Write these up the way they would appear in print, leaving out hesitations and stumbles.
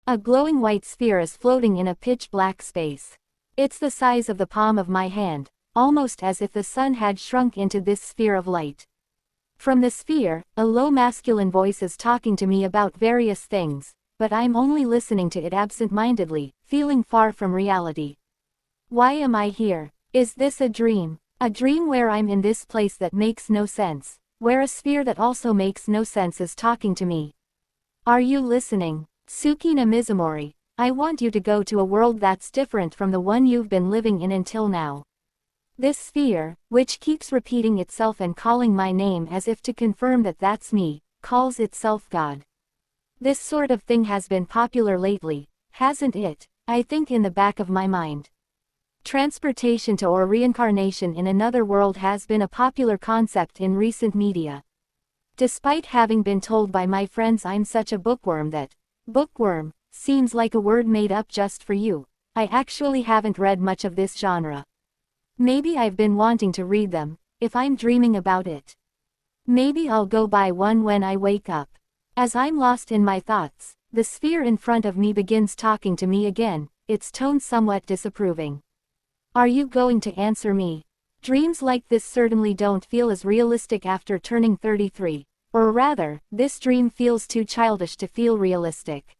A glowing white sphere is floating in a pitch-black space. It's the size of the palm of my hand, almost as if the sun had shrunk into this sphere of light. From the sphere, a low masculine voice is talking to me about various things, but I'm only listening to it absent-mindedly, feeling far from reality. Why am I here? Is this a dream? A dream where I'm in this place that makes no sense, where a sphere that also makes no sense is talking to me. Are you listening? Tsukina Mizumori, I want you to go to a world that's different from the one you've been living in until now. This sphere, which keeps repeating itself and calling my name as if to confirm that that's me, calls itself God. This sort of thing has been popular lately, hasn't it? I think in the back of my mind. Transportation to or reincarnation in another world has been a popular concept in recent media. Despite having been told by my friends I'm such a bookworm that, bookworm, seems like a word made up just for you, I actually haven't read much of this genre. Maybe I've been wanting to read them, if I'm dreaming about it. Maybe I'll go buy one when I wake up. As I'm lost in my thoughts, the sphere in front of me begins talking to me again, its tone somewhat disapproving. Are you going to answer me? Dreams like this certainly don't feel as realistic after turning 33. Or rather, this dream feels too childish to feel realistic.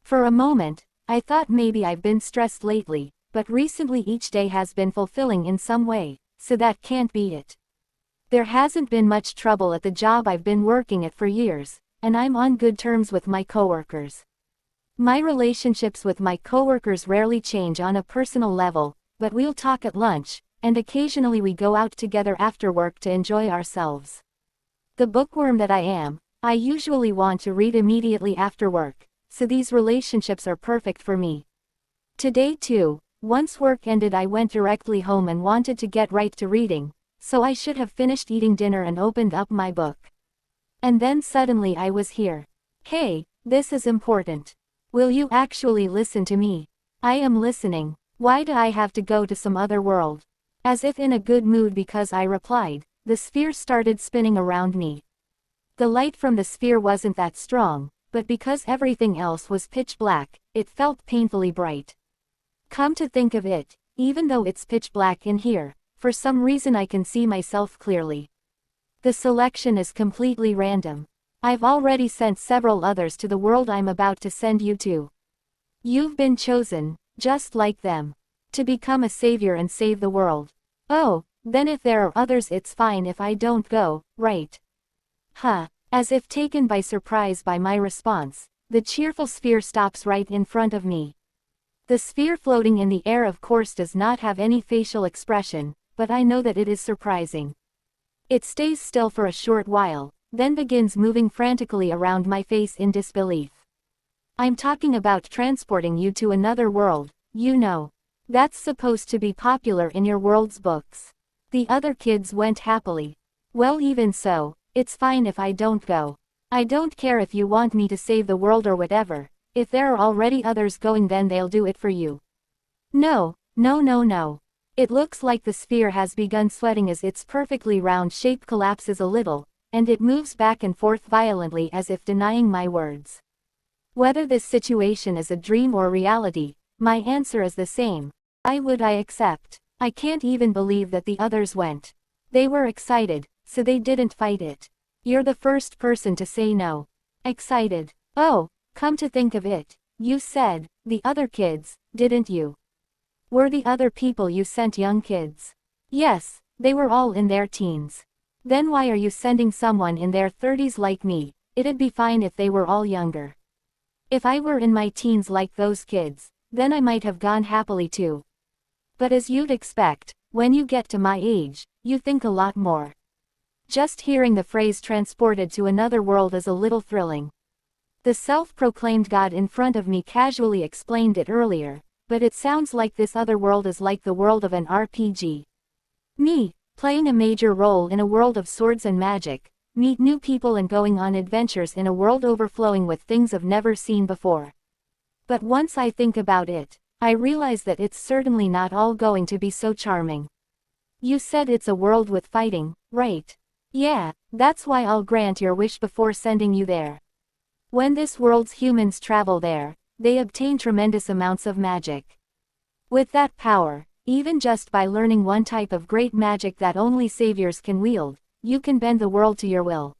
For a moment, I thought maybe I've been stressed lately, but recently each day has been fulfilling in some way, so that can't be it. There hasn't been much trouble at the job I've been working at for years, and I'm on good terms with my coworkers. My relationships with my coworkers rarely change on a personal level, but we'll talk at lunch, and occasionally we go out together after work to enjoy ourselves. The bookworm that I am, I usually want to read immediately after work, so these relationships are perfect for me. Today too, once work ended I went directly home and wanted to get right to reading, so I should have finished eating dinner and opened up my book. And then suddenly I was here. Hey, this is important. Will you actually listen to me? I am listening. Why do I have to go to some other world? As if in a good mood because I replied, the sphere started spinning around me. The light from the sphere wasn't that strong, but because everything else was pitch black, it felt painfully bright. Come to think of it, even though it's pitch black in here, for some reason I can see myself clearly. The selection is completely random. I've already sent several others to the world I'm about to send you to. You've been chosen, just like them, to become a savior and save the world. Oh, then if there are others it's fine if I don't go, right? Huh. As if taken by surprise by my response, the cheerful sphere stops right in front of me. The sphere floating in the air of course does not have any facial expression, but I know that it is surprising. It stays still for a short while, then begins moving frantically around my face in disbelief. I'm talking about transporting you to another world, you know. That's supposed to be popular in your world's books. The other kids went happily. Well, even so, it's fine if I don't go. I don't care if you want me to save the world or whatever. If there are already others going then they'll do it for you. No, no, no, no. It looks like the sphere has begun sweating as its perfectly round shape collapses a little, and it moves back and forth violently as if denying my words. Whether this situation is a dream or reality, my answer is the same. Why would I accept? I can't even believe that the others went. They were excited, so they didn't fight it. You're the first person to say no. Excited. Oh, come to think of it, you said, the other kids, didn't you? Were the other people you sent young kids? Yes, they were all in their teens. Then why are you sending someone in their 30s like me? It'd be fine if they were all younger. If I were in my teens like those kids, then I might have gone happily too. But as you'd expect, when you get to my age, you think a lot more. Just hearing the phrase transported to another world is a little thrilling. The self-proclaimed God in front of me casually explained it earlier, but it sounds like this other world is like the world of an RPG. Me, playing a major role in a world of swords and magic, meet new people and going on adventures in a world overflowing with things I've never seen before. But once I think about it, I realize that it's certainly not all going to be so charming. You said it's a world with fighting, right? Yeah, that's why I'll grant your wish before sending you there. When this world's humans travel there, they obtain tremendous amounts of magic. With that power, even just by learning one type of great magic that only saviors can wield, you can bend the world to your will.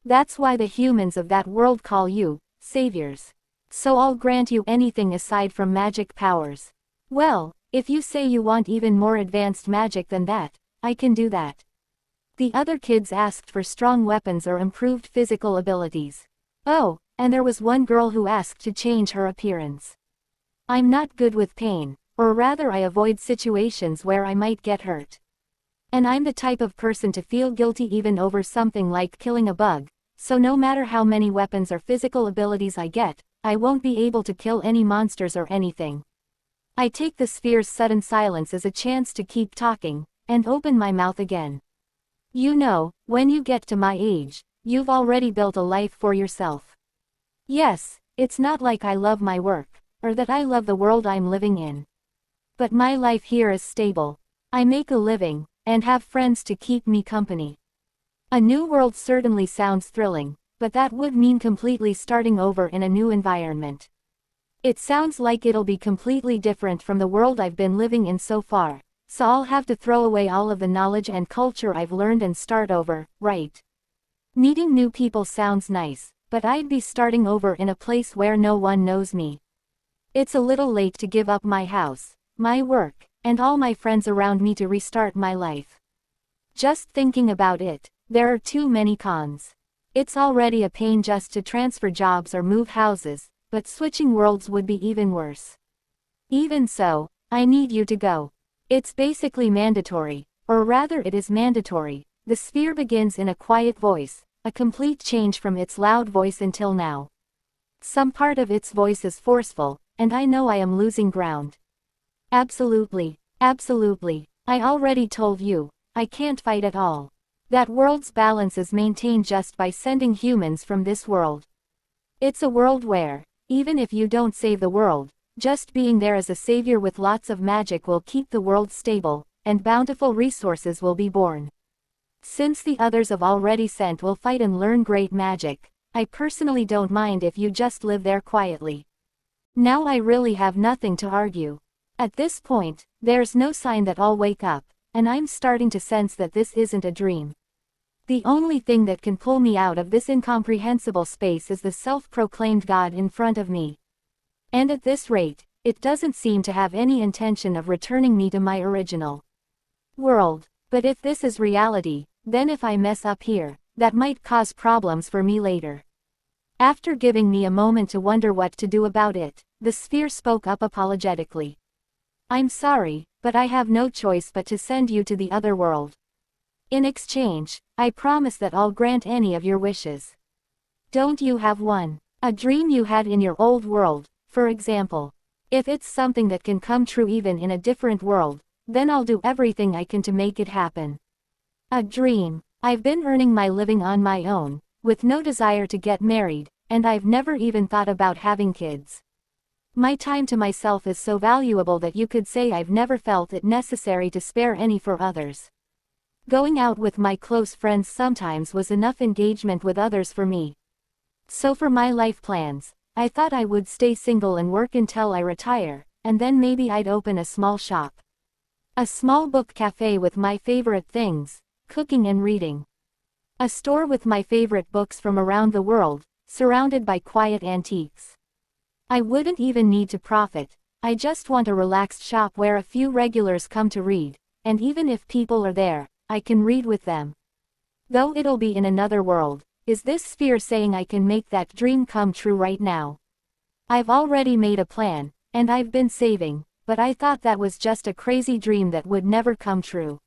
That's why the humans of that world call you saviors. So I'll grant you anything aside from magic powers. Well, if you say you want even more advanced magic than that, I can do that. The other kids asked for strong weapons or improved physical abilities. Oh, and there was one girl who asked to change her appearance. I'm not good with pain, or rather I avoid situations where I might get hurt. And I'm the type of person to feel guilty even over something like killing a bug, so no matter how many weapons or physical abilities I get, I won't be able to kill any monsters or anything. I take the sphere's sudden silence as a chance to keep talking, and open my mouth again. You know, when you get to my age, you've already built a life for yourself. Yes, it's not like I love my work, or that I love the world I'm living in. But my life here is stable. I make a living, and have friends to keep me company. A new world certainly sounds thrilling, but that would mean completely starting over in a new environment. It sounds like it'll be completely different from the world I've been living in so far, so I'll have to throw away all of the knowledge and culture I've learned and start over, right? Meeting new people sounds nice, but I'd be starting over in a place where no one knows me. It's a little late to give up my house, my work, and all my friends around me to restart my life. Just thinking about it, there are too many cons. It's already a pain just to transfer jobs or move houses, but switching worlds would be even worse. Even so, I need you to go. It's basically mandatory, or rather it is mandatory. The sphere begins in a quiet voice, a complete change from its loud voice until now. Some part of its voice is forceful, and I know I am losing ground. Absolutely, absolutely. I already told you, I can't fight at all. That world's balance is maintained just by sending humans from this world. It's a world where, even if you don't save the world, just being there as a savior with lots of magic will keep the world stable, and bountiful resources will be born. Since the others I've already sent will fight and learn great magic, I personally don't mind if you just live there quietly. Now I really have nothing to argue. At this point, there's no sign that I'll wake up, and I'm starting to sense that this isn't a dream. The only thing that can pull me out of this incomprehensible space is the self-proclaimed God in front of me. And at this rate, it doesn't seem to have any intention of returning me to my original world. But if this is reality, then if I mess up here, that might cause problems for me later. After giving me a moment to wonder what to do about it, the sphere spoke up apologetically. I'm sorry, but I have no choice but to send you to the other world. In exchange, I promise that I'll grant any of your wishes. Don't you have one? A dream you had in your old world, for example. If it's something that can come true even in a different world, then I'll do everything I can to make it happen. A dream. I've been earning my living on my own, with no desire to get married, and I've never even thought about having kids. My time to myself is so valuable that you could say I've never felt it necessary to spare any for others. Going out with my close friends sometimes was enough engagement with others for me. So for my life plans, I thought I would stay single and work until I retire, and then maybe I'd open a small shop. A small book cafe with my favorite things, cooking and reading. A store with my favorite books from around the world, surrounded by quiet antiques. I wouldn't even need to profit, I just want a relaxed shop where a few regulars come to read, and even if people are there, I can read with them. Though it'll be in another world, is this sphere saying I can make that dream come true right now? I've already made a plan, and I've been saving, but I thought that was just a crazy dream that would never come true.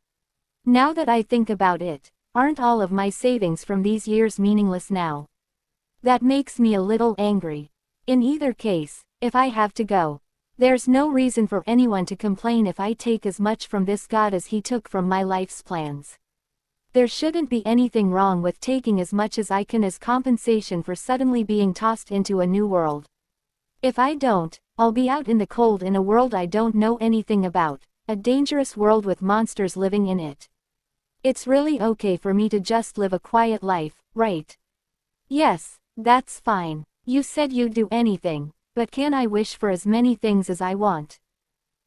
Now that I think about it, aren't all of my savings from these years meaningless now? That makes me a little angry. In either case, if I have to go, there's no reason for anyone to complain if I take as much from this God as he took from my life's plans. There shouldn't be anything wrong with taking as much as I can as compensation for suddenly being tossed into a new world. If I don't, I'll be out in the cold in a world I don't know anything about, a dangerous world with monsters living in it. It's really okay for me to just live a quiet life, right? Yes, that's fine. You said you'd do anything, But can I wish for as many things as I want?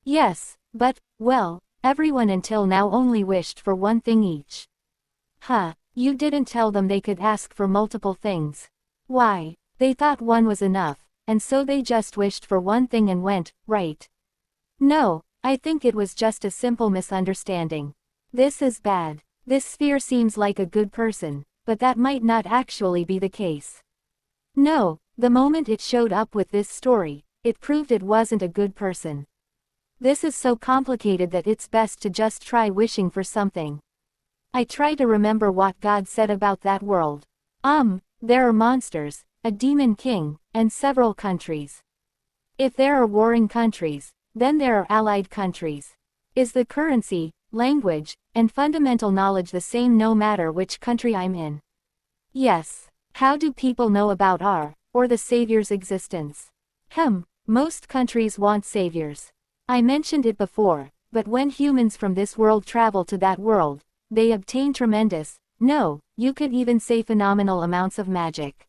Yes, but, well, everyone until now only wished for one thing each. Huh, you didn't tell them they could ask for multiple things. Why, they thought one was enough, and so they just wished for one thing and went, right? No, I think it was just a simple misunderstanding. This is bad. This sphere seems like a good person, but that might not actually be the case. No, the moment it showed up with this story, it proved it wasn't a good person. This is so complicated that it's best to just try wishing for something. I try to remember what God said about that world. There are monsters, a demon king, and several countries. If there are warring countries, then there are allied countries. Is the currency, language, and fundamental knowledge the same no matter which country I'm in? Yes. How do people know about or the savior's existence? Most countries want saviors. I mentioned it before, but when humans from this world travel to that world, they obtain tremendous, no, you could even say phenomenal amounts of magic.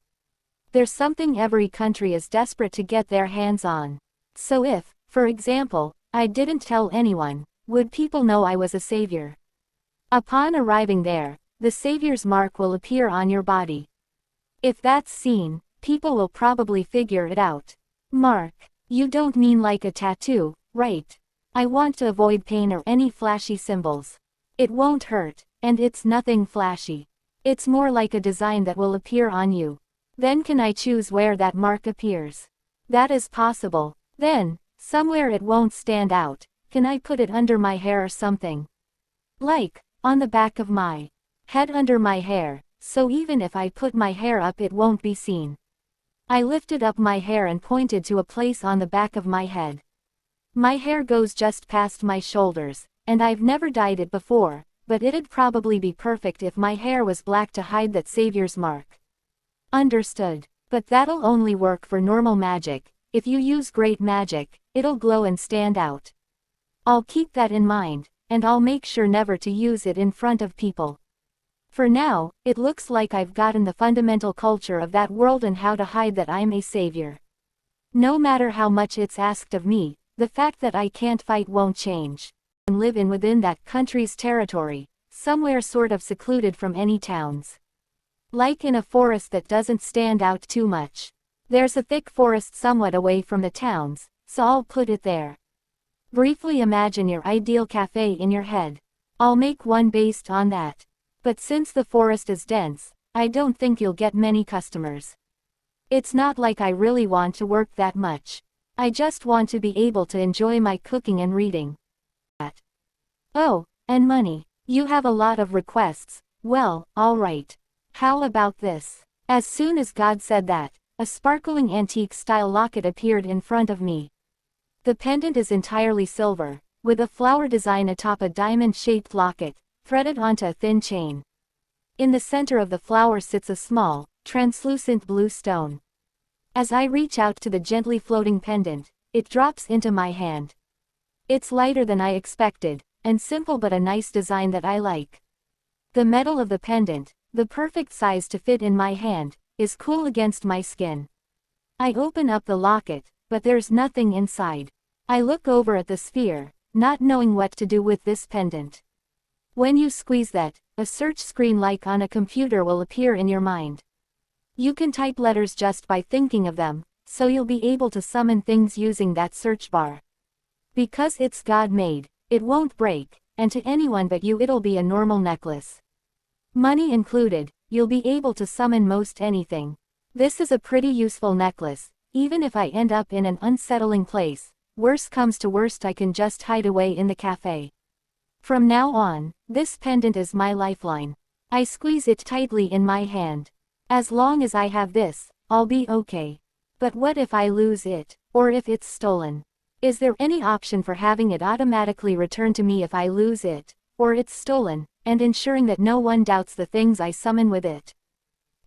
There's something every country is desperate to get their hands on. So if, for example, I didn't tell anyone, would people know I was a savior? Upon arriving there, the savior's mark will appear on your body. If that's seen, people will probably figure it out. Mark, you don't mean like a tattoo, right? I want to avoid pain or any flashy symbols. It won't hurt, and it's nothing flashy. It's more like a design that will appear on you. Then can I choose where that mark appears? That is possible. Then, somewhere it won't stand out, can I put it under my hair or something? Like, on the back of my head under my hair, so even if I put my hair up it won't be seen. I lifted up my hair and pointed to a place on the back of my head. My hair goes just past my shoulders, and I've never dyed it before, but it'd probably be perfect if my hair was black to hide that savior's mark. Understood. But that'll only work for normal magic. If you use great magic, it'll glow and stand out. I'll keep that in mind, and I'll make sure never to use it in front of people. For now, it looks like I've gotten the fundamental culture of that world and how to hide that I'm a savior. No matter how much it's asked of me, the fact that I can't fight won't change. And live within that country's territory, somewhere sort of secluded from any towns. Like in a forest that doesn't stand out too much. There's a thick forest somewhat away from the towns, so I'll put it there. Briefly imagine your ideal cafe in your head. I'll make one based on that. But since the forest is dense, I don't think you'll get many customers. It's not like I really want to work that much. I just want to be able to enjoy my cooking and reading. Oh, and money. You have a lot of requests. Well, alright. How about this? As soon as God said that, a sparkling antique-style locket appeared in front of me. The pendant is entirely silver, with a flower design atop a diamond-shaped locket, threaded onto a thin chain. In the center of the flower sits a small, translucent blue stone. As I reach out to the gently floating pendant, it drops into my hand. It's lighter than I expected, and simple but a nice design that I like. The metal of the pendant, the perfect size to fit in my hand, is cool against my skin. I open up the locket, but there's nothing inside. I look over at the sphere, not knowing what to do with this pendant. When you squeeze that, a search screen like on a computer will appear in your mind. You can type letters just by thinking of them, so you'll be able to summon things using that search bar. Because it's God-made, it won't break, and to anyone but you it'll be a normal necklace. Money included, you'll be able to summon most anything. This is a pretty useful necklace, even if I end up in an unsettling place. Worst comes to worst I can just hide away in the cafe. From now on, this pendant is my lifeline. I squeeze it tightly in my hand. As long as I have this, I'll be okay. But what if I lose it, or if it's stolen? Is there any option for having it automatically return to me if I lose it, or it's stolen, and ensuring that no one doubts the things I summon with it?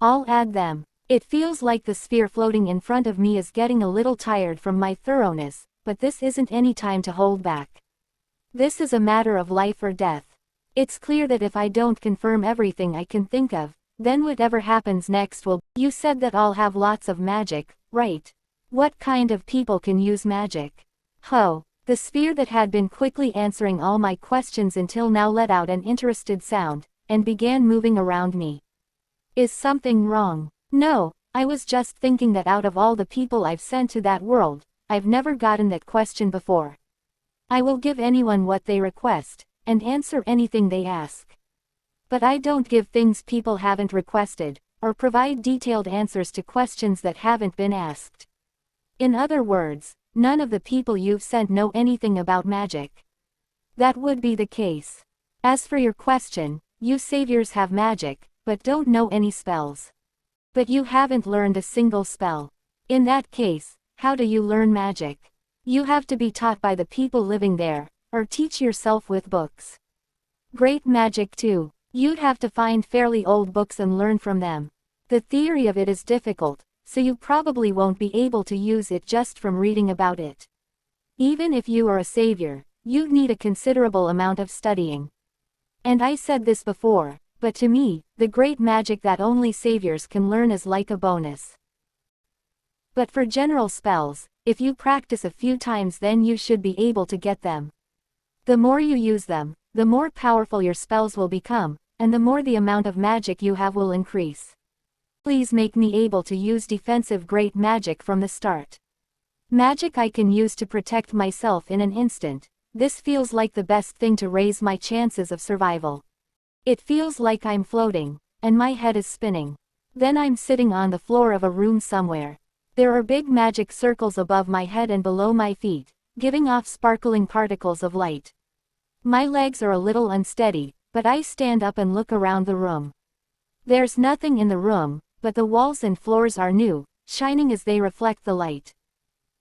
I'll add them. It feels like the sphere floating in front of me is getting a little tired from my thoroughness, but this isn't any time to hold back. This is a matter of life or death. It's clear that if I don't confirm everything I can think of, then whatever happens next will. You said that I'll have lots of magic, right? What kind of people can use magic? Ho! The sphere that had been quickly answering all my questions until now let out an interested sound, and began moving around me. Is something wrong? No, I was just thinking that out of all the people I've sent to that world, I've never gotten that question before. I will give anyone what they request, and answer anything they ask. But I don't give things people haven't requested, or provide detailed answers to questions that haven't been asked. In other words, none of the people you've sent know anything about magic. That would be the case. As for your question, you saviors have magic, but don't know any spells. But you haven't learned a single spell. In that case, how do you learn magic? You have to be taught by the people living there, or teach yourself with books. Great magic too. You'd have to find fairly old books and learn from them. The theory of it is difficult, so you probably won't be able to use it just from reading about it. Even if you are a savior, you'd need a considerable amount of studying. And I said this before, but to me, the great magic that only saviors can learn is like a bonus. But for general spells, if you practice a few times then you should be able to get them. The more you use them, the more powerful your spells will become, and the more the amount of magic you have will increase. Please make me able to use defensive great magic from the start. Magic I can use to protect myself in an instant. This feels like the best thing to raise my chances of survival. It feels like I'm floating, and my head is spinning. Then I'm sitting on the floor of a room somewhere. There are big magic circles above my head and below my feet, giving off sparkling particles of light. My legs are a little unsteady, but I stand up and look around the room. There's nothing in the room, but the walls and floors are new, shining as they reflect the light.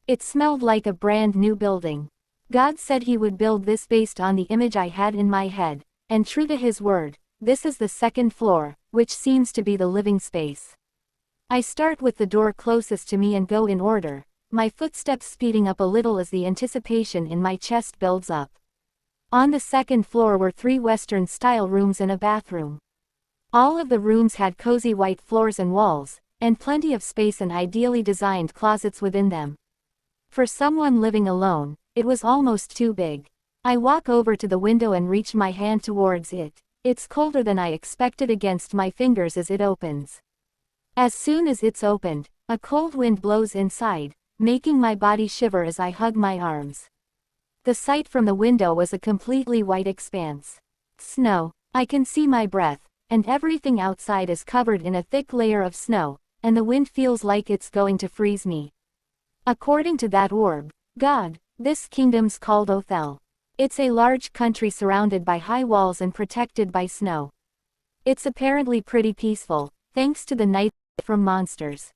It smelled like a brand new building. God said he would build this based on the image I had in my head, and true to his word, this is the second floor, which seems to be the living space. I start with the door closest to me and go in order, my footsteps speeding up a little as the anticipation in my chest builds up. On the second floor were 3 Western-style rooms and a bathroom. All of the rooms had cozy white floors and walls, and plenty of space and ideally designed closets within them. For someone living alone, it was almost too big. I walk over to the window and reach my hand towards it. It's colder than I expected against my fingers as it opens. As soon as it's opened, a cold wind blows inside, making my body shiver as I hug my arms. The sight from the window was a completely white expanse. Snow. I can see my breath, and everything outside is covered in a thick layer of snow, and the wind feels like it's going to freeze me. According to that orb, God, this kingdom's called Othel. It's a large country surrounded by high walls and protected by snow. It's apparently pretty peaceful, thanks to the night from monsters.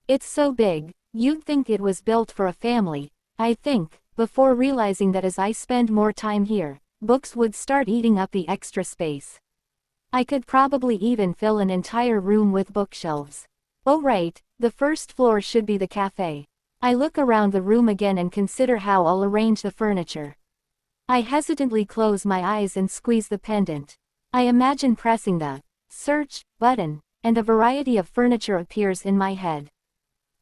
It's so big, you'd think it was built for a family, I think, before realizing that as I spend more time here, books would start eating up the extra space. I could probably even fill an entire room with bookshelves. Oh right, the first floor should be the cafe. I look around the room again and consider how I'll arrange the furniture. I hesitantly close my eyes and squeeze the pendant. I imagine pressing the search button, and a variety of furniture appears in my head.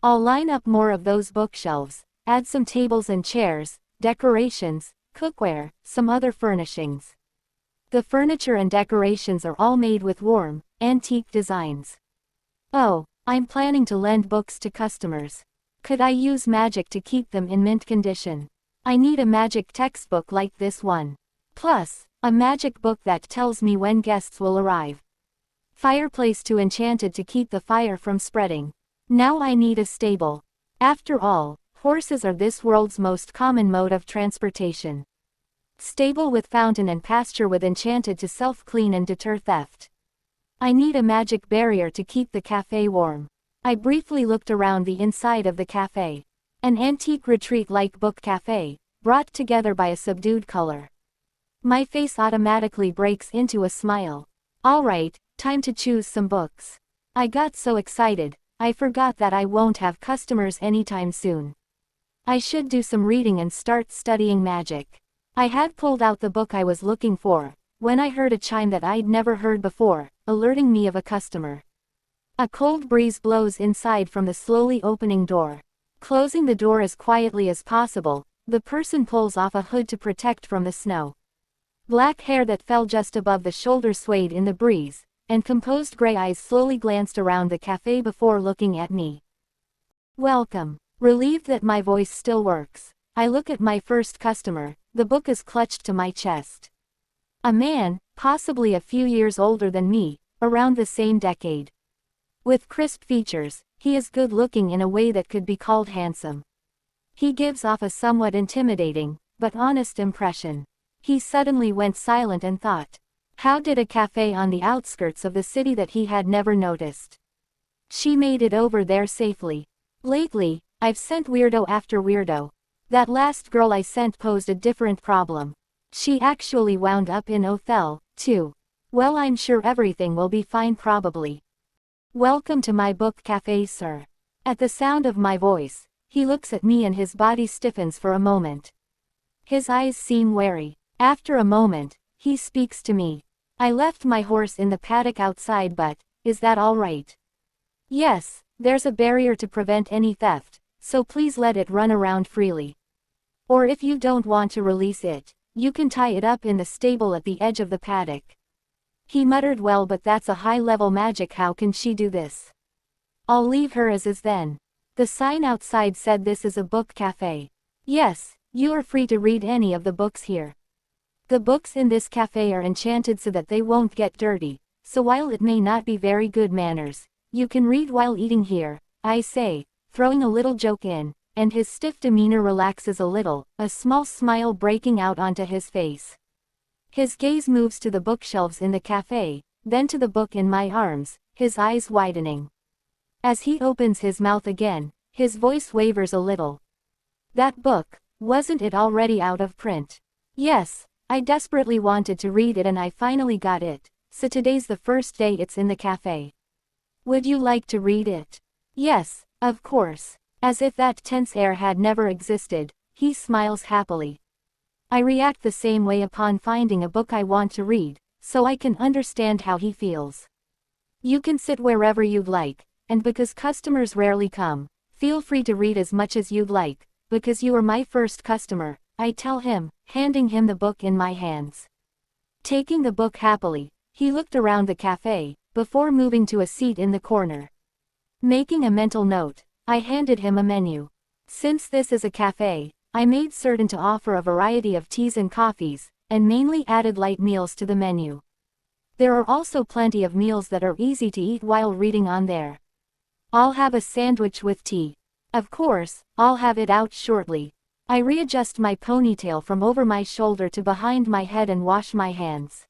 I'll line up more of those bookshelves, add some tables and chairs, decorations, cookware, some other furnishings. The furniture and decorations are all made with warm, antique designs. Oh, I'm planning to lend books to customers. Could I use magic to keep them in mint condition? I need a magic textbook like this one. Plus, a magic book that tells me when guests will arrive. Fireplace too enchanted to keep the fire from spreading. Now I need a stable. After all, horses are this world's most common mode of transportation. Stable with fountain and pasture with enchanted to self-clean and deter theft. I need a magic barrier to keep the cafe warm. I briefly looked around the inside of the cafe. An antique retreat-like book cafe, brought together by a subdued color. My face automatically breaks into a smile. Alright, time to choose some books. I got so excited, I forgot that I won't have customers anytime soon. I should do some reading and start studying magic. I had pulled out the book I was looking for, when I heard a chime that I'd never heard before, alerting me of a customer. A cold breeze blows inside from the slowly opening door. Closing the door as quietly as possible, the person pulls off a hood to protect from the snow. Black hair that fell just above the shoulder swayed in the breeze, and composed gray eyes slowly glanced around the cafe before looking at me. Welcome. Relieved that my voice still works, I look at my first customer. The book is clutched to my chest. A man, possibly a few years older than me, around the same decade. With crisp features, he is good-looking in a way that could be called handsome. He gives off a somewhat intimidating, but honest impression. He suddenly went silent and thought. How did a cafe on the outskirts of the city that he had never noticed? She made it over there safely. Lately, I've sent weirdo after weirdo. That last girl I sent posed a different problem. She actually wound up in Othel, too. Well, I'm sure everything will be fine probably. Welcome to my book cafe, sir. At the sound of my voice, he looks at me and his body stiffens for a moment. His eyes seem wary. After a moment, he speaks to me. I left my horse in the paddock outside, but, is that all right? Yes, there's a barrier to prevent any theft, so please let it run around freely. Or if you don't want to release it, you can tie it up in the stable at the edge of the paddock. He muttered, well, but that's a high-level magic, how can she do this? I'll leave her as is then. The sign outside said this is a book cafe. Yes, you are free to read any of the books here. The books in this cafe are enchanted so that they won't get dirty, so while it may not be very good manners, you can read while eating here, I say, throwing a little joke in, and his stiff demeanor relaxes a little, a small smile breaking out onto his face. His gaze moves to the bookshelves in the cafe, then to the book in my arms, his eyes widening. As he opens his mouth again, his voice wavers a little. That book, wasn't it already out of print? Yes, I desperately wanted to read it and I finally got it, so today's the first day it's in the cafe. Would you like to read it? Yes, of course. As if that tense air had never existed, he smiles happily. I react the same way upon finding a book I want to read, so I can understand how he feels. You can sit wherever you'd like, and because customers rarely come, feel free to read as much as you'd like, because you are my first customer, I tell him, handing him the book in my hands. Taking the book happily, he looked around the cafe, before moving to a seat in the corner. Making a mental note, I handed him a menu. Since this is a cafe, I made certain to offer a variety of teas and coffees, and mainly added light meals to the menu. There are also plenty of meals that are easy to eat while reading on there. I'll have a sandwich with tea. Of course, I'll have it out shortly. I readjust my ponytail from over my shoulder to behind my head and wash my hands.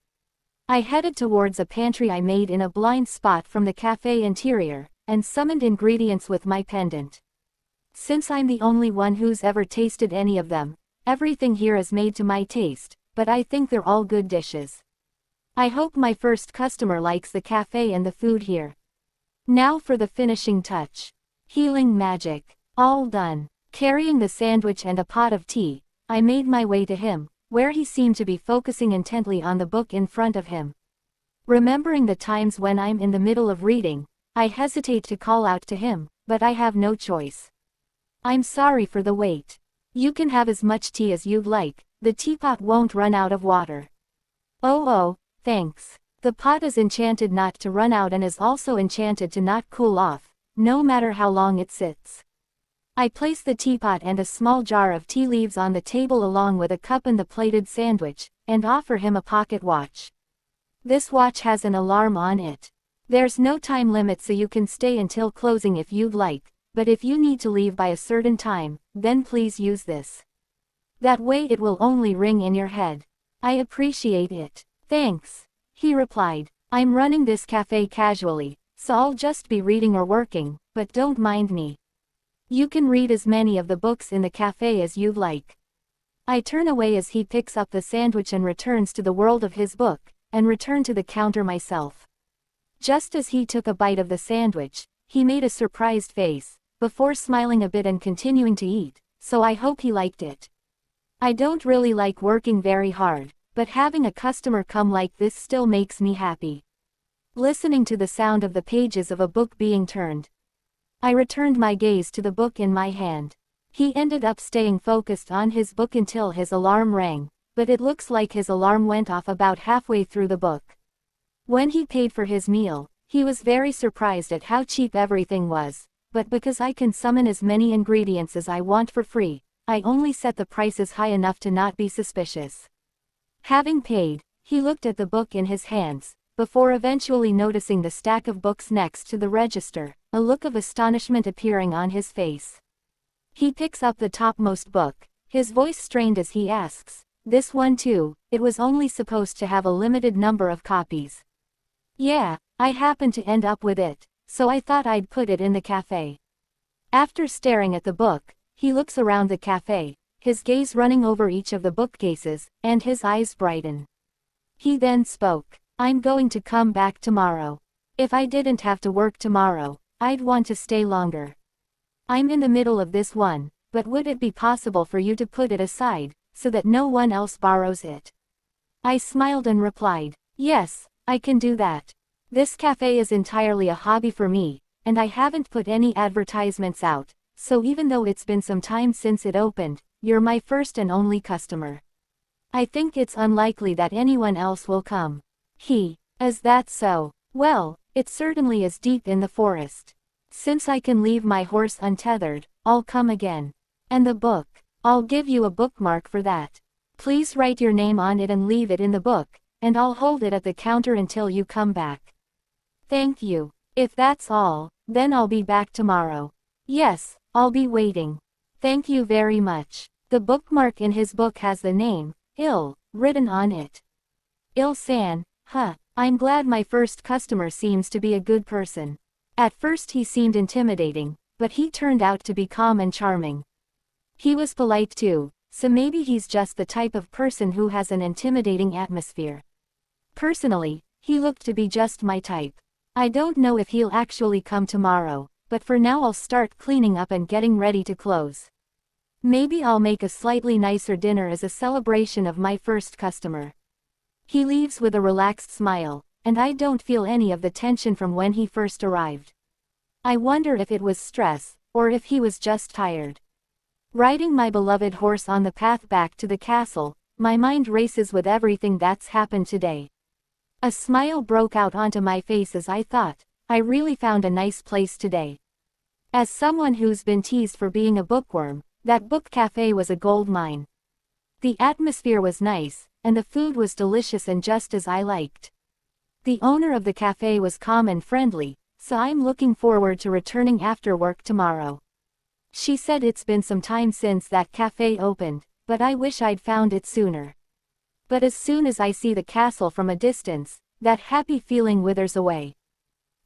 I headed towards a pantry I made in a blind spot from the cafe interior, and summoned ingredients with my pendant. Since I'm the only one who's ever tasted any of them, everything here is made to my taste, but I think they're all good dishes. I hope my first customer likes the cafe and the food here. Now for the finishing touch. Healing magic. All done. Carrying the sandwich and a pot of tea, I made my way to him, where he seemed to be focusing intently on the book in front of him. Remembering the times when I'm in the middle of reading, I hesitate to call out to him, but I have no choice. I'm sorry for the wait. You can have as much tea as you'd like, the teapot won't run out of water. Oh, thanks. The pot is enchanted not to run out and is also enchanted to not cool off, no matter how long it sits. I place the teapot and a small jar of tea leaves on the table along with a cup and the plated sandwich, and offer him a pocket watch. This watch has an alarm on it. There's no time limit, so you can stay until closing if you'd like, but if you need to leave by a certain time, then please use this. That way it will only ring in your head. I appreciate it. Thanks. He replied. I'm running this cafe casually, so I'll just be reading or working, but don't mind me. You can read as many of the books in the cafe as you'd like. I turn away as he picks up the sandwich and returns to the world of his book, and return to the counter myself. Just as he took a bite of the sandwich, he made a surprised face, before smiling a bit and continuing to eat, so I hope he liked it. I don't really like working very hard, but having a customer come like this still makes me happy. Listening to the sound of the pages of a book being turned. I returned my gaze to the book in my hand. He ended up staying focused on his book until his alarm rang, but it looks like his alarm went off about halfway through the book. When he paid for his meal, he was very surprised at how cheap everything was, but because I can summon as many ingredients as I want for free, I only set the prices high enough to not be suspicious. Having paid, he looked at the book in his hands, before eventually noticing the stack of books next to the register, a look of astonishment appearing on his face. He picks up the topmost book, his voice strained as he asks, "This one too? It was only supposed to have a limited number of copies." "Yeah, I happened to end up with it, so I thought I'd put it in the cafe." After staring at the book, he looks around the cafe, his gaze running over each of the bookcases, and his eyes brighten. He then spoke, "I'm going to come back tomorrow. If I didn't have to work tomorrow, I'd want to stay longer. I'm in the middle of this one, but would it be possible for you to put it aside, so that no one else borrows it?" I smiled and replied, "Yes, I can do that. This cafe is entirely a hobby for me, and I haven't put any advertisements out, so even though it's been some time since it opened, you're my first and only customer. I think it's unlikely that anyone else will come." Is that so? Well, it certainly is deep in the forest. Since I can leave my horse untethered, I'll come again. And the book? I'll give you a bookmark for that. Please write your name on it and leave it in the book, and I'll hold it at the counter until you come back. Thank you. If that's all, then I'll be back tomorrow. Yes, I'll be waiting. Thank you very much. The bookmark in his book has the name, Il, written on it. Il-san, I'm glad my first customer seems to be a good person. At first he seemed intimidating, but he turned out to be calm and charming. He was polite too, so maybe he's just the type of person who has an intimidating atmosphere. Personally, he looked to be just my type. I don't know if he'll actually come tomorrow, but for now I'll start cleaning up and getting ready to close. Maybe I'll make a slightly nicer dinner as a celebration of my first customer. He leaves with a relaxed smile, and I don't feel any of the tension from when he first arrived. I wonder if it was stress, or if he was just tired. Riding my beloved horse on the path back to the castle, my mind races with everything that's happened today. A smile broke out onto my face as I thought, I really found a nice place today. As someone who's been teased for being a bookworm, that book cafe was a gold mine. The atmosphere was nice, and the food was delicious and just as I liked. The owner of the cafe was calm and friendly, so I'm looking forward to returning after work tomorrow. She said it's been some time since that cafe opened, but I wish I'd found it sooner. But as soon as I see the castle from a distance, that happy feeling withers away.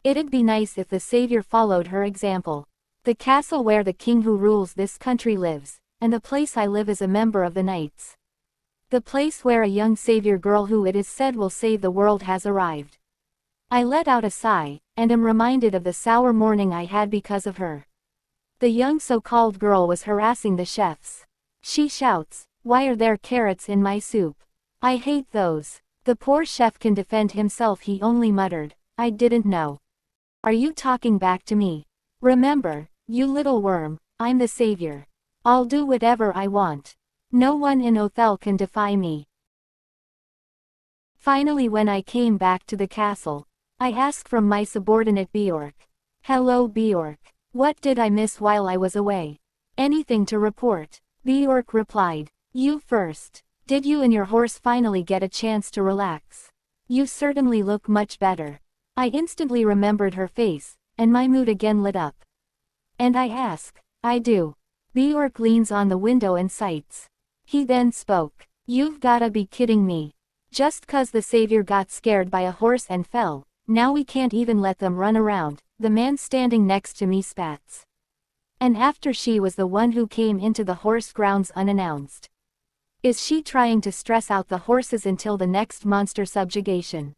It'd be nice if the savior followed her example. The castle where the king who rules this country lives, and the place I live as a member of the knights. The place where a young savior girl who it is said will save the world has arrived. I let out a sigh, and am reminded of the sour morning I had because of her. The young so-called girl was harassing the chefs. She shouts, "Why are there carrots in my soup? I hate those." The poor chef can defend himself, he only muttered, "I didn't know." "Are you talking back to me? Remember, you little worm, I'm the savior. I'll do whatever I want. No one in Othel can defy me." Finally, when I came back to the castle, I asked from my subordinate Bjork. "Hello Bjork. What did I miss while I was away? Anything to report?" Bjork replied, "You first. Did you and your horse finally get a chance to relax? You certainly look much better." I instantly remembered her face, and my mood again lit up. And I ask, "I do." Bjork leans on the window and sights. He then spoke, "You've gotta be kidding me. Just 'cause the savior got scared by a horse and fell, now we can't even let them run around," the man standing next to me spats. "And after she was the one who came into the horse grounds unannounced. Is she trying to stress out the horses until the next monster subjugation?"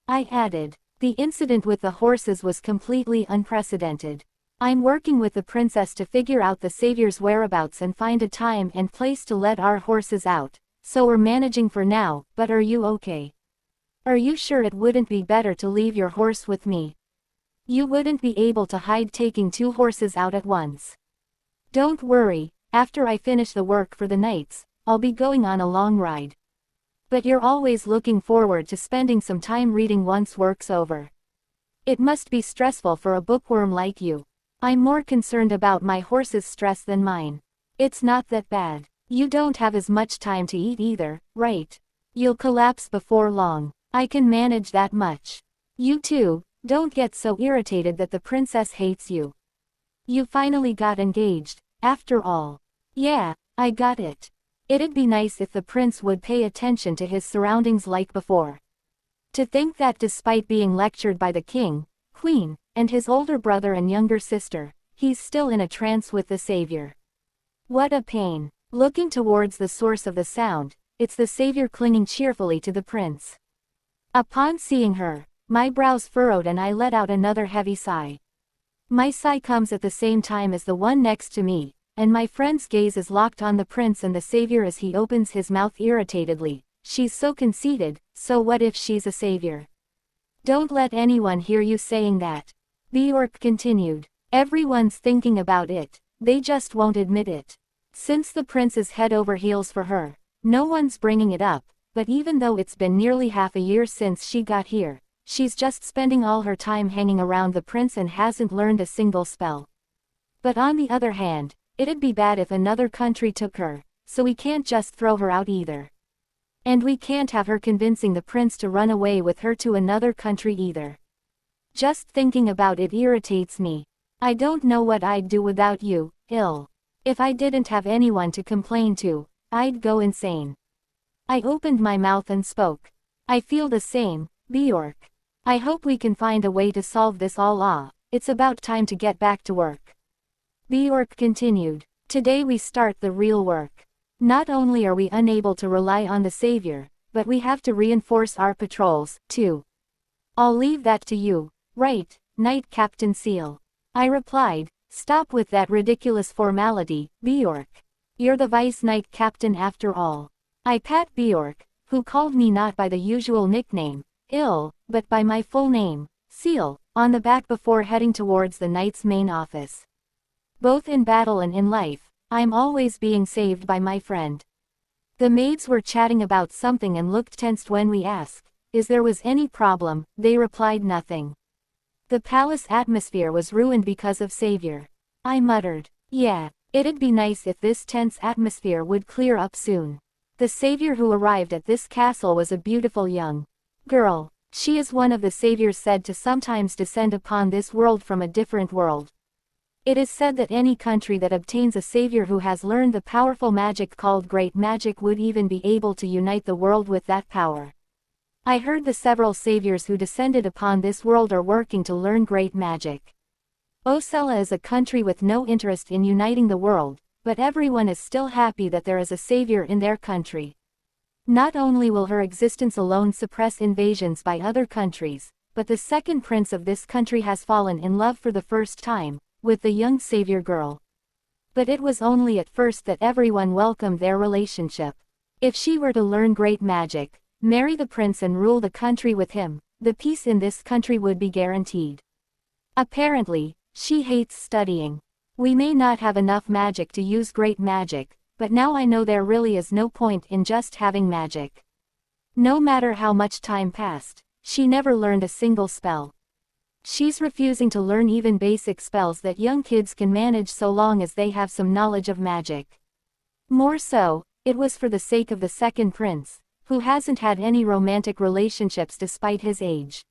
I added, "The incident with the horses was completely unprecedented. I'm working with the princess to figure out the savior's whereabouts and find a time and place to let our horses out, so we're managing for now, but are you okay? Are you sure it wouldn't be better to leave your horse with me?" You wouldn't be able to hide taking 2 horses out at once. Don't worry, after I finish the work for the knights, I'll be going on a long ride. But you're always looking forward to spending some time reading once work's over. It must be stressful for a bookworm like you. I'm more concerned about my horse's stress than mine. It's not that bad. You don't have as much time to eat either, right? You'll collapse before long. I can manage that much. You too, don't get so irritated that the princess hates you. You finally got engaged, after all. Yeah, I got it. It'd be nice if the prince would pay attention to his surroundings like before. To think that despite being lectured by the king, queen, and his older brother and younger sister, he's still in a trance with the savior. What a pain. Looking towards the source of the sound, it's the savior clinging cheerfully to the prince. Upon seeing her, my brows furrowed and I let out another heavy sigh. My sigh comes at the same time as the one next to me, and my friend's gaze is locked on the prince and the savior as he opens his mouth irritatedly. She's so conceited, so what if she's a savior? Don't let anyone hear you saying that. Bjork continued. Everyone's thinking about it, they just won't admit it. Since the prince is head over heels for her, no one's bringing it up, but even though it's been nearly half a year since she got here, she's just spending all her time hanging around the prince and hasn't learned a single spell. But on the other hand, it'd be bad if another country took her, so we can't just throw her out either. And we can't have her convincing the prince to run away with her to another country either. Just thinking about it irritates me. I don't know what I'd do without you, ill. If I didn't have anyone to complain to, I'd go insane. I opened my mouth and spoke. I feel the same, Bjork. I hope we can find a way to solve this all. It's about time to get back to work. Bjork continued. Today we start the real work. Not only are we unable to rely on the savior, but we have to reinforce our patrols, too. I'll leave that to you, right, Knight Captain Seal. I replied. Stop with that ridiculous formality, Bjork. You're the vice knight captain after all. I pat Bjork, who called me not by the usual nickname, Ill, but by my full name, Seal, on the back before heading towards the knight's main office. Both in battle and in life, I'm always being saved by my friend. The maids were chatting about something and looked tensed when we asked, is there was any problem. They replied nothing. The palace atmosphere was ruined because of Savior. I muttered, yeah, it'd be nice if this tense atmosphere would clear up soon. The savior who arrived at this castle was a beautiful young girl. She is one of the saviors said to sometimes descend upon this world from a different world. It is said that any country that obtains a savior who has learned the powerful magic called great magic would even be able to unite the world with that power. I heard the several saviors who descended upon this world are working to learn great magic. Osella is a country with no interest in uniting the world, but everyone is still happy that there is a savior in their country. Not only will her existence alone suppress invasions by other countries, but the second prince of this country has fallen in love for the first time, with the young savior girl. But it was only at first that everyone welcomed their relationship. If she were to learn great magic, marry the prince and rule the country with him, the peace in this country would be guaranteed. Apparently, she hates studying. We may not have enough magic to use great magic, but now I know there really is no point in just having magic. No matter how much time passed, she never learned a single spell. She's refusing to learn even basic spells that young kids can manage so long as they have some knowledge of magic. More so, it was for the sake of the second prince, who hasn't had any romantic relationships despite his age.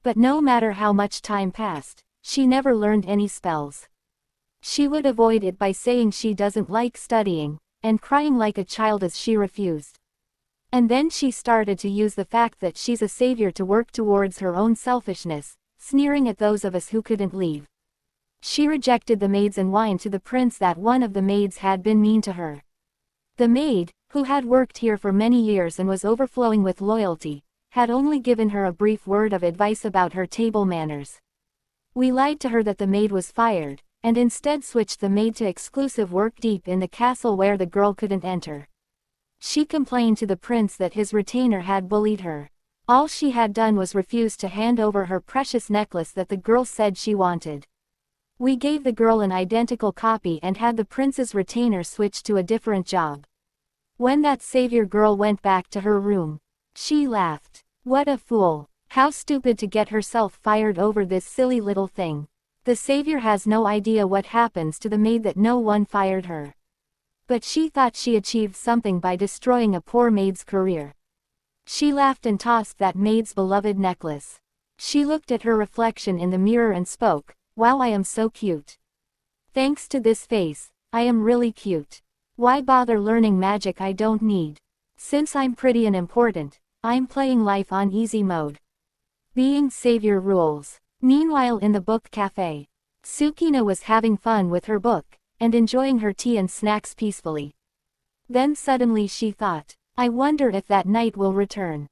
But no matter how much time passed, she never learned any spells. She would avoid it by saying she doesn't like studying, and crying like a child as she refused. And then she started to use the fact that she's a savior to work towards her own selfishness, sneering at those of us who couldn't leave. She rejected the maids and whined to the prince that one of the maids had been mean to her. The maid, who had worked here for many years and was overflowing with loyalty, had only given her a brief word of advice about her table manners. We lied to her that the maid was fired, and instead switched the maid to exclusive work deep in the castle where the girl couldn't enter. She complained to the prince that his retainer had bullied her. All she had done was refuse to hand over her precious necklace that the girl said she wanted. We gave the girl an identical copy and had the prince's retainer switched to a different job. When that savior girl went back to her room, she laughed. What a fool. How stupid to get herself fired over this silly little thing. The savior has no idea what happens to the maid that no one fired her. But she thought she achieved something by destroying a poor maid's career. She laughed and tossed that maid's beloved necklace. She looked at her reflection in the mirror and spoke, "Wow, I am so cute. Thanks to this face, I am really cute. Why bother learning magic I don't need? Since I'm pretty and important, I'm playing life on easy mode." Being savior rules. Meanwhile in the book cafe, Tsukino was having fun with her book, and enjoying her tea and snacks peacefully. Then suddenly she thought, I wonder if that night will return.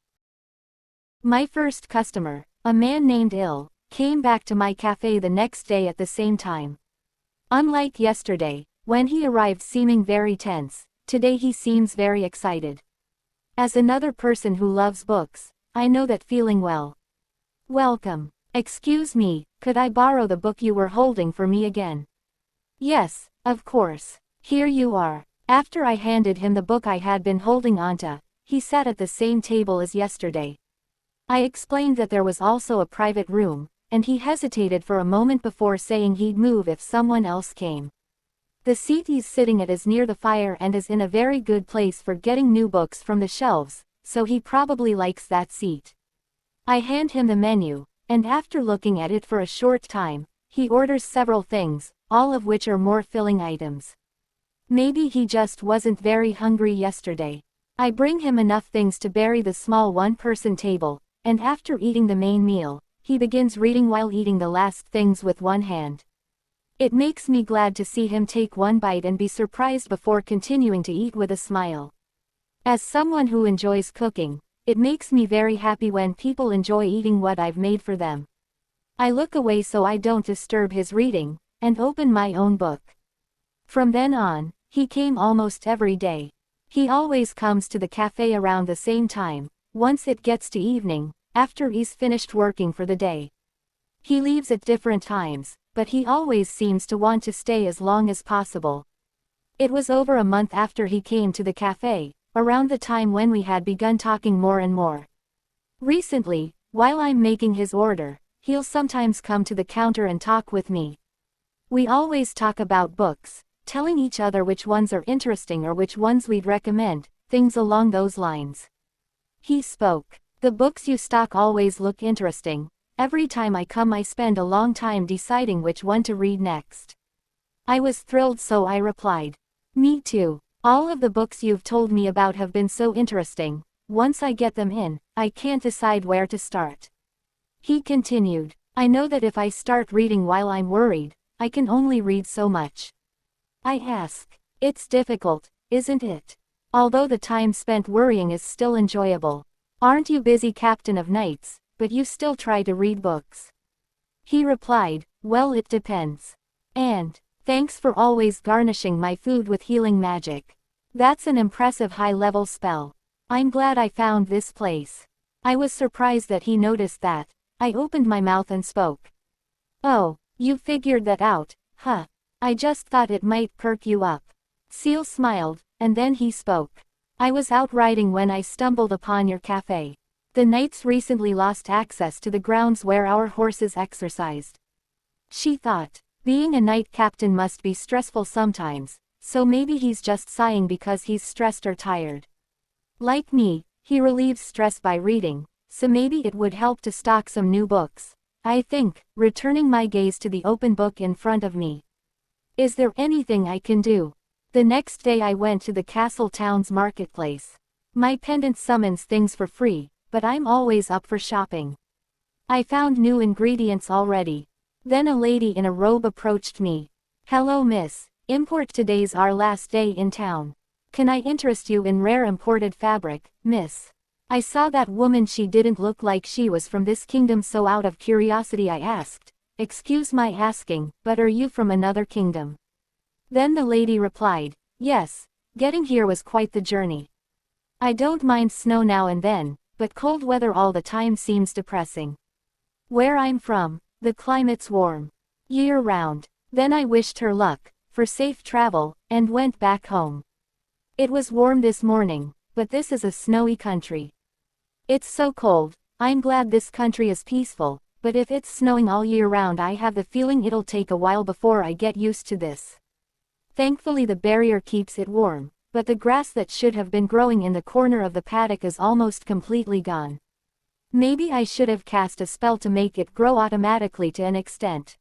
My first customer, a man named Il, came back to my cafe the next day at the same time. Unlike yesterday, when he arrived seeming very tense, today he seems very excited. As another person who loves books, I know that feeling well. Welcome. Excuse me, could I borrow the book you were holding for me again? Yes, of course. Here you are. After I handed him the book I had been holding onto, he sat at the same table as yesterday. I explained that there was also a private room, and he hesitated for a moment before saying he'd move if someone else came. The seat he's sitting at is near the fire and is in a very good place for getting new books from the shelves, so he probably likes that seat. I hand him the menu, and after looking at it for a short time, he orders several things, all of which are more filling items. Maybe he just wasn't very hungry yesterday. I bring him enough things to bury the small one-person table, and after eating the main meal, he begins reading while eating the last things with one hand. It makes me glad to see him take one bite and be surprised before continuing to eat with a smile. As someone who enjoys cooking, it makes me very happy when people enjoy eating what I've made for them. I look away so I don't disturb his reading, and open my own book. From then on, he came almost every day. He always comes to the cafe around the same time, once it gets to evening, after he's finished working for the day. He leaves at different times, but he always seems to want to stay as long as possible. It was over a month after he came to the cafe, around the time when we had begun talking more and more. Recently, while I'm making his order, he'll sometimes come to the counter and talk with me. We always talk about books, telling each other which ones are interesting or which ones we'd recommend, things along those lines. He spoke. The books you stock always look interesting. Every time I come I spend a long time deciding which one to read next. I was thrilled so I replied. Me too. All of the books you've told me about have been so interesting. Once I get them in, I can't decide where to start. He continued. I know that if I start reading while I'm worried, I can only read so much. I ask. It's difficult, isn't it? Although the time spent worrying is still enjoyable. Aren't you busy captain of knights, but you still try to read books? He replied, well it depends. And, thanks for always garnishing my food with healing magic. That's an impressive high-level spell. I'm glad I found this place. I was surprised that he noticed that. I opened my mouth and spoke. Oh, you figured that out, huh? I just thought it might perk you up. Seal smiled, and then he spoke. I was out riding when I stumbled upon your cafe. The knights recently lost access to the grounds where our horses exercised. She thought, being a knight captain must be stressful sometimes, so maybe he's just sighing because he's stressed or tired. Like me, he relieves stress by reading, so maybe it would help to stock some new books. I think, returning my gaze to the open book in front of me. Is there anything I can do? The next day I went to the castle town's marketplace. My pendant summons things for free, but I'm always up for shopping. I found new ingredients already. Then a lady in a robe approached me. Hello miss, import today's our last day in town. Can I interest you in rare imported fabric, miss? I saw that woman, she didn't look like she was from this kingdom, so out of curiosity I asked, excuse my asking, but are you from another kingdom? Then the lady replied, yes, getting here was quite the journey. I don't mind snow now and then, but cold weather all the time seems depressing. Where I'm from, the climate's warm. Year-round. Then I wished her luck, for safe travel, and went back home. It was warm this morning, but this is a snowy country. It's so cold. I'm glad this country is peaceful, but if it's snowing all year round I have the feeling it'll take a while before I get used to this. Thankfully the barrier keeps it warm, but the grass that should have been growing in the corner of the paddock is almost completely gone. Maybe I should have cast a spell to make it grow automatically to an extent.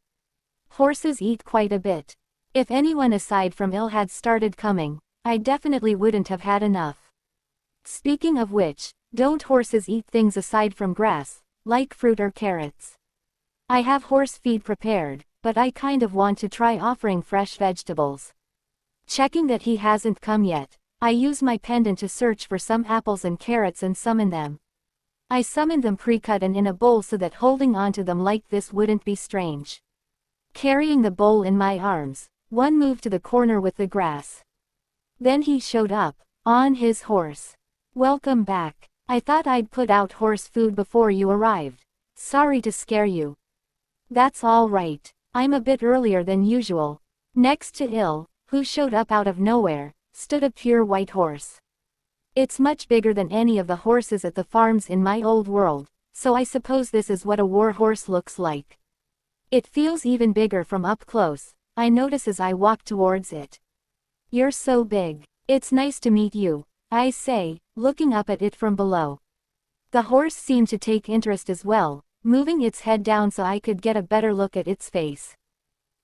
Horses eat quite a bit. If anyone aside from Il had started coming, I definitely wouldn't have had enough. Speaking of which, don't horses eat things aside from grass, like fruit or carrots? I have horse feed prepared, but I kind of want to try offering fresh vegetables. Checking that he hasn't come yet, I use my pendant to search for some apples and carrots and summon them. I summoned them pre-cut and in a bowl so that holding onto them like this wouldn't be strange. Carrying the bowl in my arms, one moved to the corner with the grass. Then he showed up, on his horse. Welcome back. I thought I'd put out horse food before you arrived. Sorry to scare you. That's all right. I'm a bit earlier than usual. Next to Il, who showed up out of nowhere, stood a pure white horse. It's much bigger than any of the horses at the farms in my old world, so I suppose this is what a war horse looks like. It feels even bigger from up close, I notice as I walk towards it. You're so big. It's nice to meet you, I say, looking up at it from below. The horse seemed to take interest as well, moving its head down so I could get a better look at its face.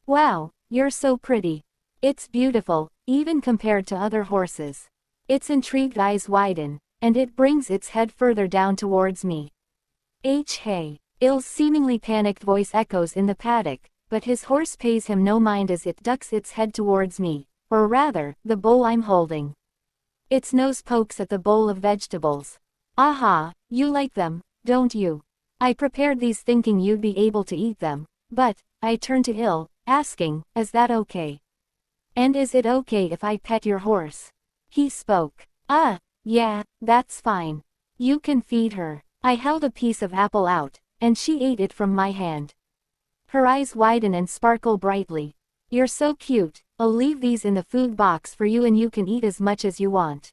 Wow, you're so pretty. It's beautiful, even compared to other horses. Its intrigued eyes widen, and it brings its head further down towards me. Hey. Il's seemingly panicked voice echoes in the paddock, but his horse pays him no mind as it ducks its head towards me, or rather, the bowl I'm holding. Its nose pokes at the bowl of vegetables. Aha, you like them, don't you? I prepared these thinking you'd be able to eat them, but, I turned to Il, asking, is that okay? And is it okay if I pet your horse? He spoke. Yeah, that's fine. You can feed her. I held a piece of apple out, and she ate it from my hand. Her eyes widen and sparkle brightly. You're so cute, I'll leave these in the food box for you and you can eat as much as you want.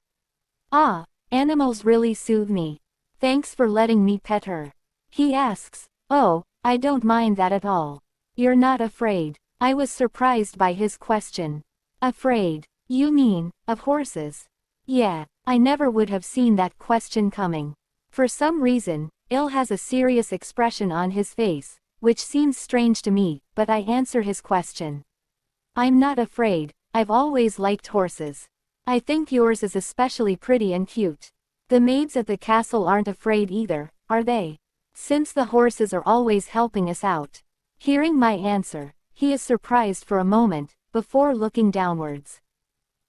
Animals really soothe me. Thanks for letting me pet her. He asks. Oh, I don't mind that at all. You're not afraid. I was surprised by his question. Afraid? You mean, of horses? Yeah, I never would have seen that question coming. For some reason, Il has a serious expression on his face, which seems strange to me, but I answer his question. I'm not afraid, I've always liked horses. I think yours is especially pretty and cute. The maids at the castle aren't afraid either, are they? Since the horses are always helping us out. Hearing my answer, he is surprised for a moment, before looking downwards.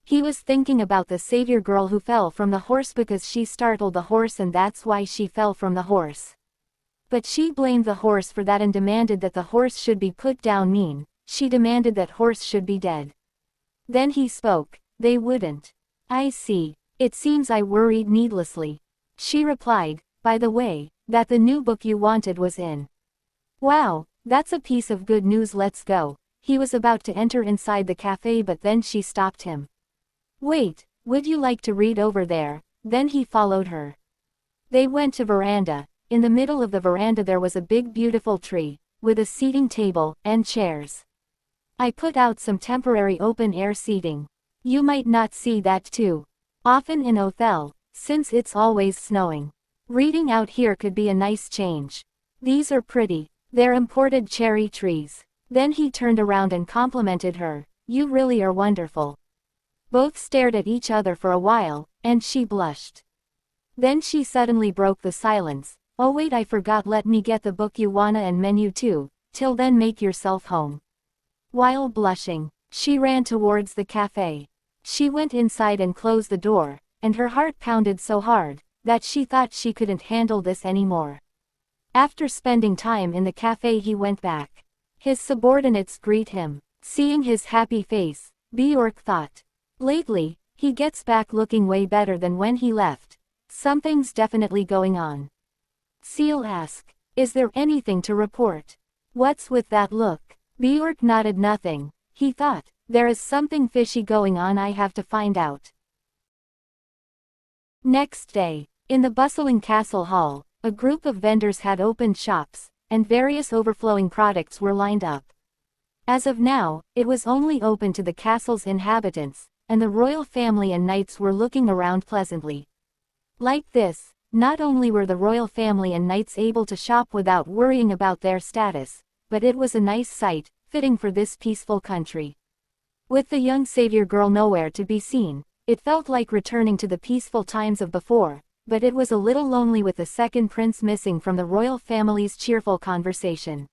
He was thinking about the savior girl who fell from the horse because she startled the horse and that's why she fell from the horse. But she blamed the horse for that and demanded that the horse should be put down. She demanded that horse should be dead. Then he spoke, they wouldn't. I see. It seems I worried needlessly. She replied, by the way, that the new book you wanted was in. Wow, that's a piece of good news, let's go. He was about to enter inside the cafe but then she stopped him. Wait, would you like to read over there? Then he followed her. They went to veranda. In the middle of the veranda there was a big beautiful tree, with a seating table, and chairs. I put out some temporary open-air seating. You might not see that too often in Othel, since it's always snowing. Reading out here could be a nice change. These are pretty. They're imported cherry trees. Then he turned around and complimented her. You really are wonderful. Both stared at each other for a while, and she blushed. Then she suddenly broke the silence. Oh wait, I forgot, let me get the book you wanna and menu too. Till then make yourself home. While blushing, she ran towards the cafe. She went inside and closed the door, and her heart pounded so hard, that she thought she couldn't handle this anymore. After spending time in the cafe he went back. His subordinates greet him. Seeing his happy face, Bjork thought. Lately, he gets back looking way better than when he left. Something's definitely going on. Seal asked. Is there anything to report? What's with that look? Bjork nodded. Nothing. He thought, there is something fishy going on. I have to find out. Next day, in the bustling castle hall, a group of vendors had opened shops, and various overflowing products were lined up. As of now, it was only open to the castle's inhabitants, and the royal family and knights were looking around pleasantly. Like this, not only were the royal family and knights able to shop without worrying about their status, but it was a nice sight, fitting for this peaceful country. With the young savior girl nowhere to be seen, it felt like returning to the peaceful times of before, but it was a little lonely with the second prince missing from the royal family's cheerful conversation.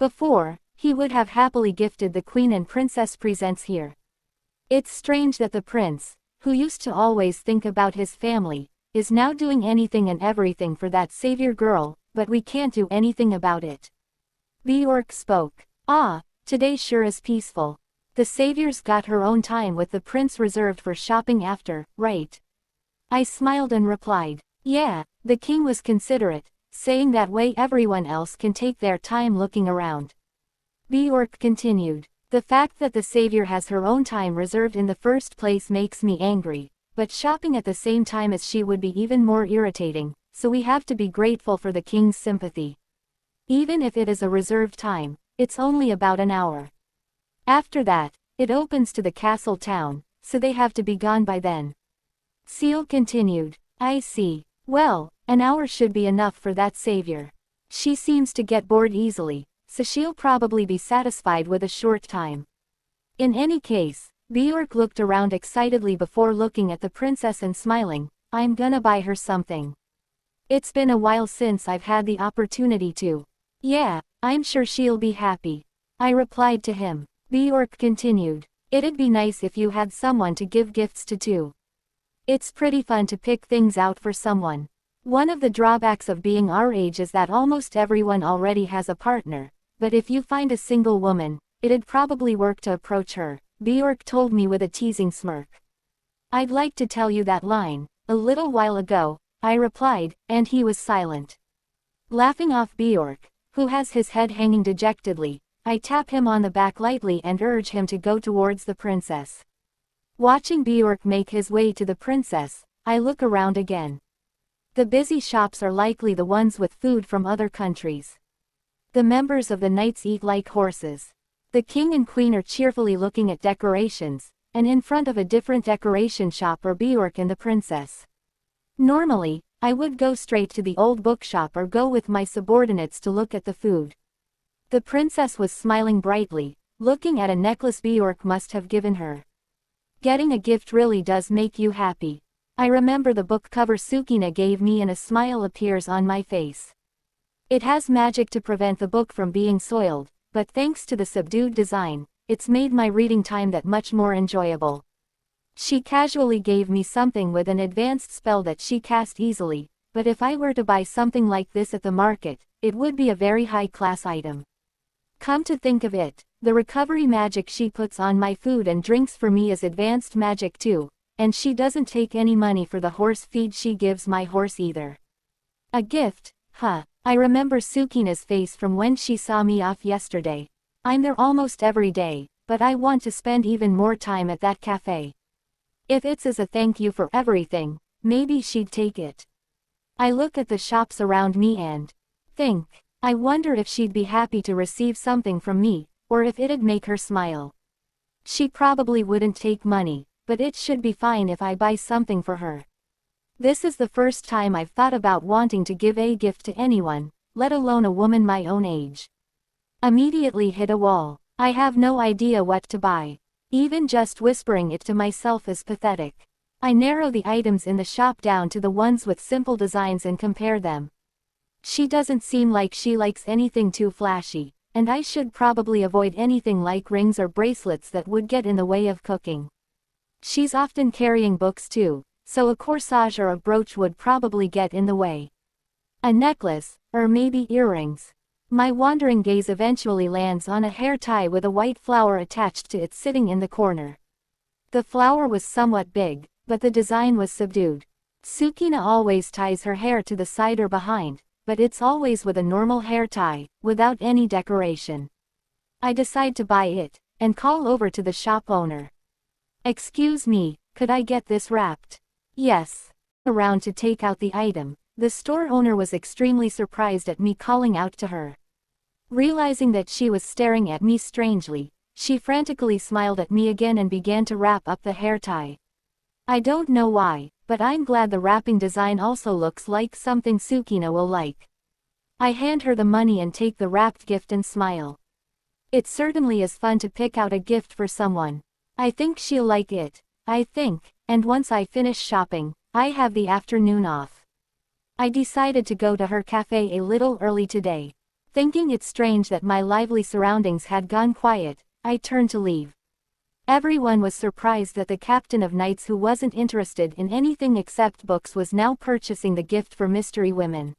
Before, he would have happily gifted the queen and princess presents here. It's strange that the prince, who used to always think about his family, is now doing anything and everything for that savior girl, but we can't do anything about it. Bjork spoke. Ah, today sure is peaceful. The savior's got her own time with the prince reserved for shopping after, right? I smiled and replied, yeah, the king was considerate, saying that way everyone else can take their time looking around. Bjork continued, the fact that the savior has her own time reserved in the first place makes me angry, but shopping at the same time as she would be even more irritating, so we have to be grateful for the king's sympathy. Even if it is a reserved time, it's only about an hour. After that, it opens to the castle town, so they have to be gone by then. Seal continued, I see. Well, an hour should be enough for that savior. She seems to get bored easily, so she'll probably be satisfied with a short time. In any case, Bjork looked around excitedly before looking at the princess and smiling, I'm gonna buy her something. It's been a while since I've had the opportunity to. Yeah, I'm sure she'll be happy. I replied to him. Bjork continued, it'd be nice if you had someone to give gifts to too. It's pretty fun to pick things out for someone. One of the drawbacks of being our age is that almost everyone already has a partner, but if you find a single woman, it'd probably work to approach her, Bjork told me with a teasing smirk. I'd like to tell you that line, a little while ago, I replied, and he was silent. Laughing off Bjork, who has his head hanging dejectedly, I tap him on the back lightly and urge him to go towards the princess. Watching Bjork make his way to the princess, I look around again. The busy shops are likely the ones with food from other countries. The members of the knights eat like horses. The king and queen are cheerfully looking at decorations, and in front of a different decoration shop are Bjork and the princess. Normally, I would go straight to the old bookshop or go with my subordinates to look at the food. The princess was smiling brightly, looking at a necklace Bjork must have given her. Getting a gift really does make you happy. I remember the book cover Sukina gave me and a smile appears on my face. It has magic to prevent the book from being soiled, but thanks to the subdued design, it's made my reading time that much more enjoyable. She casually gave me something with an advanced spell that she cast easily, but if I were to buy something like this at the market, it would be a very high-class item. Come to think of it, the recovery magic she puts on my food and drinks for me is advanced magic too, and she doesn't take any money for the horse feed she gives my horse either. A gift, huh? I remember Sukina's face from when she saw me off yesterday. I'm there almost every day, but I want to spend even more time at that cafe. If it's as a thank you for everything, maybe she'd take it. I look at the shops around me and think, I wonder if she'd be happy to receive something from me, or if it'd make her smile. She probably wouldn't take money, but it should be fine if I buy something for her. This is the first time I've thought about wanting to give a gift to anyone, let alone a woman my own age. Immediately hit a wall. I have no idea what to buy. Even just whispering it to myself is pathetic. I narrow the items in the shop down to the ones with simple designs and compare them. She doesn't seem like she likes anything too flashy, and I should probably avoid anything like rings or bracelets that would get in the way of cooking. She's often carrying books too, so a corsage or a brooch would probably get in the way. A necklace, or maybe earrings. My wandering gaze eventually lands on a hair tie with a white flower attached to it sitting in the corner. The flower was somewhat big, but the design was subdued. Sukina always ties her hair to the side or behind, but it's always with a normal hair tie, without any decoration. I decide to buy it, and call over to the shop owner. Excuse me, could I get this wrapped? Yes. Around to take out the item, the store owner was extremely surprised at me calling out to her. Realizing that she was staring at me strangely, she frantically smiled at me again and began to wrap up the hair tie. I don't know why, but I'm glad the wrapping design also looks like something Sukina will like. I hand her the money and take the wrapped gift and smile. It certainly is fun to pick out a gift for someone. I think she'll like it, and once I finish shopping, I have the afternoon off. I decided to go to her cafe a little early today. Thinking it strange that my lively surroundings had gone quiet, I turned to leave. Everyone was surprised that the captain of knights, who wasn't interested in anything except books, was now purchasing the gift for mystery women.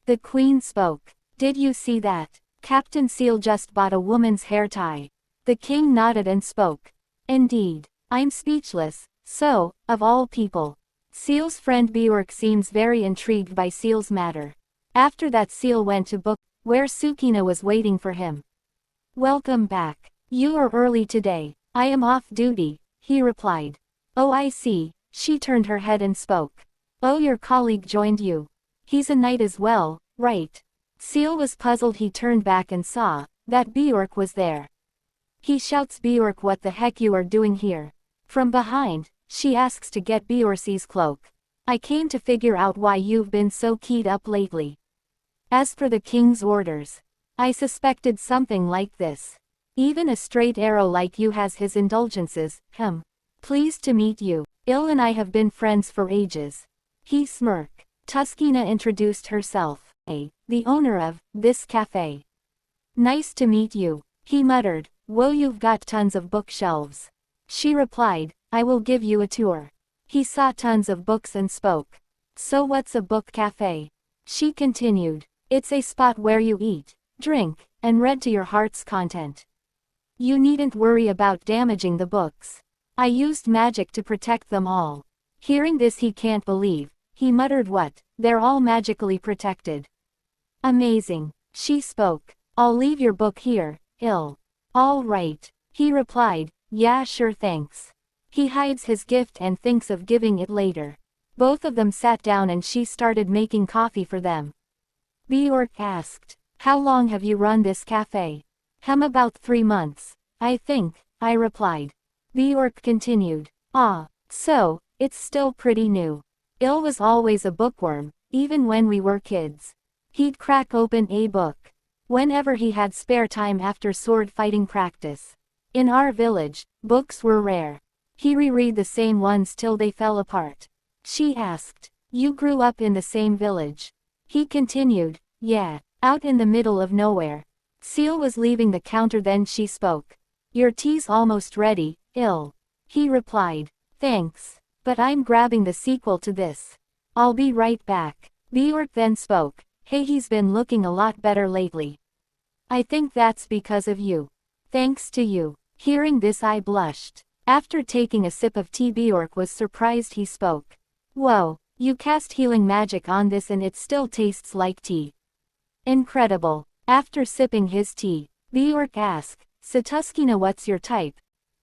The queen spoke. Did you see that? Captain Seal just bought a woman's hair tie. The king nodded and spoke. Indeed. I'm speechless. So, of all people. Seal's friend Bjork seems very intrigued by Seal's matter. After that, Seal went to book, where Sukina was waiting for him. Welcome back. You are early today. I am off duty, he replied. Oh, I see. She turned her head and spoke. Oh, your colleague joined you. He's a knight as well, right? Seal was puzzled. He turned back and saw that Bjork was there. He shouts, Bjork, what the heck you are doing here? From behind, she asks to get Bjork's cloak. I came to figure out why you've been so keyed up lately. As for the king's orders, I suspected something like this. Even a straight arrow like you has his indulgences. Pleased to meet you. Il and I have been friends for ages. He smirked. Tuskina introduced herself. The owner of this cafe. Nice to meet you. He muttered. Whoa, you've got tons of bookshelves. She replied, I will give you a tour. He saw tons of books and spoke. So what's a book cafe? She continued. It's a spot where you eat, drink, and read to your heart's content. You needn't worry about damaging the books. I used magic to protect them all. Hearing this, he can't believe. He muttered, what? They're all magically protected. Amazing. She spoke. I'll leave your book here, Il. All right. He replied, yeah, sure, thanks. He hides his gift and thinks of giving it later. Both of them sat down and she started making coffee for them. Bjork asked, how long have you run this cafe? About 3 months. I think, I replied. Bjork continued. Ah, so, it's still pretty new. Il was always a bookworm, even when we were kids. He'd crack open a book whenever he had spare time after sword fighting practice. In our village, books were rare. He reread the same ones till they fell apart. She asked, you grew up in the same village? He continued, yeah, out in the middle of nowhere. Seal was leaving the counter, then she spoke. Your tea's almost ready, Il. He replied. Thanks. But I'm grabbing the sequel to this. I'll be right back. Bjork then spoke. Hey, he's been looking a lot better lately. I think that's because of you. Thanks to you. Hearing this, I blushed. After taking a sip of tea, Bjork was surprised. He spoke. Whoa, you cast healing magic on this and it still tastes like tea. Incredible. After sipping his tea, Bjork asked, Tuskina, what's your type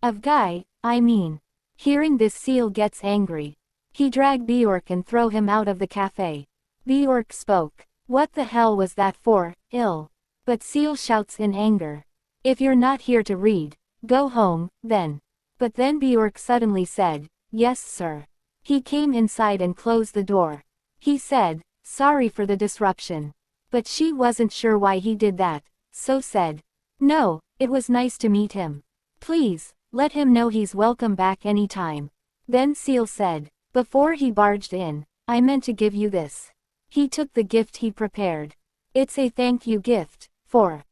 of guy, I mean? Hearing this, Seal gets angry. He dragged Bjork and throw him out of the cafe. Bjork spoke. What the hell was that for, Il? But Seal shouts in anger. If you're not here to read, go home, then. But then Bjork suddenly said, yes, sir. He came inside and closed the door. He said, sorry for the disruption. But she wasn't sure why he did that, so said, no, it was nice to meet him. Please, let him know he's welcome back anytime. Then Seal said, before he barged in, I meant to give you this. He took the gift he prepared. It's a thank you gift, for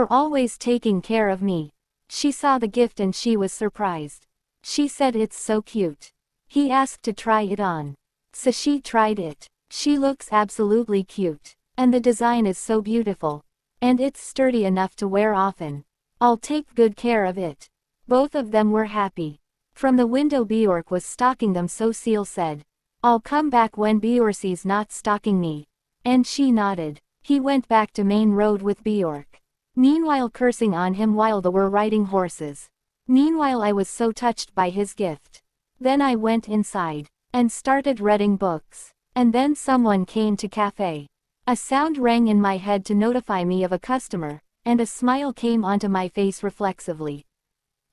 always taking care of me. She saw the gift and she was surprised. She said it's so cute. He asked to try it on. So she tried it. She looks absolutely cute. And the design is so beautiful. And it's sturdy enough to wear often. I'll take good care of it. Both of them were happy. From the window, Bjork was stalking them, so Seal said, I'll come back when Bjork's not stalking me. And she nodded. He went back to Main Road with Bjork. Meanwhile cursing on him while they were riding horses. Meanwhile I was so touched by his gift. Then I went inside. And started reading books. And then someone came to cafe. A sound rang in my head to notify me of a customer, and a smile came onto my face reflexively.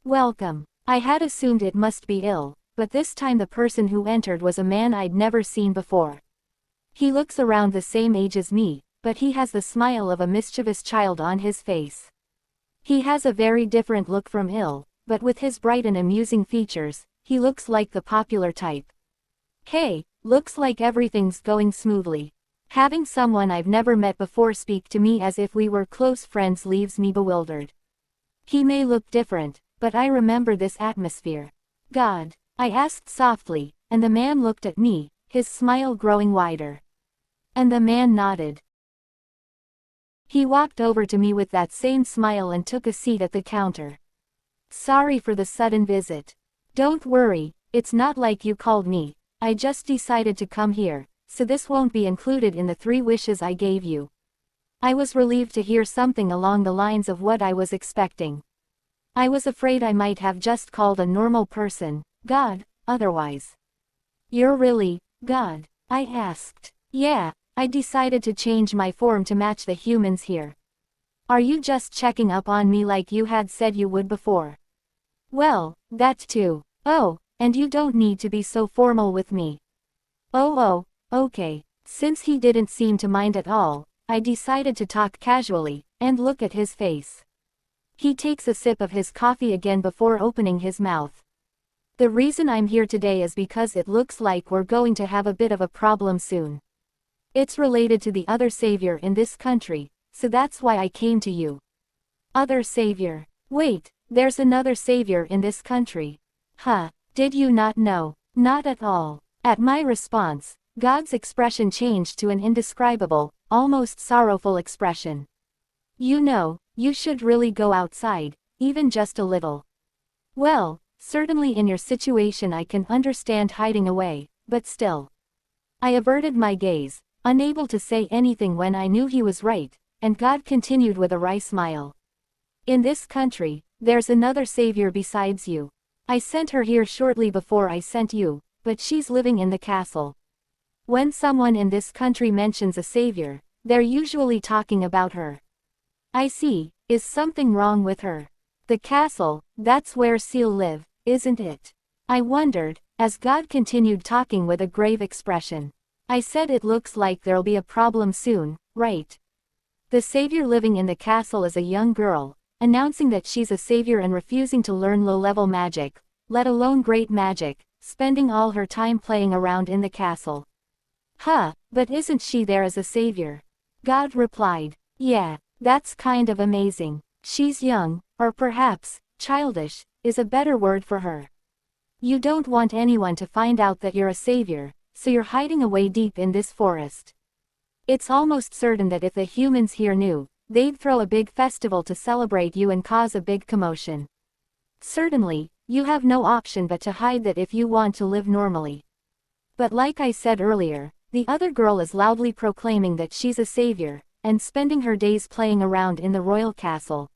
Welcome. I had assumed it must be ill, but this time the person who entered was a man I'd never seen before. He looks around the same age as me, but he has the smile of a mischievous child on his face. He has a very different look from ill, but with his bright and amusing features, he looks like the popular type. Hey, looks like everything's going smoothly. Having someone I've never met before speak to me as if we were close friends leaves me bewildered. He may look different, but I remember this atmosphere. God, I asked softly, and the man looked at me, his smile growing wider. And the man nodded. He walked over to me with that same smile and took a seat at the counter. Sorry for the sudden visit. Don't worry, it's not like you called me. I just decided to come here, so this won't be included in the 3 wishes I gave you. I was relieved to hear something along the lines of what I was expecting. I was afraid I might have just called a normal person, God, otherwise. You're really, God? I asked. Yeah, I decided to change my form to match the humans here. Are you just checking up on me like you had said you would before? Well, that too. Oh, and you don't need to be so formal with me. Oh, okay. Since he didn't seem to mind at all, I decided to talk casually, and look at his face. He takes a sip of his coffee again before opening his mouth. The reason I'm here today is because it looks like we're going to have a bit of a problem soon. It's related to the other savior in this country, so that's why I came to you. Other savior. Wait, there's another savior in this country. Huh. Did you not know? Not at all. At my response, God's expression changed to an indescribable, almost sorrowful expression. You know, you should really go outside, even just a little. Well, certainly in your situation I can understand hiding away, but still. I averted my gaze, unable to say anything when I knew he was right, and God continued with a wry smile. In this country, there's another savior besides you. I sent her here shortly before I sent you, but she's living in the castle. When someone in this country mentions a savior, they're usually talking about her. I see. Is something wrong with her? The castle, that's where Seal live, isn't it? I wondered, as God continued talking with a grave expression. I said it looks like there'll be a problem soon, right? The savior living in the castle is a young girl, announcing that she's a savior and refusing to learn low-level magic, let alone great magic, spending all her time playing around in the castle. Huh, but isn't she there as a savior? God replied. Yeah, that's kind of amazing. She's young, or perhaps, childish, is a better word for her. You don't want anyone to find out that you're a savior, so you're hiding away deep in this forest. It's almost certain that if the humans here knew, they'd throw a big festival to celebrate you and cause a big commotion. Certainly, you have no option but to hide that if you want to live normally. But like I said earlier, the other girl is loudly proclaiming that she's a savior, and spending her days playing around in the royal castle.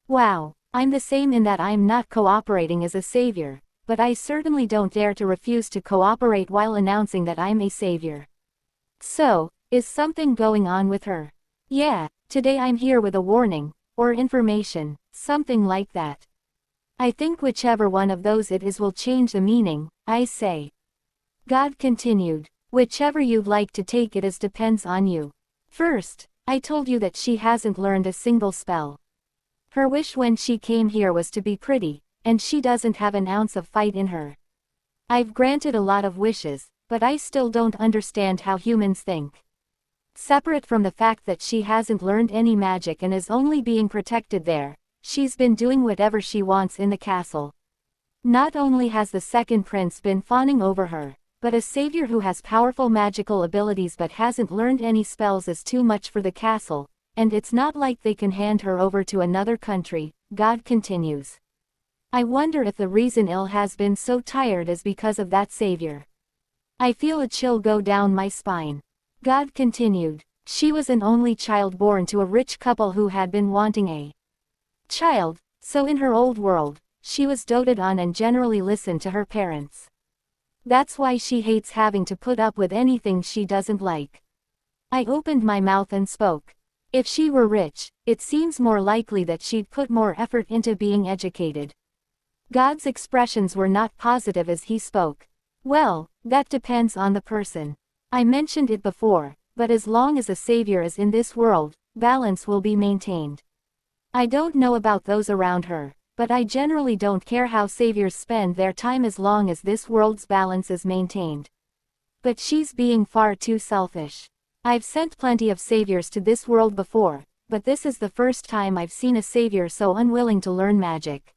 Wow, I'm the same in that I'm not cooperating as a savior, but I certainly don't dare to refuse to cooperate while announcing that I'm a savior. So, is something going on with her? Yeah, today I'm here with a warning, or information, something like that. I think whichever one of those it is will change the meaning, I say. God continued, whichever you'd like to take it as depends on you. First, I told you that she hasn't learned a single spell. Her wish when she came here was to be pretty, and she doesn't have an ounce of fight in her. I've granted a lot of wishes, but I still don't understand how humans think. Separate from the fact that she hasn't learned any magic and is only being protected there, she's been doing whatever she wants in the castle. Not only has the second prince been fawning over her, but a savior who has powerful magical abilities but hasn't learned any spells is too much for the castle, and it's not like they can hand her over to another country, God continues. I wonder if the reason Il has been so tired is because of that savior. I feel a chill go down my spine. God continued. She was an only child born to a rich couple who had been wanting a child, so in her old world, she was doted on and generally listened to her parents. That's why she hates having to put up with anything she doesn't like. I opened my mouth and spoke. If she were rich, it seems more likely that she'd put more effort into being educated. God's expressions were not positive as he spoke. Well, that depends on the person. I mentioned it before, but as long as a savior is in this world, balance will be maintained. I don't know about those around her, but I generally don't care how saviors spend their time as long as this world's balance is maintained. But she's being far too selfish. I've sent plenty of saviors to this world before, but this is the first time I've seen a savior so unwilling to learn magic.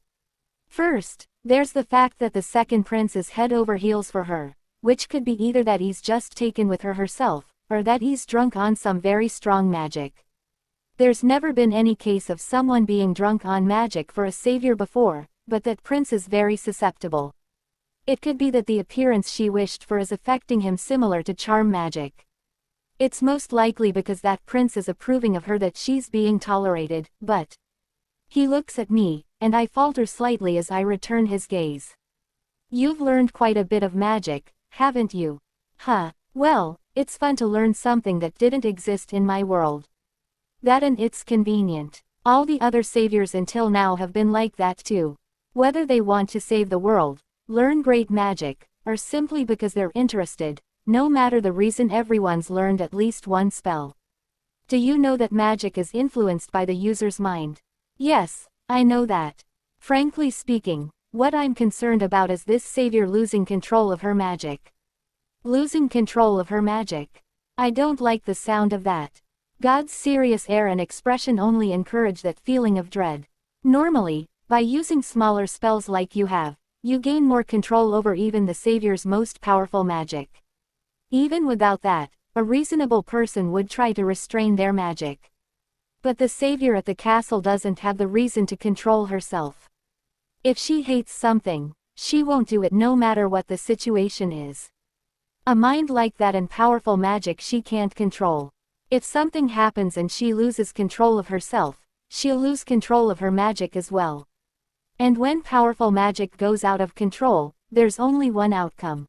First, there's the fact that the second prince is head over heels for her, which could be either that he's just taken with her herself, or that he's drunk on some very strong magic. There's never been any case of someone being drunk on magic for a savior before, but that prince is very susceptible. It could be that the appearance she wished for is affecting him similar to charm magic. It's most likely because that prince is approving of her that she's being tolerated, but he looks at me, and I falter slightly as I return his gaze. You've learned quite a bit of magic, haven't you? Huh, well, it's fun to learn something that didn't exist in my world. That and it's convenient. All the other saviors until now have been like that too. Whether they want to save the world, learn great magic, or simply because they're interested, no matter the reason, everyone's learned at least one spell. Do you know that magic is influenced by the user's mind? Yes, I know that. Frankly speaking, what I'm concerned about is this savior losing control of her magic. Losing control of her magic. I don't like the sound of that. God's serious air and expression only encourage that feeling of dread. Normally, by using smaller spells like you have, you gain more control over even the savior's most powerful magic. Even without that, a reasonable person would try to restrain their magic. But the savior at the castle doesn't have the reason to control herself. If she hates something, she won't do it no matter what the situation is. A mind like that and powerful magic she can't control. If something happens and she loses control of herself, she'll lose control of her magic as well. And when powerful magic goes out of control, there's only one outcome.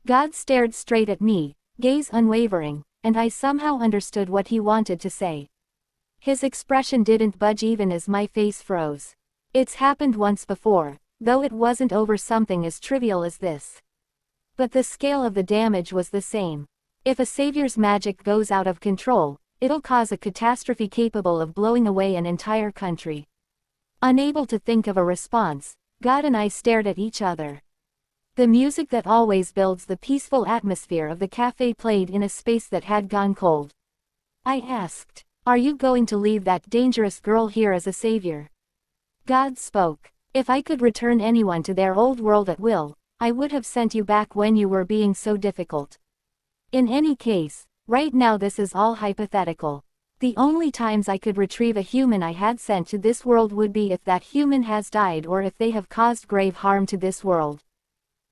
God stared straight at me, gaze unwavering, and I somehow understood what he wanted to say. His expression didn't budge even as my face froze. It's happened once before, though it wasn't over something as trivial as this. But the scale of the damage was the same. If a savior's magic goes out of control, it'll cause a catastrophe capable of blowing away an entire country. Unable to think of a response, God and I stared at each other. The music that always builds the peaceful atmosphere of the cafe played in a space that had gone cold. I asked, "Are you going to leave that dangerous girl here as a savior?" God spoke. "If I could return anyone to their old world at will, I would have sent you back when you were being so difficult. In any case, right now this is all hypothetical. The only times I could retrieve a human I had sent to this world would be if that human has died or if they have caused grave harm to this world.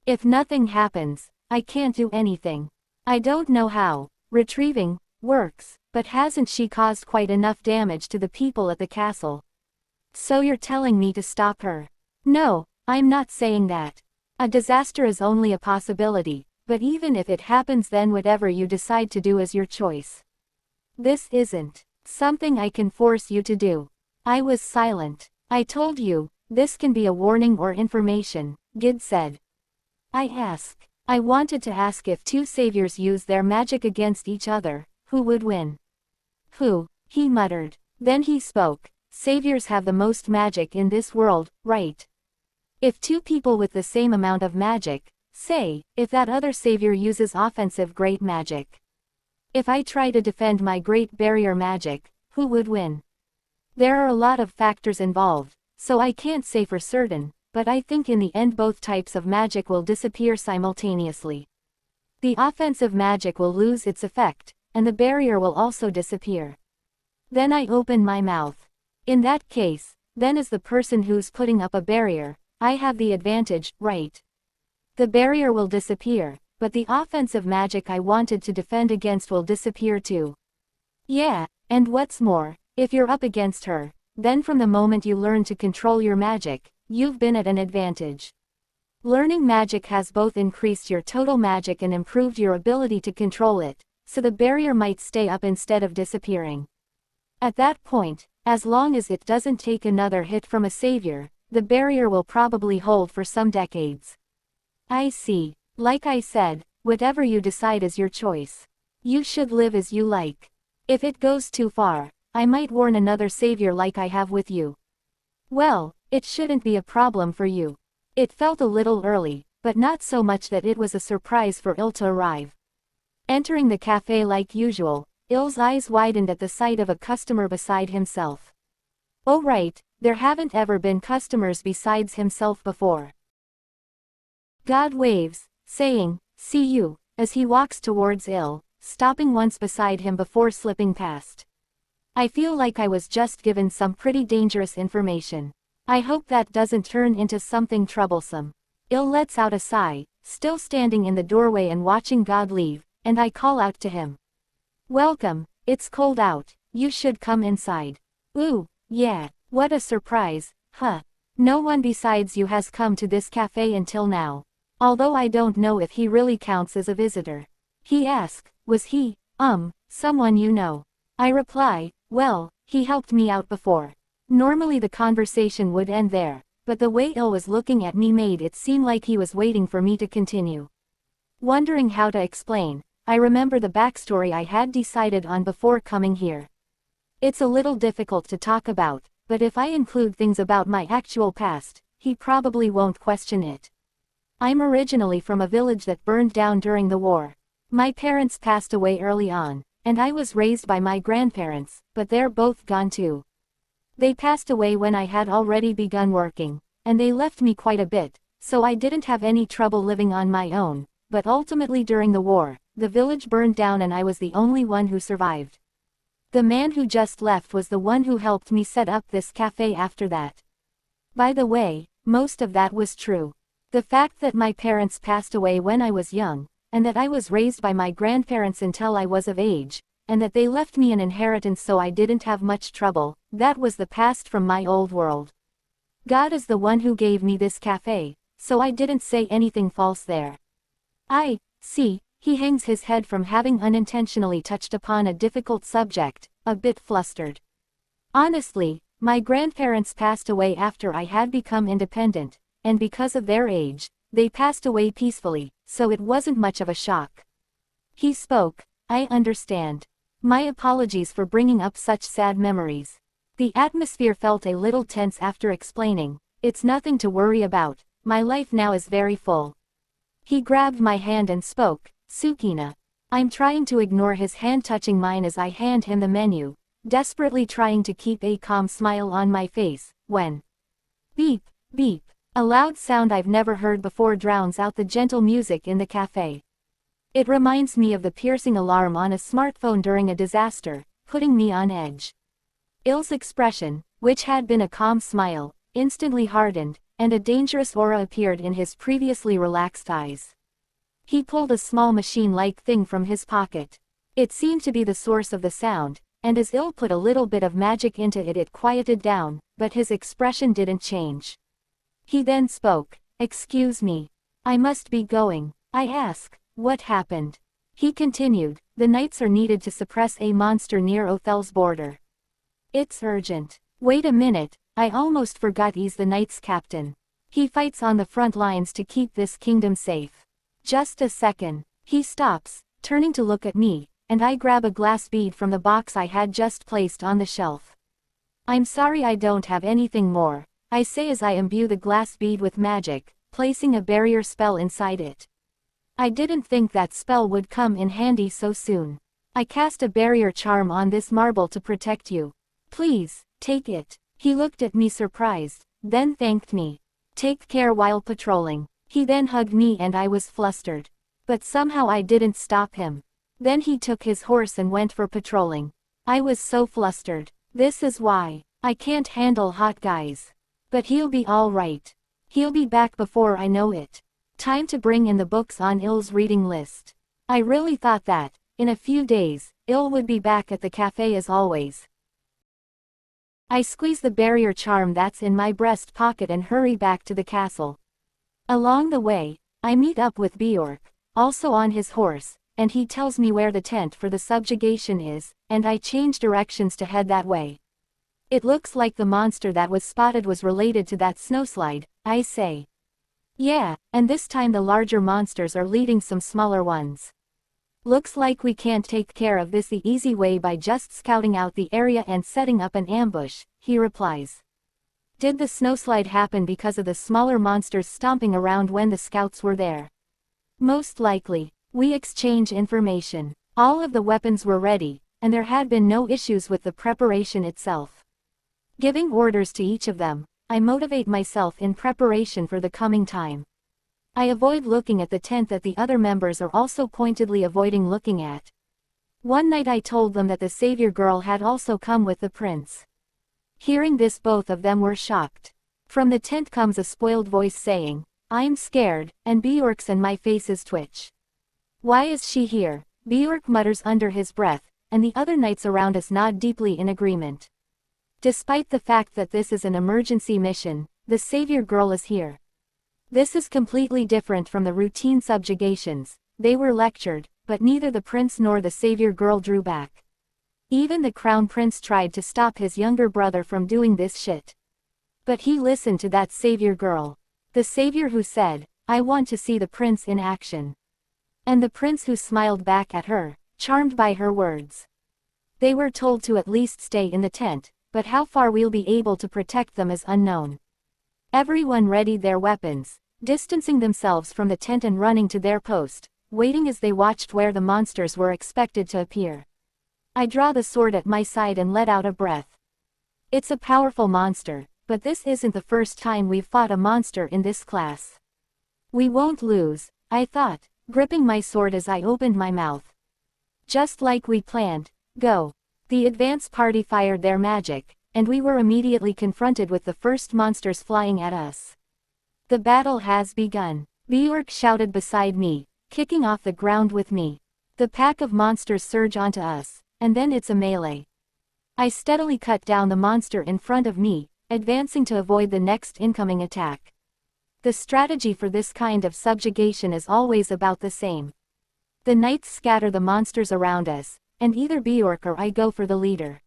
If nothing happens, I can't do anything. I don't know how retrieving works, but hasn't she caused quite enough damage to the people at the castle? So you're telling me to stop her?" "No, I'm not saying that. A disaster is only a possibility. But even if it happens, then whatever you decide to do is your choice. This isn't something I can force you to do." I was silent. "I told you, this can be a warning or information," Gid said. I wanted to ask if two saviors use their magic against each other, who would win? "Who?" he muttered. Then he spoke. "Saviors have the most magic in this world, right? If two people with the same amount of magic, say, if that other savior uses offensive great magic. If I try to defend my great barrier magic, who would win? There are a lot of factors involved, so I can't say for certain, but I think in the end both types of magic will disappear simultaneously. The offensive magic will lose its effect, and the barrier will also disappear." Then I opened my mouth. "In that case, then as the person who's putting up a barrier, I have the advantage, right? The barrier will disappear, but the offensive magic I wanted to defend against will disappear too. Yeah, and what's more, if you're up against her, then from the moment you learn to control your magic, you've been at an advantage. Learning magic has both increased your total magic and improved your ability to control it, so the barrier might stay up instead of disappearing. At that point, as long as it doesn't take another hit from a savior, the barrier will probably hold for some decades. I see. Like I said, whatever you decide is your choice. You should live as you like. If it goes too far, I might warn another savior like I have with you. Well, it shouldn't be a problem for you. It felt a little early, but not so much that it was a surprise for Il to arrive. Entering the cafe like usual, Il's eyes widened at the sight of a customer beside himself. Oh right, there haven't ever been customers besides himself before. God waves, saying, "See you," as he walks towards Il, stopping once beside him before slipping past. I feel like I was just given some pretty dangerous information. I hope that doesn't turn into something troublesome. Il lets out a sigh, still standing in the doorway and watching God leave, and I call out to him. "Welcome, it's cold out, you should come inside." Ooh, yeah, what a surprise, huh? No one besides you has come to this cafe until now. Although I don't know if he really counts as a visitor. He asks, "Was he, someone you know?" I reply, "Well, he helped me out before." Normally the conversation would end there, but the way Il was looking at me made it seem like he was waiting for me to continue. Wondering how to explain, I remember the backstory I had decided on before coming here. It's a little difficult to talk about, but if I include things about my actual past, he probably won't question it. I'm originally from a village that burned down during the war. My parents passed away early on, and I was raised by my grandparents, but they're both gone too. They passed away when I had already begun working, and they left me quite a bit, so I didn't have any trouble living on my own, but ultimately during the war, the village burned down and I was the only one who survived. The man who just left was the one who helped me set up this cafe after that. By the way, most of that was true. The fact that my parents passed away when I was young, and that I was raised by my grandparents until I was of age, and that they left me an inheritance so I didn't have much trouble, that was the past from my old world. God is the one who gave me this cafe, so I didn't say anything false there. I see, he hangs his head from having unintentionally touched upon a difficult subject, a bit flustered. Honestly, my grandparents passed away after I had become independent, and because of their age, they passed away peacefully, so it wasn't much of a shock. He spoke, "I understand. My apologies for bringing up such sad memories." The atmosphere felt a little tense after explaining, "It's nothing to worry about, my life now is very full." He grabbed my hand and spoke, "Sukina." I'm trying to ignore his hand touching mine as I hand him the menu, desperately trying to keep a calm smile on my face, when beep, beep, a loud sound I've never heard before drowns out the gentle music in the cafe. It reminds me of the piercing alarm on a smartphone during a disaster, putting me on edge. Il's expression, which had been a calm smile, instantly hardened, and a dangerous aura appeared in his previously relaxed eyes. He pulled a small machine-like thing from his pocket. It seemed to be the source of the sound, and as Il put a little bit of magic into it, it quieted down, but his expression didn't change. He then spoke, "Excuse me. I must be going." I asked, "What happened?" He continued, "The knights are needed to suppress a monster near Othel's border. It's urgent." Wait a minute, I almost forgot he's the knights' captain. He fights on the front lines to keep this kingdom safe. Just a second. He stops, turning to look at me, and I grab a glass bead from the box I had just placed on the shelf. "I'm sorry I don't have anything more," I say as I imbue the glass bead with magic, placing a barrier spell inside it. I didn't think that spell would come in handy so soon. "I cast a barrier charm on this marble to protect you. Please, take it." He looked at me surprised, then thanked me. "Take care while patrolling." He then hugged me and I was flustered. But somehow I didn't stop him. Then he took his horse and went for patrolling. I was so flustered. This is why I can't handle hot guys. But he'll be all right. He'll be back before I know it. Time to bring in the books on Il's reading list. I really thought that, in a few days, Il would be back at the cafe as always. I squeeze the barrier charm that's in my breast pocket and hurry back to the castle. Along the way, I meet up with Bjork, also on his horse, and he tells me where the tent for the subjugation is, and I change directions to head that way. It looks like the monster that was spotted was related to that snowslide, I say. Yeah, and this time the larger monsters are leading some smaller ones. Looks like we can't take care of this the easy way by just scouting out the area and setting up an ambush, he replies. Did the snowslide happen because of the smaller monsters stomping around when the scouts were there? Most likely. We exchange information. All of the weapons were ready, and there had been no issues with the preparation itself. Giving orders to each of them, I motivate myself in preparation for the coming time. I avoid looking at the tent that the other members are also pointedly avoiding looking at. One night I told them that the savior girl had also come with the prince. Hearing this, both of them were shocked. From the tent comes a spoiled voice saying, "I'm scared," and Bjork's and my faces twitch. "Why is she here?" Bjork mutters under his breath, and the other knights around us nod deeply in agreement. Despite the fact that this is an emergency mission, the savior girl is here. This is completely different from the routine subjugations. They were lectured, but neither the prince nor the savior girl drew back. Even the crown prince tried to stop his younger brother from doing this shit. But he listened to that savior girl. The savior who said, "I want to see the prince in action." And the prince who smiled back at her, charmed by her words. They were told to at least stay in the tent, but how far we'll be able to protect them is unknown. Everyone readied their weapons, distancing themselves from the tent and running to their post, waiting as they watched where the monsters were expected to appear. I draw the sword at my side and let out a breath. It's a powerful monster, but this isn't the first time we've fought a monster in this class. We won't lose, I thought, gripping my sword as I opened my mouth. Just like we planned, go. The advance party fired their magic, and we were immediately confronted with the first monsters flying at us. The battle has begun. Bjork shouted beside me, kicking off the ground with me. The pack of monsters surge onto us, and then it's a melee. I steadily cut down the monster in front of me, advancing to avoid the next incoming attack. The strategy for this kind of subjugation is always about the same. The knights scatter the monsters around us, and either Bjork or I go for the leader.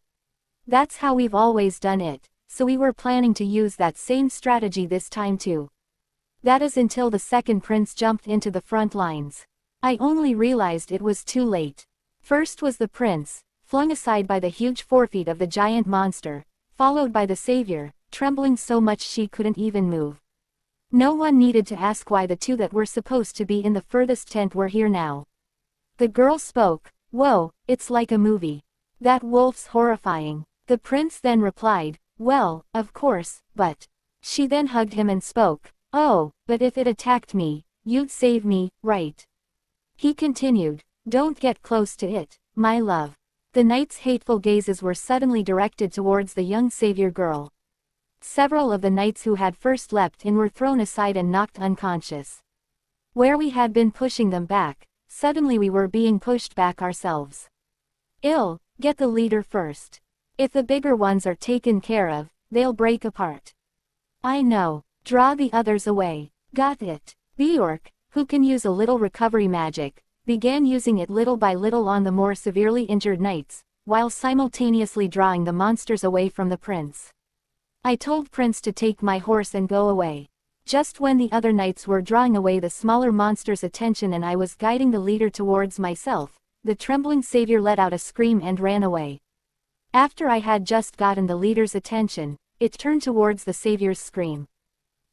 That's how we've always done it, so we were planning to use that same strategy this time too. That is until the second prince jumped into the front lines. I only realized it was too late. First was the prince, flung aside by the huge forefeet of the giant monster, followed by the savior, trembling so much she couldn't even move. No one needed to ask why the two that were supposed to be in the furthest tent were here now. The girl spoke, "Whoa, it's like a movie. That wolf's horrifying." The prince then replied, "Well, of course, but..." She then hugged him and spoke, "Oh, but if it attacked me, you'd save me, right?" He continued, "Don't get close to it, my love." The knight's hateful gazes were suddenly directed towards the young savior girl. Several of the knights who had first leapt in were thrown aside and knocked unconscious. Where we had been pushing them back, suddenly we were being pushed back ourselves. "Il, get the leader first. If the bigger ones are taken care of, they'll break apart." "I know. Draw the others away." "Got it." Bjork, who can use a little recovery magic, began using it little by little on the more severely injured knights, while simultaneously drawing the monsters away from the prince. I told Prince to take my horse and go away. Just when the other knights were drawing away the smaller monster's attention and I was guiding the leader towards myself, the trembling savior let out a scream and ran away. After I had just gotten the leader's attention, it turned towards the savior's scream.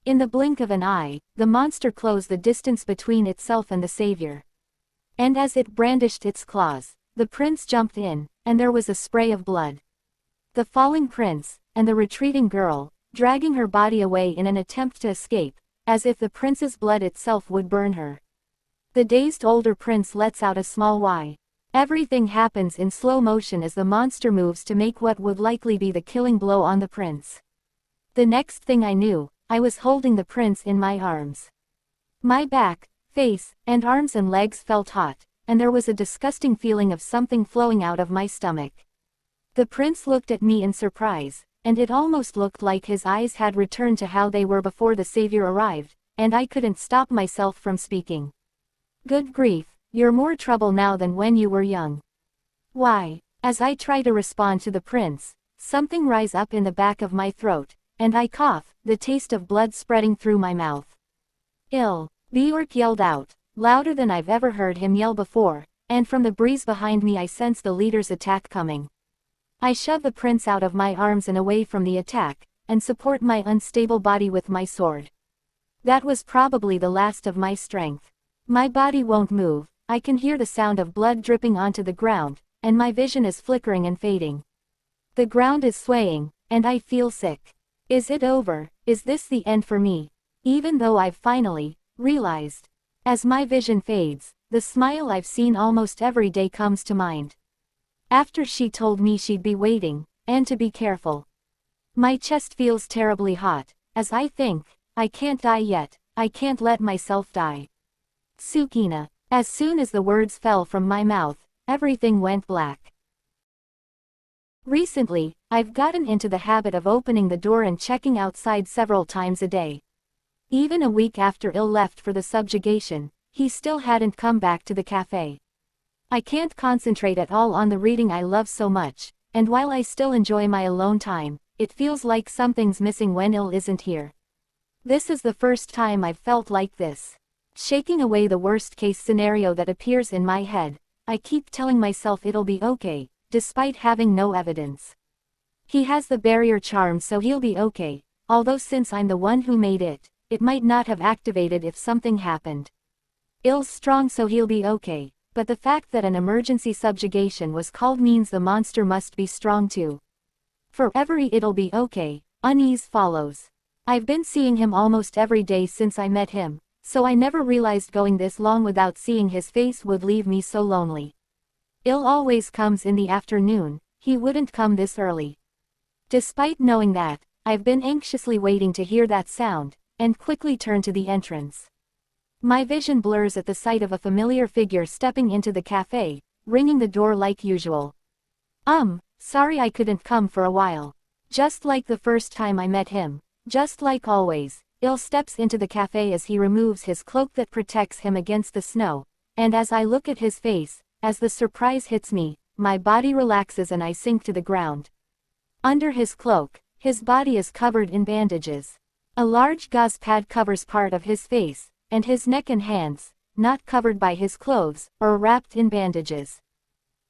In the blink of an eye, the monster closed the distance between itself and the savior. And as it brandished its claws, the prince jumped in, and there was a spray of blood. The falling prince, and the retreating girl, dragging her body away in an attempt to escape, as if the prince's blood itself would burn her. The dazed older prince lets out a small "why." Everything happens in slow motion as the monster moves to make what would likely be the killing blow on the prince. The next thing I knew, I was holding the prince in my arms. My back, face, and arms and legs felt hot, and there was a disgusting feeling of something flowing out of my stomach. The prince looked at me in surprise, and it almost looked like his eyes had returned to how they were before the savior arrived, and I couldn't stop myself from speaking. Good grief, you're more trouble now than when you were young. Why? As I try to respond to the prince, something rise up in the back of my throat, and I cough, the taste of blood spreading through my mouth. Ill, Bjork yelled out, louder than I've ever heard him yell before, and from the breeze behind me I sense the leader's attack coming. I shove the prince out of my arms and away from the attack, and support my unstable body with my sword. That was probably the last of my strength. My body won't move, I can hear the sound of blood dripping onto the ground, and my vision is flickering and fading. The ground is swaying, and I feel sick. Is it over? Is this the end for me? Even though I've finally realized. As my vision fades, the smile I've seen almost every day comes to mind. After she told me she'd be waiting, and to be careful. My chest feels terribly hot, as I think, I can't die yet, I can't let myself die. Sukina. As soon as the words fell from my mouth, everything went black. Recently, I've gotten into the habit of opening the door and checking outside several times a day. Even a week after Il left for the subjugation, he still hadn't come back to the cafe. I can't concentrate at all on the reading I love so much, and while I still enjoy my alone time, it feels like something's missing when Il isn't here. This is the first time I've felt like this. Shaking away the worst-case scenario that appears in my head, I keep telling myself it'll be okay, despite having no evidence. He has the barrier charm, so he'll be okay, although since I'm the one who made it, it might not have activated if something happened. Il's strong, so he'll be okay. But the fact that an emergency subjugation was called means the monster must be strong too. For every it'll be okay, unease follows. I've been seeing him almost every day since I met him, so I never realized going this long without seeing his face would leave me so lonely. Il always comes in the afternoon, he wouldn't come this early. Despite knowing that, I've been anxiously waiting to hear that sound, and quickly turn to the entrance. My vision blurs at the sight of a familiar figure stepping into the cafe, ringing the door like usual. Sorry I couldn't come for a while. Just like the first time I met him, just like always, Il steps into the cafe as he removes his cloak that protects him against the snow, and as I look at his face, as the surprise hits me, my body relaxes and I sink to the ground. Under his cloak, his body is covered in bandages. A large gauze pad covers part of his face, and his neck and hands, not covered by his clothes, are wrapped in bandages.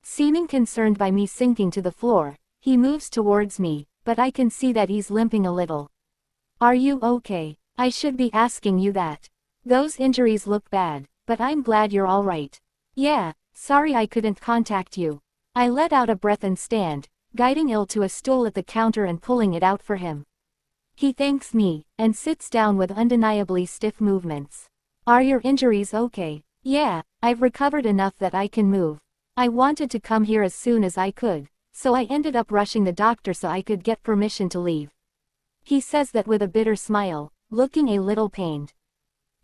Seeming concerned by me sinking to the floor, he moves towards me, but I can see that he's limping a little. Are you okay? I should be asking you that. Those injuries look bad, but I'm glad you're alright. Yeah, sorry I couldn't contact you. I let out a breath and stand, guiding Il to a stool at the counter and pulling it out for him. He thanks me, and sits down with undeniably stiff movements. Are your injuries okay? Yeah, I've recovered enough that I can move. I wanted to come here as soon as I could, so I ended up rushing the doctor so I could get permission to leave. He says that with a bitter smile, looking a little pained.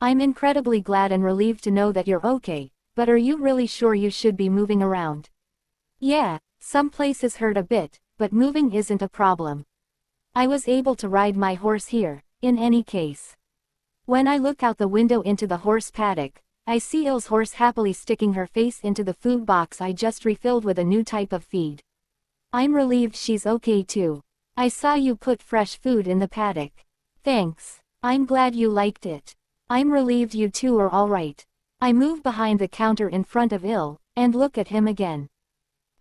I'm incredibly glad and relieved to know that you're okay, but are you really sure you should be moving around? Yeah, some places hurt a bit, but moving isn't a problem. I was able to ride my horse here, in any case. When I look out the window into the horse paddock, I see Il's horse happily sticking her face into the food box I just refilled with a new type of feed. I'm relieved she's okay too. I saw you put fresh food in the paddock. Thanks. I'm glad you liked it. I'm relieved you two are alright. I move behind the counter in front of Il, and look at him again.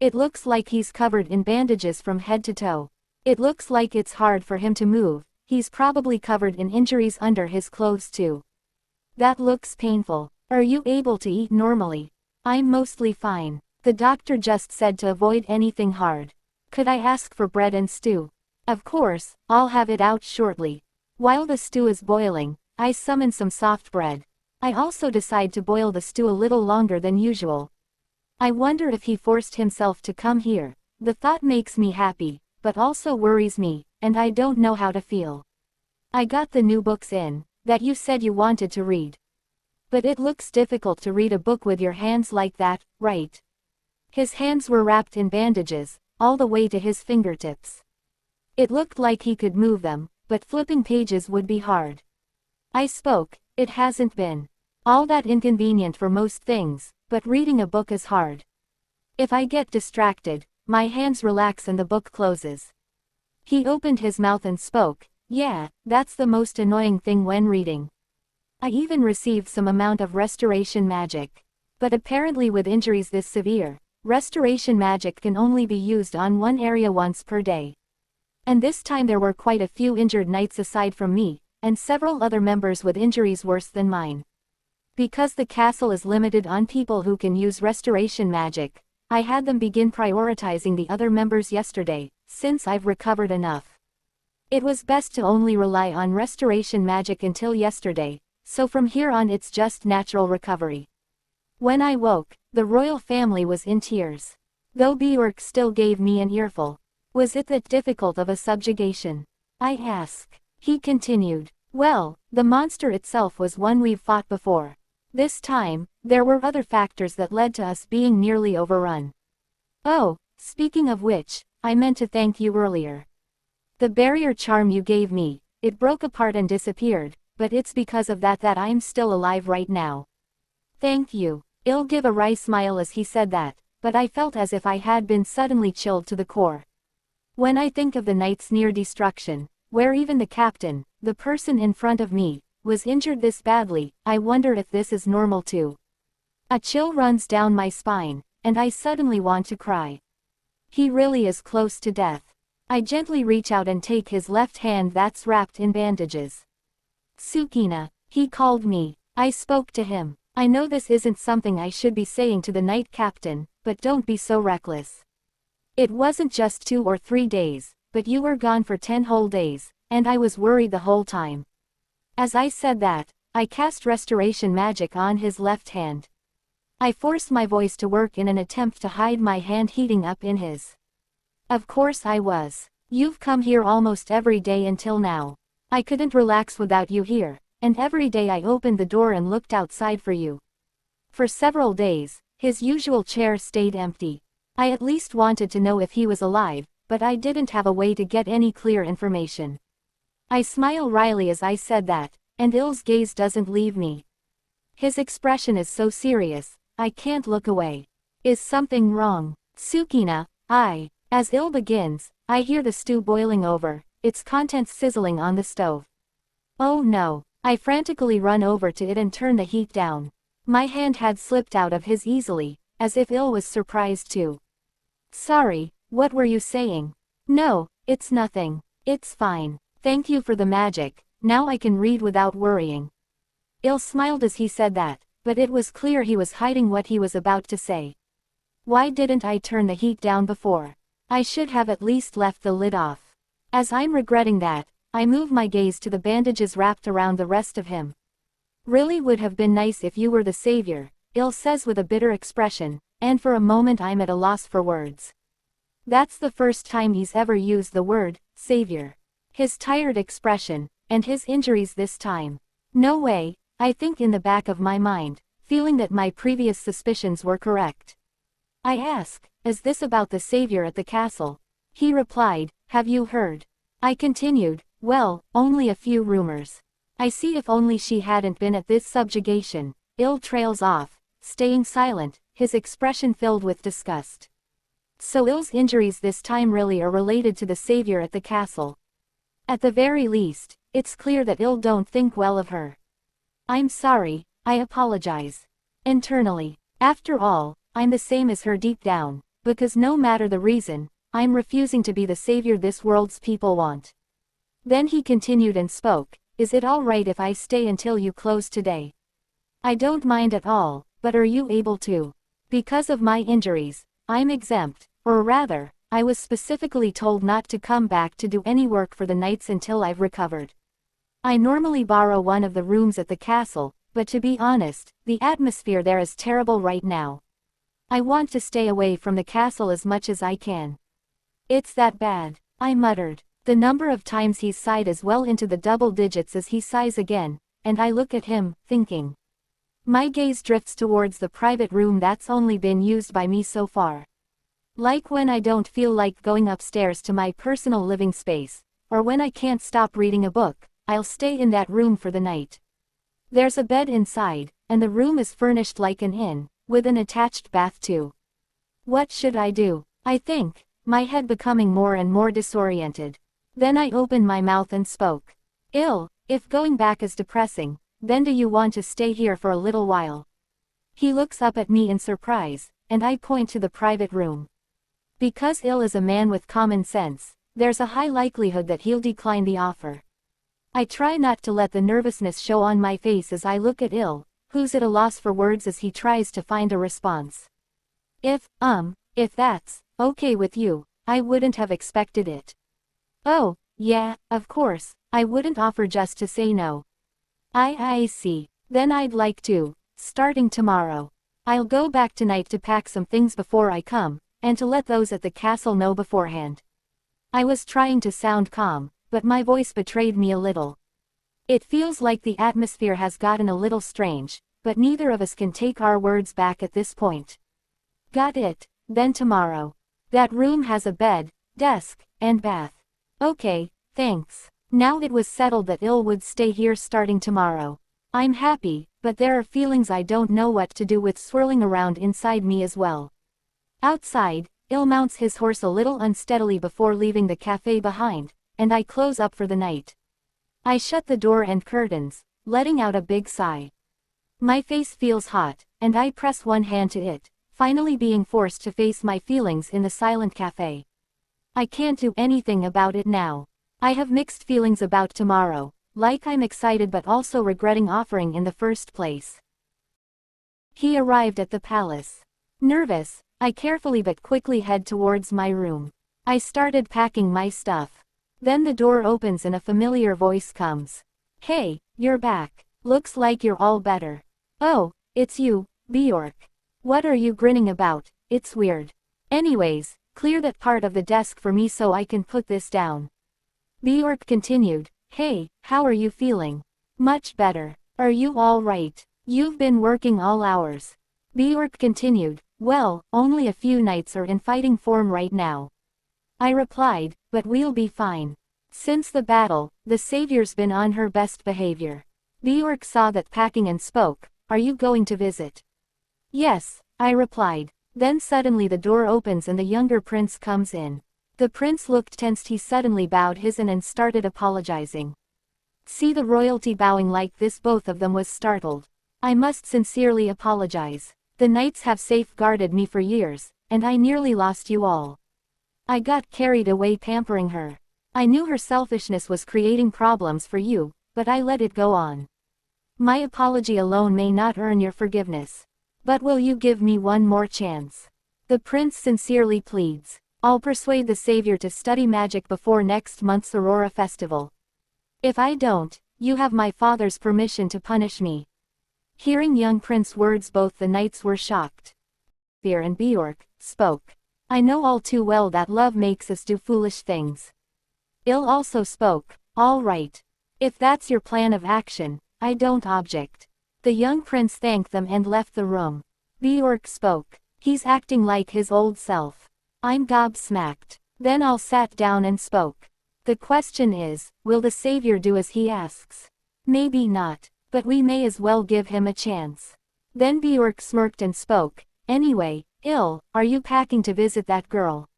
It looks like he's covered in bandages from head to toe. It looks like it's hard for him to move, he's probably covered in injuries under his clothes too. That looks painful. Are you able to eat normally? I'm mostly fine. The doctor just said to avoid anything hard. Could I ask for bread and stew? Of course, I'll have it out shortly. While the stew is boiling, I summon some soft bread. I also decide to boil the stew a little longer than usual. I wonder if he forced himself to come here. The thought makes me happy, but also worries me, and I don't know how to feel. I got the new books in, that you said you wanted to read. But it looks difficult to read a book with your hands like that, right? His hands were wrapped in bandages, all the way to his fingertips. It looked like he could move them, but flipping pages would be hard. I spoke. It hasn't been all that inconvenient for most things, but reading a book is hard. If I get distracted, my hands relax and the book closes. He opened his mouth and spoke. Yeah, that's the most annoying thing when reading. I even received some amount of restoration magic. But apparently with injuries this severe, restoration magic can only be used on one area once per day. And this time there were quite a few injured knights aside from me, and several other members with injuries worse than mine. Because the castle is limited on people who can use restoration magic, I had them begin prioritizing the other members yesterday, since I've recovered enough. It was best to only rely on restoration magic until yesterday, so from here on it's just natural recovery. When I woke, the royal family was in tears. Though Bjork still gave me an earful. Was it that difficult of a subjugation? I asked. He continued. Well, the monster itself was one we've fought before. This time, there were other factors that led to us being nearly overrun. Oh, speaking of which, I meant to thank you earlier. The barrier charm you gave me, it broke apart and disappeared, but it's because of that I'm still alive right now. Thank you. Il gave a wry smile as he said that, but I felt as if I had been suddenly chilled to the core. When I think of the night's near destruction, where even the captain, the person in front of me, was injured this badly, I wonder if this is normal too. A chill runs down my spine, and I suddenly want to cry. He really is close to death. I gently reach out and take his left hand that's wrapped in bandages. Tsukina, he called me. I spoke to him. I know this isn't something I should be saying to the knight captain, but don't be so reckless. It wasn't just 2 or 3 days, but you were gone for 10 whole days, and I was worried the whole time. As I said that, I cast restoration magic on his left hand. I forced my voice to work in an attempt to hide my hand heating up in his. Of course I was. You've come here almost every day until now. I couldn't relax without you here, and every day I opened the door and looked outside for you. For several days, his usual chair stayed empty. I at least wanted to know if he was alive, but I didn't have a way to get any clear information. I smile wryly as I said that, and Il's gaze doesn't leave me. His expression is so serious, I can't look away. Is something wrong? Tsukina, as Il begins, I hear the stew boiling over, its contents sizzling on the stove. Oh no, I frantically run over to it and turn the heat down. My hand had slipped out of his easily, as if Il was surprised too. Sorry, what were you saying? No, it's nothing. It's fine. Thank you for the magic, now I can read without worrying. Il smiled as he said that, but it was clear he was hiding what he was about to say. Why didn't I turn the heat down before? I should have at least left the lid off. As I'm regretting that, I move my gaze to the bandages wrapped around the rest of him. Really would have been nice if you were the savior, Il says with a bitter expression, and for a moment I'm at a loss for words. That's the first time he's ever used the word, savior. His tired expression, and his injuries this time. No way, I think in the back of my mind, feeling that my previous suspicions were correct. I ask, is this about the savior at the castle? He replied, have you heard? I continued, well, only a few rumors. I see if only she hadn't been at this subjugation. Il trails off, staying silent, his expression filled with disgust. So Il's injuries this time really are related to the savior at the castle. At the very least, it's clear that Il don't think well of her. I'm sorry, I apologize. Internally, after all, I'm the same as her deep down, because no matter the reason, I'm refusing to be the savior this world's people want. Then he continued and spoke, is it all right if I stay until you close today? I don't mind at all, but are you able to? Because of my injuries, I'm exempt, or rather, I was specifically told not to come back to do any work for the nights until I've recovered. I normally borrow one of the rooms at the castle, but to be honest, the atmosphere there is terrible right now. I want to stay away from the castle as much as I can. It's that bad, I muttered. The number of times he's sighed is well into the double digits as he sighs again, and I look at him, thinking. My gaze drifts towards the private room that's only been used by me so far. Like when I don't feel like going upstairs to my personal living space, or when I can't stop reading a book, I'll stay in that room for the night. There's a bed inside, and the room is furnished like an inn, with an attached bath too. What should I do? I think, my head becoming more and more disoriented. Then I opened my mouth and spoke. If going back is depressing, then do you want to stay here for a little while? He looks up at me in surprise, and I point to the private room. Because is a man with common sense, there's a high likelihood that he'll decline the offer. I try not to let the nervousness show on my face as I look at who's at a loss for words as he tries to find a response. If that's okay with you, I wouldn't have expected it. Oh, yeah, of course, I wouldn't offer just to say no. I see. Then I'd like to, starting tomorrow. I'll go back tonight to pack some things before I come, and to let those at the castle know beforehand. I was trying to sound calm, but my voice betrayed me a little. It feels like the atmosphere has gotten a little strange, but neither of us can take our words back at this point. Got it, then tomorrow. That room has a bed, desk, and bath. Okay, thanks. Now it was settled that would stay here starting tomorrow. I'm happy, but there are feelings I don't know what to do with swirling around inside me as well. Outside, mounts his horse a little unsteadily before leaving the cafe behind, and I close up for the night. I shut the door and curtains, letting out a big sigh. My face feels hot, and I press one hand to it, finally being forced to face my feelings in the silent cafe. I can't do anything about it now. I have mixed feelings about tomorrow, like I'm excited but also regretting offering in the first place. He arrived at the palace. Nervous, I carefully but quickly head towards my room. I started packing my stuff. Then the door opens and a familiar voice comes. Hey, you're back. Looks like you're all better. Oh, it's you, Bjork. What are you grinning about? It's weird. Anyways, clear that part of the desk for me so I can put this down. Bjork continued, hey, how are you feeling? Much better. Are you all right? You've been working all hours. Bjork continued, well, only a few knights are in fighting form right now. I replied, but we'll be fine. Since the battle, the savior's been on her best behavior. Bjork saw that packing and spoke, are you going to visit? Yes, I replied. Then suddenly the door opens and the younger prince comes in. The prince looked tensed. He suddenly bowed his head and started apologizing. See the royalty bowing like this, both of them was startled. I must sincerely apologize. The knights have safeguarded me for years, and I nearly lost you all. I got carried away pampering her. I knew her selfishness was creating problems for you, but I let it go on. My apology alone may not earn your forgiveness. But will you give me one more chance? The prince sincerely pleads. I'll persuade the savior to study magic before next month's Aurora festival. If I don't, you have my father's permission to punish me. Hearing young prince's words, both the knights were shocked. Fear and Bjork spoke. I know all too well that love makes us do foolish things. Also spoke. All right. If that's your plan of action, I don't object. The young prince thanked them and left the room. Bjork spoke. He's acting like his old self. I'm gobsmacked. Then all sat down and spoke. The question is, will the savior do as he asks? Maybe not, but we may as well give him a chance. Then Bjork smirked and spoke. Anyway, are you packing to visit that girl?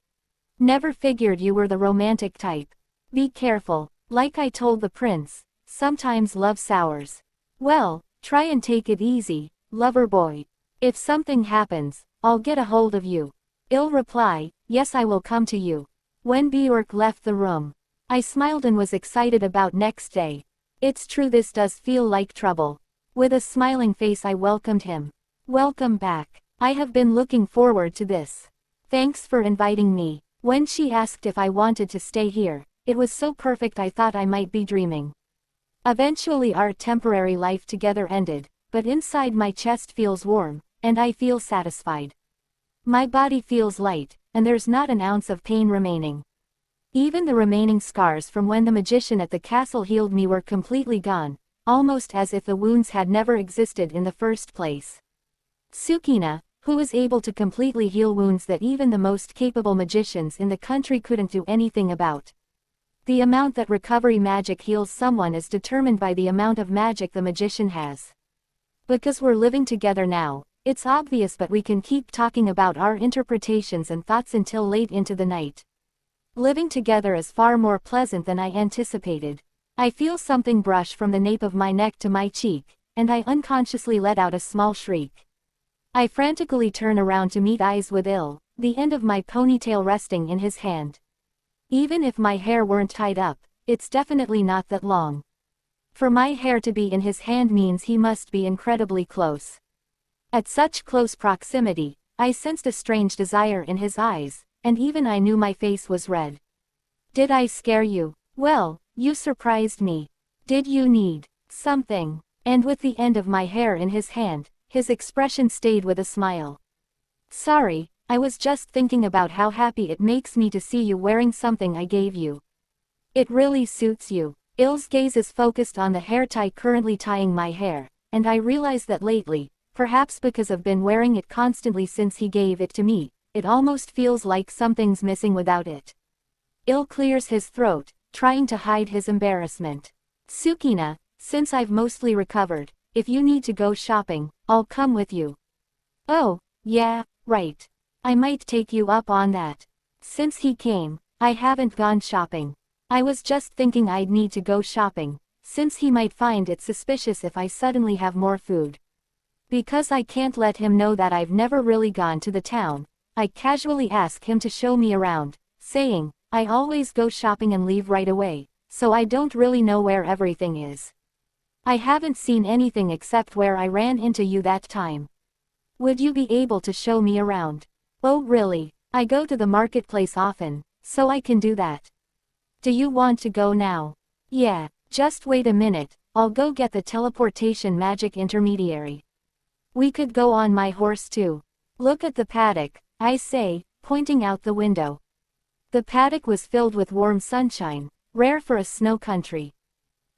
Never figured you were the romantic type. Be careful, like I told the prince, sometimes love sours. Well, try and take it easy, lover boy. If something happens, I'll get a hold of you. Reply, yes, I will come to you. When Bjork left the room, I smiled and was excited about next day. It's true, this does feel like trouble. With a smiling face I welcomed him. Welcome back. I have been looking forward to this. Thanks for inviting me. When she asked if I wanted to stay here, it was so perfect I thought I might be dreaming. Eventually our temporary life together ended, but inside my chest feels warm, and I feel satisfied. My body feels light, and there's not an ounce of pain remaining. Even the remaining scars from when the magician at the castle healed me were completely gone, almost as if the wounds had never existed in the first place. Tsukina, who was able to completely heal wounds that even the most capable magicians in the country couldn't do anything about. The amount that recovery magic heals someone is determined by the amount of magic the magician has. Because we're living together now, it's obvious, but we can keep talking about our interpretations and thoughts until late into the night. Living together is far more pleasant than I anticipated. I feel something brush from the nape of my neck to my cheek, and I unconsciously let out a small shriek. I frantically turn around to meet eyes with Il, the end of my ponytail resting in his hand. Even if my hair weren't tied up, it's definitely not that long. For my hair to be in his hand means he must be incredibly close. At such close proximity, I sensed a strange desire in his eyes, and even I knew my face was red. Did I scare you? Well, you surprised me. Did you need something? And with the end of my hair in his hand, his expression stayed with a smile. Sorry, I was just thinking about how happy it makes me to see you wearing something I gave you. It really suits you. Il's gaze is focused on the hair tie currently tying my hair, and I realize that lately, perhaps because I've been wearing it constantly since he gave it to me, it almost feels like something's missing without it. Il clears his throat, trying to hide his embarrassment. Tsukina, since I've mostly recovered, if you need to go shopping, I'll come with you. Oh, yeah, right. I might take you up on that. Since he came, I haven't gone shopping. I was just thinking I'd need to go shopping, since he might find it suspicious if I suddenly have more food. Because I can't let him know that I've never really gone to the town, I casually ask him to show me around, saying, I always go shopping and leave right away, so I don't really know where everything is. I haven't seen anything except where I ran into you that time. Would you be able to show me around? Oh really, I go to the marketplace often, so I can do that. Do you want to go now? Yeah, just wait a minute, I'll go get the teleportation magic intermediary. We could go on my horse too. Look at the paddock, I say, pointing out the window. The paddock was filled with warm sunshine, rare for a snow country.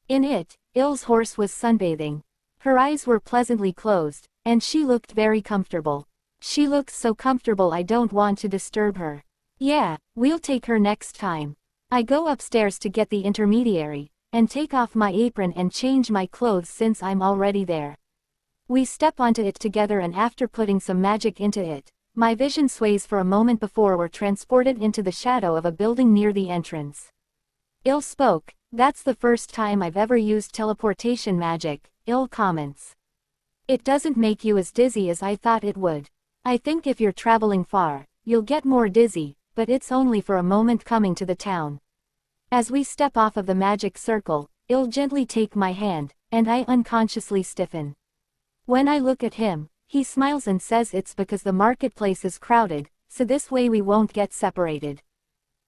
In it, Il's horse was sunbathing. Her eyes were pleasantly closed, and she looked very comfortable. She looks so comfortable I don't want to disturb her. Yeah, we'll take her next time. I go upstairs to get the intermediary, and take off my apron and change my clothes since I'm already there. We step onto it together, and after putting some magic into it, my vision sways for a moment before we're transported into the shadow of a building near the entrance. Il spoke. That's the first time I've ever used teleportation magic, Il comments. It doesn't make you as dizzy as I thought it would. I think if you're traveling far, you'll get more dizzy, but it's only for a moment coming to the town. As we step off of the magic circle, Il gently take my hand, and I unconsciously stiffen. When I look at him, he smiles and says it's because the marketplace is crowded, so this way we won't get separated.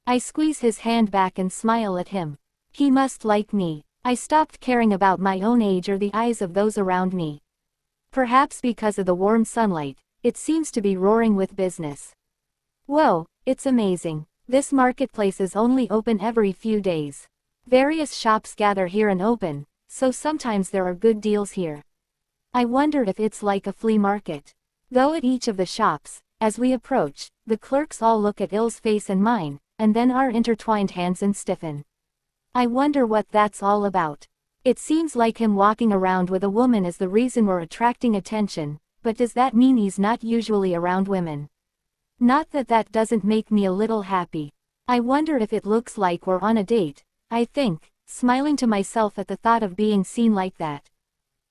I squeeze his hand back and smile at him. He must like me. I stopped caring about my own age or the eyes of those around me. Perhaps because of the warm sunlight, it seems to be roaring with business. Whoa, it's amazing. This marketplace is only open every few days. Various shops gather here and open, so sometimes there are good deals here. I wonder if it's like a flea market. Though at each of the shops, as we approach, the clerks all look at Il's face and mine, and then our intertwined hands and stiffen. I wonder what that's all about. It seems like him walking around with a woman is the reason we're attracting attention, but does that mean he's not usually around women? Not that that doesn't make me a little happy. I wonder if it looks like we're on a date, I think, smiling to myself at the thought of being seen like that.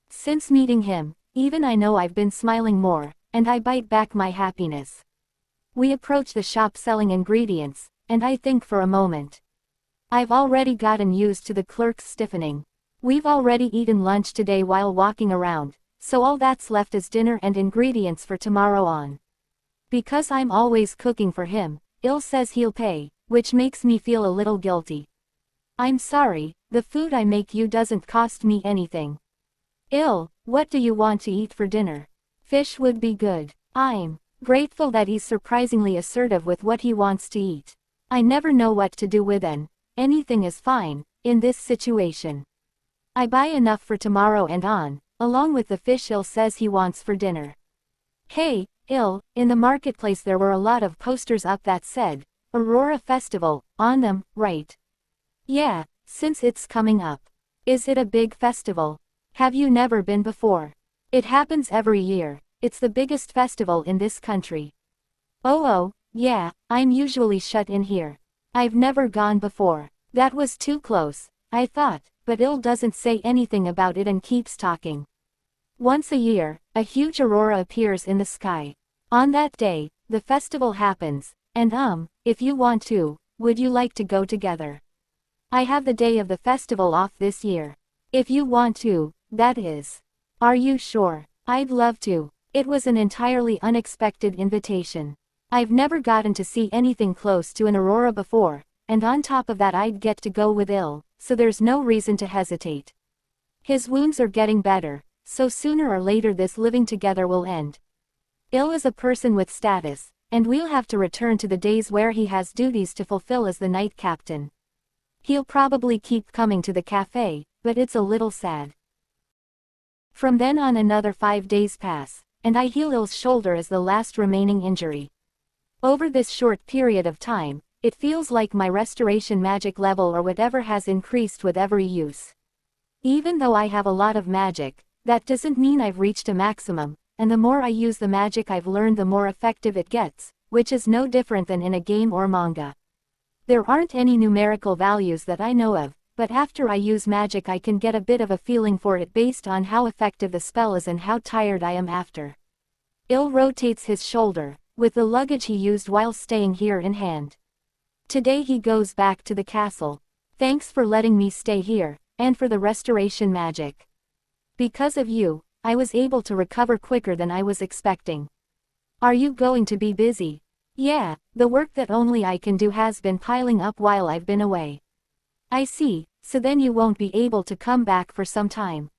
Since meeting him, even I know I've been smiling more, and I bite back my happiness. We approach the shop selling ingredients, and I think for a moment. I've already gotten used to the clerk's stiffening. We've already eaten lunch today while walking around, so all that's left is dinner and ingredients for tomorrow on. Because I'm always cooking for him, Il says he'll pay, which makes me feel a little guilty. I'm sorry, the food I make you doesn't cost me anything. Il, what do you want to eat for dinner? Fish would be good. I'm grateful that he's surprisingly assertive with what he wants to eat. I never know what to do with anything is fine, in this situation. I buy enough for tomorrow and on, along with the fish Il says he wants for dinner. Hey, Il, in the marketplace there were a lot of posters up that said, Aurora Festival, on them, right? Yeah, since it's coming up. Is it a big festival? Have you never been before? It happens every year. It's the biggest festival in this country. Oh, yeah, I'm usually shut in here. I've never gone before. That was too close, I thought, but Il doesn't say anything about it and keeps talking. Once a year, a huge aurora appears in the sky. On that day, the festival happens, and if you want to, would you like to go together? I have the day of the festival off this year. If you want to, that is. Are you sure? I'd love to. It was an entirely unexpected invitation. I've never gotten to see anything close to an aurora before, and on top of that I'd get to go with Il, so there's no reason to hesitate. His wounds are getting better, so sooner or later this living together will end. Il is a person with status, and we'll have to return to the days where he has duties to fulfill as the night captain. He'll probably keep coming to the cafe, but it's a little sad. From then on another 5 days pass, and I heal Il's shoulder as the last remaining injury. Over this short period of time, it feels like my restoration magic level or whatever has increased with every use. Even though I have a lot of magic, that doesn't mean I've reached a maximum, and the more I use the magic I've learned the more effective it gets, which is no different than in a game or manga. There aren't any numerical values that I know of, but after I use magic I can get a bit of a feeling for it based on how effective the spell is and how tired I am after. Il rotates his shoulder, with the luggage he used while staying here in hand. Today he goes back to the castle. Thanks for letting me stay here, and for the restoration magic. Because of you, I was able to recover quicker than I was expecting. Are you going to be busy? Yeah, the work that only I can do has been piling up while I've been away. I see, so then you won't be able to come back for some time.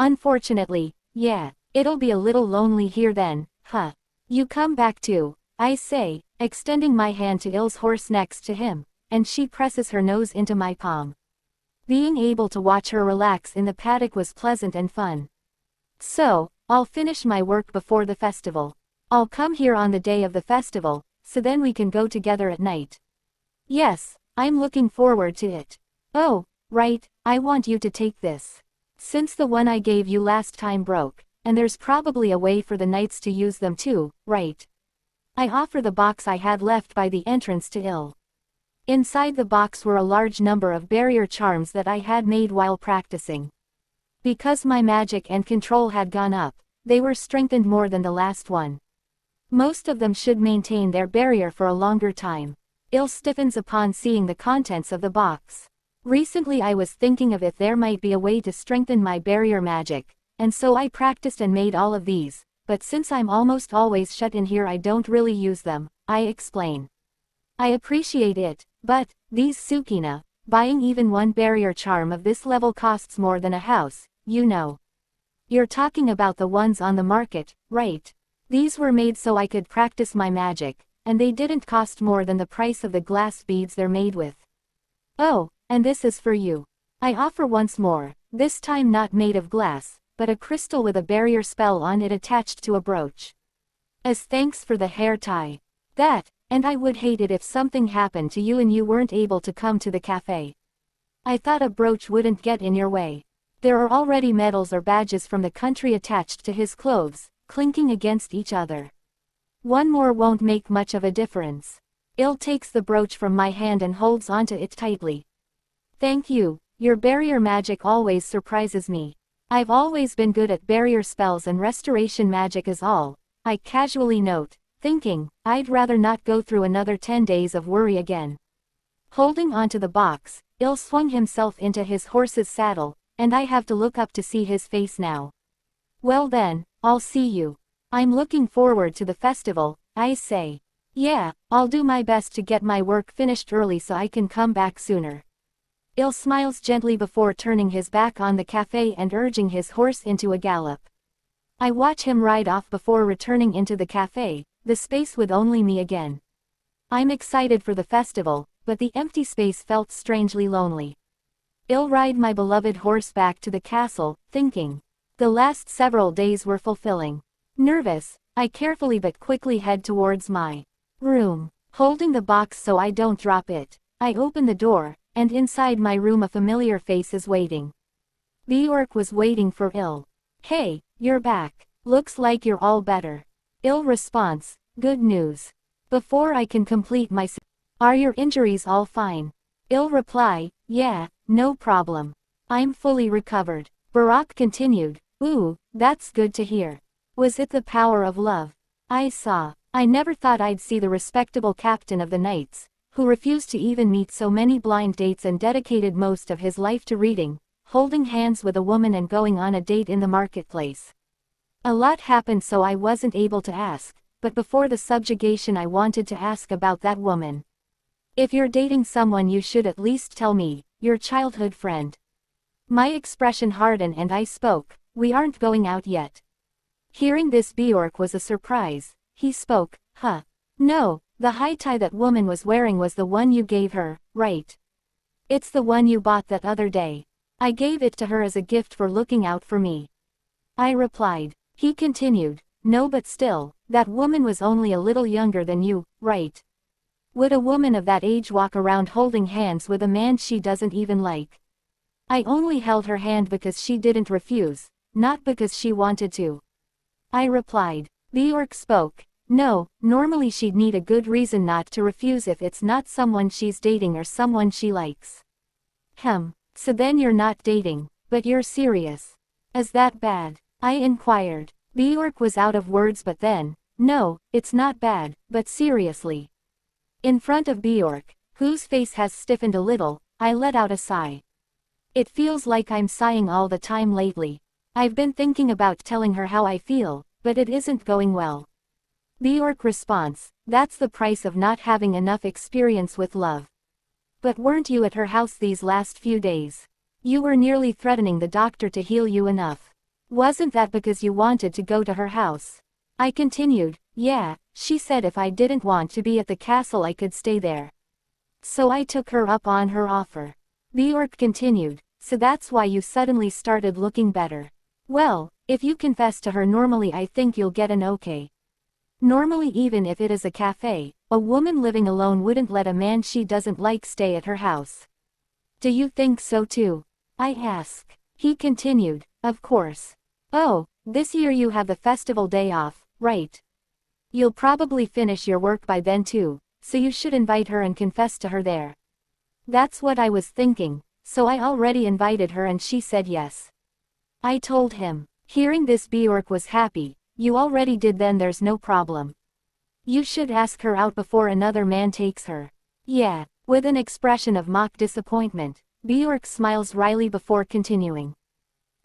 Unfortunately, yeah, it'll be a little lonely here then, huh? You come back too, I say, extending my hand to Il's horse next to him, and she presses her nose into my palm. Being able to watch her relax in the paddock was pleasant and fun. So, I'll finish my work before the festival. I'll come here on the day of the festival, so then we can go together at night. Yes, I'm looking forward to it. Oh, right, I want you to take this. Since the one I gave you last time broke, and there's probably a way for the knights to use them too, right? I offer the box I had left by the entrance to Il. Inside the box were a large number of barrier charms that I had made while practicing. Because my magic and control had gone up, they were strengthened more than the last one. Most of them should maintain their barrier for a longer time. Il stiffens upon seeing the contents of the box. Recently I was thinking of if there might be a way to strengthen my barrier magic, and so I practiced and made all of these, but since I'm almost always shut in here I don't really use them, I explain. I appreciate it, but, these Tsukina, buying even one barrier charm of this level costs more than a house, you know. You're talking about the ones on the market, right? These were made so I could practice my magic, and they didn't cost more than the price of the glass beads they're made with. Oh, and this is for you. I offer once more, this time not made of glass, but a crystal with a barrier spell on it attached to a brooch. As thanks for the hair tie. That, and I would hate it if something happened to you and you weren't able to come to the cafe. I thought a brooch wouldn't get in your way. There are already medals or badges from the country attached to his clothes, clinking against each other. One more won't make much of a difference. Il takes the brooch from my hand and holds onto it tightly. Thank you, your barrier magic always surprises me. I've always been good at barrier spells and restoration magic is all, I casually note, thinking, I'd rather not go through another 10 days of worry again. Holding onto the box, Il swung himself into his horse's saddle, and I have to look up to see his face now. Well then, I'll see you. I'm looking forward to the festival, I say. Yeah, I'll do my best to get my work finished early so I can come back sooner. Il smiles gently before turning his back on the cafe and urging his horse into a gallop. I watch him ride off before returning into the cafe, the space with only me again. I'm excited for the festival, but the empty space felt strangely lonely. I'll ride my beloved horse back to the castle, thinking. The last several days were fulfilling. Nervous, I carefully but quickly head towards my room, holding the box so I don't drop it. I open the door, and inside my room a familiar face is waiting. Bjork was waiting for Il. Hey, you're back. Looks like you're all better. Il response, good news. Before I can complete my are your injuries all fine? Il reply, yeah, no problem. I'm fully recovered. Barack continued, ooh, that's good to hear. Was it the power of love? I never thought I'd see the respectable captain of the knights, who refused to even meet so many blind dates and dedicated most of his life to reading, holding hands with a woman and going on a date in the marketplace. A lot happened so I wasn't able to ask, but before the subjugation I wanted to ask about that woman. If you're dating someone you should at least tell me, your childhood friend. My expression hardened and I spoke, we aren't going out yet. Hearing this Bjork was a surprise. He spoke, huh? No, the high tie that woman was wearing was the one you gave her, right? It's the one you bought that other day. I gave it to her as a gift for looking out for me. I replied. He continued, no but still, that woman was only a little younger than you, right? Would a woman of that age walk around holding hands with a man she doesn't even like? I only held her hand because she didn't refuse, not because she wanted to. I replied. Bjork spoke. No, normally she'd need a good reason not to refuse if it's not someone she's dating or someone she likes. So then you're not dating, but you're serious. Is that bad? I inquired. Bjork was out of words but then, no, it's not bad, but seriously. In front of Bjork, whose face has stiffened a little, I let out a sigh. It feels like I'm sighing all the time lately. I've been thinking about telling her how I feel, but it isn't going well. Bjork response, that's the price of not having enough experience with love. But weren't you at her house these last few days? You were nearly threatening the doctor to heal you enough. Wasn't that because you wanted to go to her house? I continued, yeah, she said if I didn't want to be at the castle I could stay there. So I took her up on her offer. Bjork continued, so that's why you suddenly started looking better. Well, if you confess to her normally I think you'll get an okay. Normally even if it is a cafe, a woman living alone wouldn't let a man she doesn't like stay at her house. Do you think so too? I asked. He continued, of course. Oh, this year you have the festival day off, right? You'll probably finish your work by then too, so you should invite her and confess to her there. That's what I was thinking, so I already invited her and she said yes. I told him. Hearing this Bjork was happy. You already did then there's no problem. You should ask her out before another man takes her. Yeah, with an expression of mock disappointment, Bjork smiles wryly before continuing.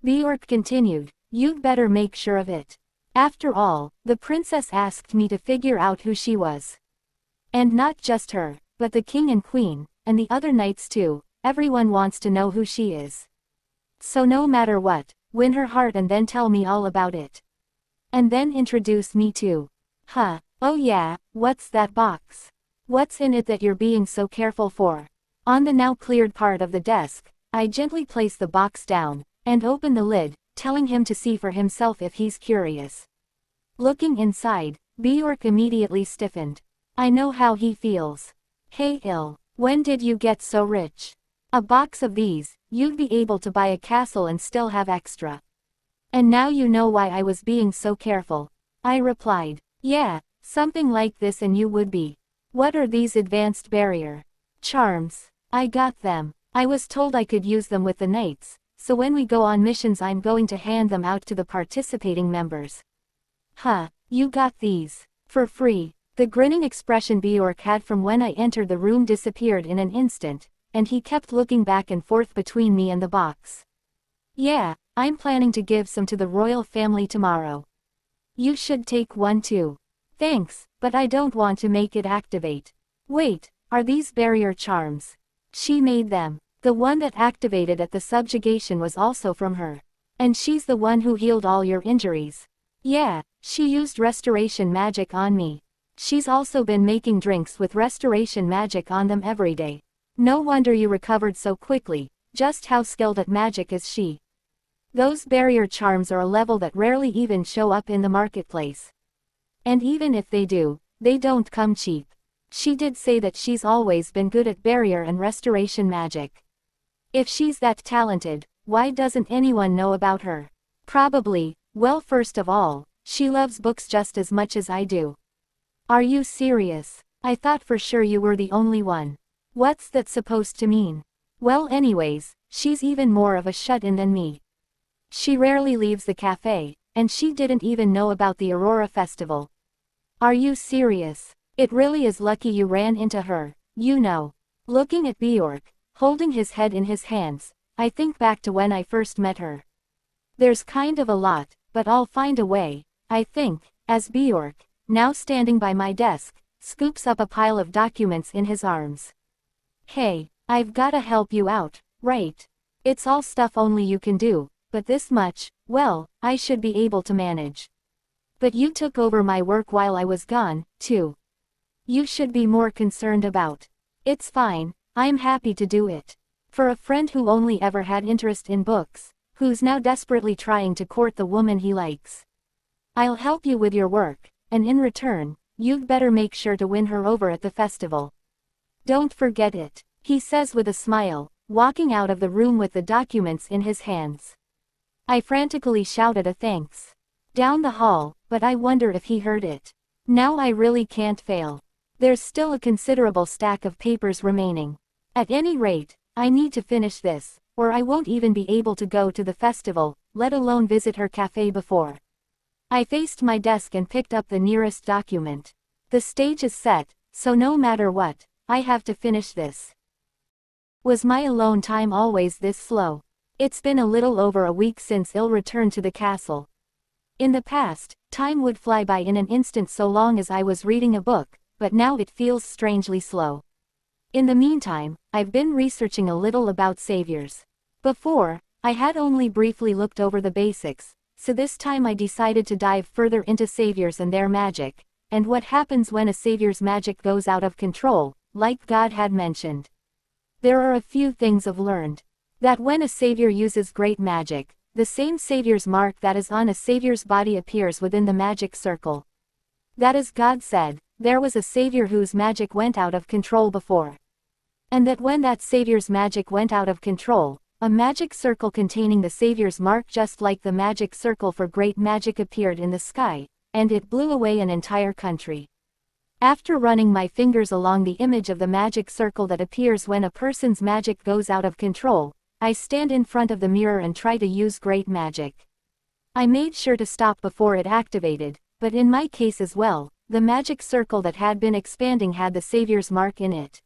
Bjork continued, you'd better make sure of it. After all, the princess asked me to figure out who she was. And not just her, but the king and queen, and the other knights too, everyone wants to know who she is. So no matter what, win her heart and then tell me all about it. And then introduce me to. Oh yeah, what's that box? What's in it that you're being so careful for? On the now cleared part of the desk, I gently place the box down, and open the lid, telling him to see for himself if he's curious. Looking inside, Bjork immediately stiffened. I know how he feels. Hey Il, when did you get so rich? A box of these, you'd be able to buy a castle and still have extra. And now you know why I was being so careful. I replied, yeah, something like this and you would be. What are these advanced barrier charms? I got them. I was told I could use them with the knights, so when we go on missions I'm going to hand them out to the participating members. You got these. For free. The grinning expression Bjork had from when I entered the room disappeared in an instant, and he kept looking back and forth between me and the box. Yeah, I'm planning to give some to the royal family tomorrow. You should take one too. Thanks, but I don't want to make it activate. Wait, are these barrier charms? She made them. The one that activated at the subjugation was also from her. And she's the one who healed all your injuries. Yeah, she used restoration magic on me. She's also been making drinks with restoration magic on them every day. No wonder you recovered so quickly, Just how skilled at magic is she? Those barrier charms are a level that rarely even show up in the marketplace. And even if they do, they don't come cheap. She did say that she's always been good at barrier and restoration magic. If she's that talented, why doesn't anyone know about her? Probably, well, first of all, she loves books just as much as I do. Are you serious? I thought for sure you were the only one. What's that supposed to mean? Well, anyways, she's even more of a shut-in than me. She rarely leaves the cafe, and she didn't even know about the Aurora Festival. Are you serious? It really is lucky you ran into her, you know. Looking at Bjork, holding his head in his hands, I think back to when I first met her. There's kind of a lot, but I'll find a way, I think, as Bjork, now standing by my desk, scoops up a pile of documents in his arms. Hey, I've gotta help you out, right? It's all stuff only you can do, but this much, well, I should be able to manage. But you took over my work while I was gone, too. You should be more concerned about. It's fine, I'm happy to do it. For a friend who only ever had interest in books, who's now desperately trying to court the woman he likes. I'll help you with your work, and in return, you'd better make sure to win her over at the festival. Don't forget it, he says with a smile, walking out of the room with the documents in his hands. I frantically shouted a thanks down the hall, but I wonder if he heard it. Now I really can't fail. There's still a considerable stack of papers remaining. At any rate, I need to finish this, or I won't even be able to go to the festival, let alone visit her cafe before. I faced my desk and picked up the nearest document. The stage is set, so no matter what, I have to finish this. Was my alone time always this slow? It's been a little over a week since Il returned to the castle. In the past, time would fly by in an instant so long as I was reading a book, but now it feels strangely slow. In the meantime, I've been researching a little about saviors. Before, I had only briefly looked over the basics, so this time I decided to dive further into saviors and their magic, and what happens when a savior's magic goes out of control, like God had mentioned. There are a few things I've learned. That when a savior uses great magic, the same savior's mark that is on a savior's body appears within the magic circle. That is, God said, there was a savior whose magic went out of control before. And that when that savior's magic went out of control, a magic circle containing the savior's mark just like the magic circle for great magic appeared in the sky, and it blew away an entire country. After running my fingers along the image of the magic circle that appears when a person's magic goes out of control, I stand in front of the mirror and try to use great magic. I made sure to stop before it activated, but in my case as well, the magic circle that had been expanding had the savior's mark in it.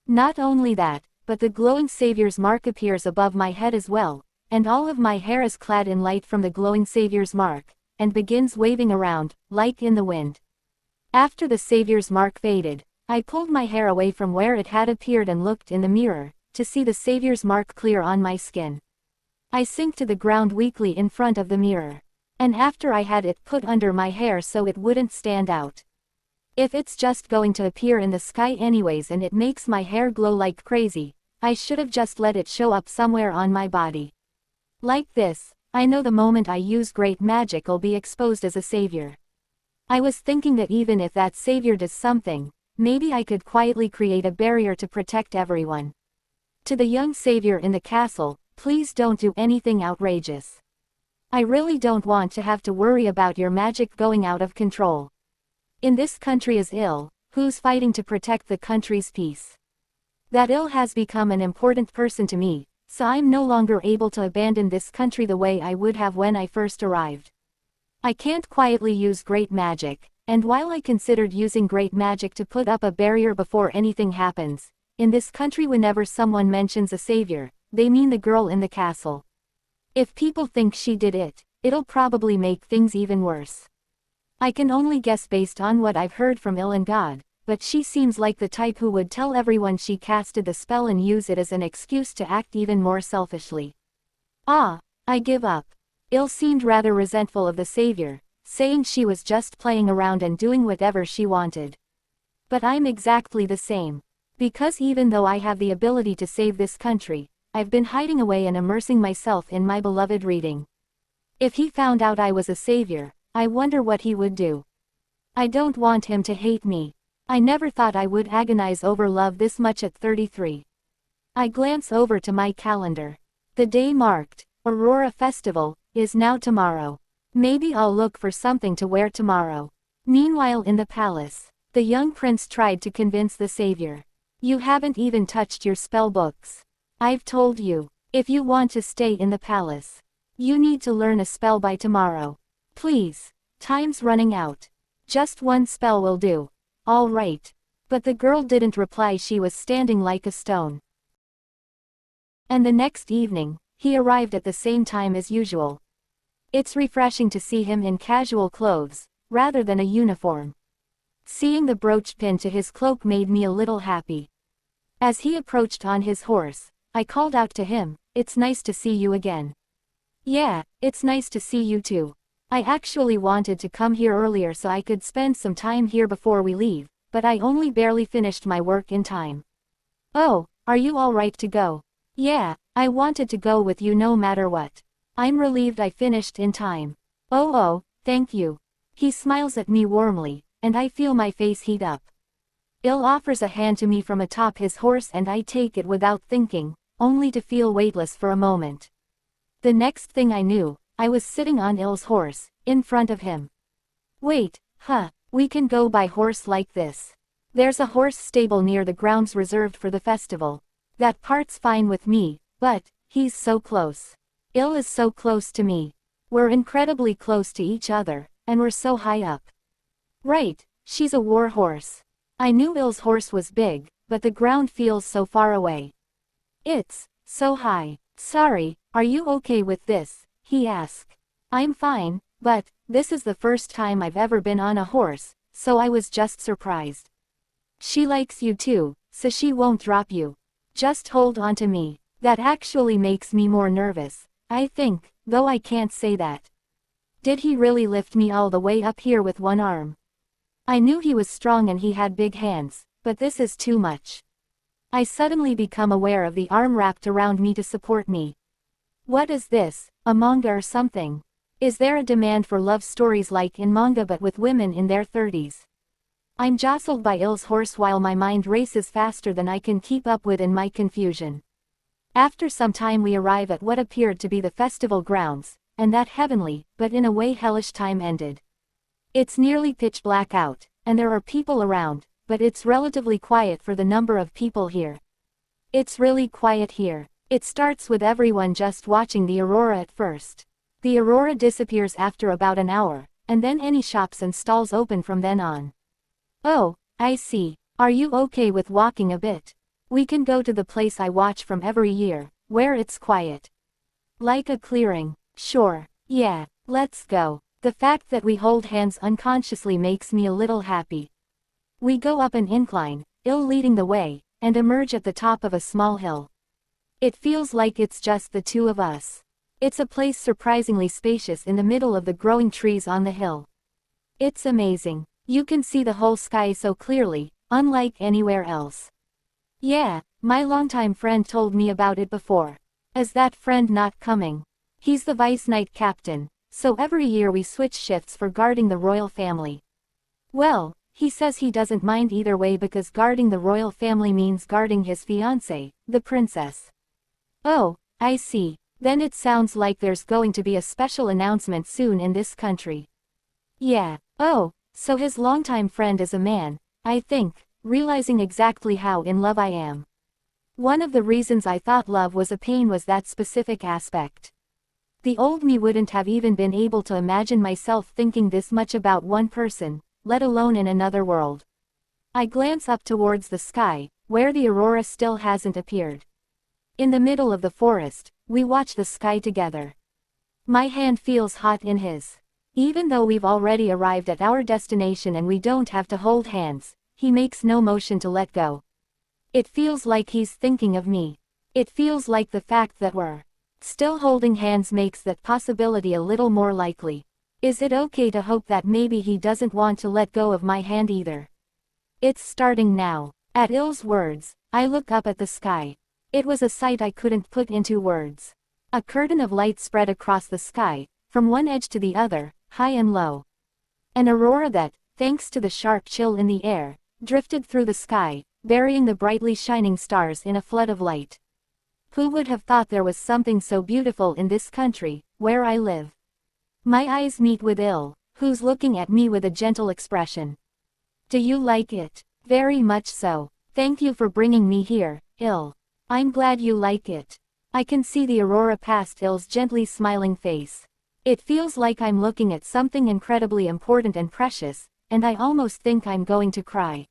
Not only that, but the glowing savior's mark appears above my head as well, and all of my hair is clad in light from the glowing savior's mark, and begins waving around, like in the wind. After the savior's mark faded, I pulled my hair away from where it had appeared and looked in the mirror, to see the savior's mark clear on my skin. I sink to the ground weakly in front of the mirror. And after I had it put under my hair so it wouldn't stand out. If it's just going to appear in the sky anyways and it makes my hair glow like crazy, I should have just let it show up somewhere on my body. Like this, I know the moment I use great magic I'll be exposed as a savior. I was thinking that even if that savior does something, maybe I could quietly create a barrier to protect everyone. To the young savior in the castle, please don't do anything outrageous. I really don't want to have to worry about your magic going out of control. In this country is Il, who's fighting to protect the country's peace. That Il has become an important person to me, so I'm no longer able to abandon this country the way I would have when I first arrived. I can't quietly use great magic, and while I considered using great magic to put up a barrier before anything happens, in this country whenever someone mentions a savior, they mean the girl in the castle. If people think she did it, it'll probably make things even worse. I can only guess based on what I've heard from Il and God, but she seems like the type who would tell everyone she casted the spell and use it as an excuse to act even more selfishly. I give up. Il seemed rather resentful of the savior, saying she was just playing around and doing whatever she wanted. But I'm exactly the same. Because even though I have the ability to save this country, I've been hiding away and immersing myself in my beloved reading. If he found out I was a savior, I wonder what he would do. I don't want him to hate me. I never thought I would agonize over love this much at 33. I glance over to my calendar. The day marked, Aurora Festival, is now tomorrow. Maybe I'll look for something to wear tomorrow. Meanwhile in the palace, the young prince tried to convince the savior. You haven't even touched your spell books. I've told you, if you want to stay in the palace, you need to learn a spell by tomorrow. Please, time's running out. Just one spell will do. All right. But the girl didn't reply. She was standing like a stone. And the next evening, he arrived at the same time as usual. It's refreshing to see him in casual clothes, rather than a uniform. Seeing the brooch pinned to his cloak made me a little happy. As he approached on his horse, I called out to him, "It's nice to see you again." "Yeah, it's nice to see you too. I actually wanted to come here earlier so I could spend some time here before we leave, but I only barely finished my work in time." "Oh, are you all right to go?" "Yeah, I wanted to go with you no matter what. I'm relieved I finished in time." Oh, thank you." He smiles at me warmly, and I feel my face heat up. Il offers a hand to me from atop his horse and I take it without thinking, only to feel weightless for a moment. The next thing I knew, I was sitting on Il's horse, in front of him. "Wait, we can go by horse like this. There's a horse stable near the grounds reserved for the festival. That part's fine with me, but, he's so close. Il is so close to me. We're incredibly close to each other, and we're so high up." "Right, she's a war horse." I knew Il's horse was big, but the ground feels so far away. "It's so high." "Sorry, are you okay with this?" he asked. "I'm fine, but this is the first time I've ever been on a horse, so I was just surprised." "She likes you too, so she won't drop you. Just hold on to me." That actually makes me more nervous, I think, though I can't say that. Did he really lift me all the way up here with one arm? I knew he was strong and he had big hands, but this is too much. I suddenly become aware of the arm wrapped around me to support me. What is this, a manga or something? Is there a demand for love stories like in manga but with women in their 30s? I'm jostled by Il's horse while my mind races faster than I can keep up with in my confusion. After some time we arrive at what appeared to be the festival grounds, and that heavenly, but in a way hellish time ended. It's nearly pitch black out, and there are people around, but it's relatively quiet for the number of people here. It's really quiet here. It starts with everyone just watching the aurora at first. The aurora disappears after about an hour, and then any shops and stalls open from then on. "Oh, I see. Are you okay with walking a bit? We can go to the place I watch from every year, where it's quiet." "Like a clearing." "Sure. Yeah, let's go." The fact that we hold hands unconsciously makes me a little happy. We go up an incline, Il leading the way, and emerge at the top of a small hill. It feels like it's just the two of us. It's a place surprisingly spacious in the middle of the growing trees on the hill. It's amazing. You can see the whole sky so clearly, unlike anywhere else. Yeah, my longtime friend told me about it before. Is that friend not coming? He's the vice knight captain, so every year we switch shifts for guarding the royal family. Well, he says he doesn't mind either way because guarding the royal family means guarding his fiancée, the princess. Oh, I see. Then it sounds like there's going to be a special announcement soon in this country. Yeah. Oh, so his longtime friend is a man, I think, realizing exactly how in love I am. One of the reasons I thought love was a pain was that specific aspect. The old me wouldn't have even been able to imagine myself thinking this much about one person, let alone in another world. I glance up towards the sky, where the aurora still hasn't appeared. In the middle of the forest, we watch the sky together. My hand feels hot in his. Even though we've already arrived at our destination and we don't have to hold hands, he makes no motion to let go. It feels like he's thinking of me. It feels like the fact that we're still holding hands makes that possibility a little more likely. Is it okay to hope that maybe he doesn't want to let go of my hand either? It's starting now. At Il's words, I look up at the sky. It was a sight I couldn't put into words. A curtain of light spread across the sky, from one edge to the other, high and low. An aurora that, thanks to the sharp chill in the air, drifted through the sky, burying the brightly shining stars in a flood of light. Who would have thought there was something so beautiful in this country, where I live? My eyes meet with Il, who's looking at me with a gentle expression. Do you like it? Very much so. Thank you for bringing me here, Il. I'm glad you like it. I can see the aurora past Il's gently smiling face. It feels like I'm looking at something incredibly important and precious, and I almost think I'm going to cry.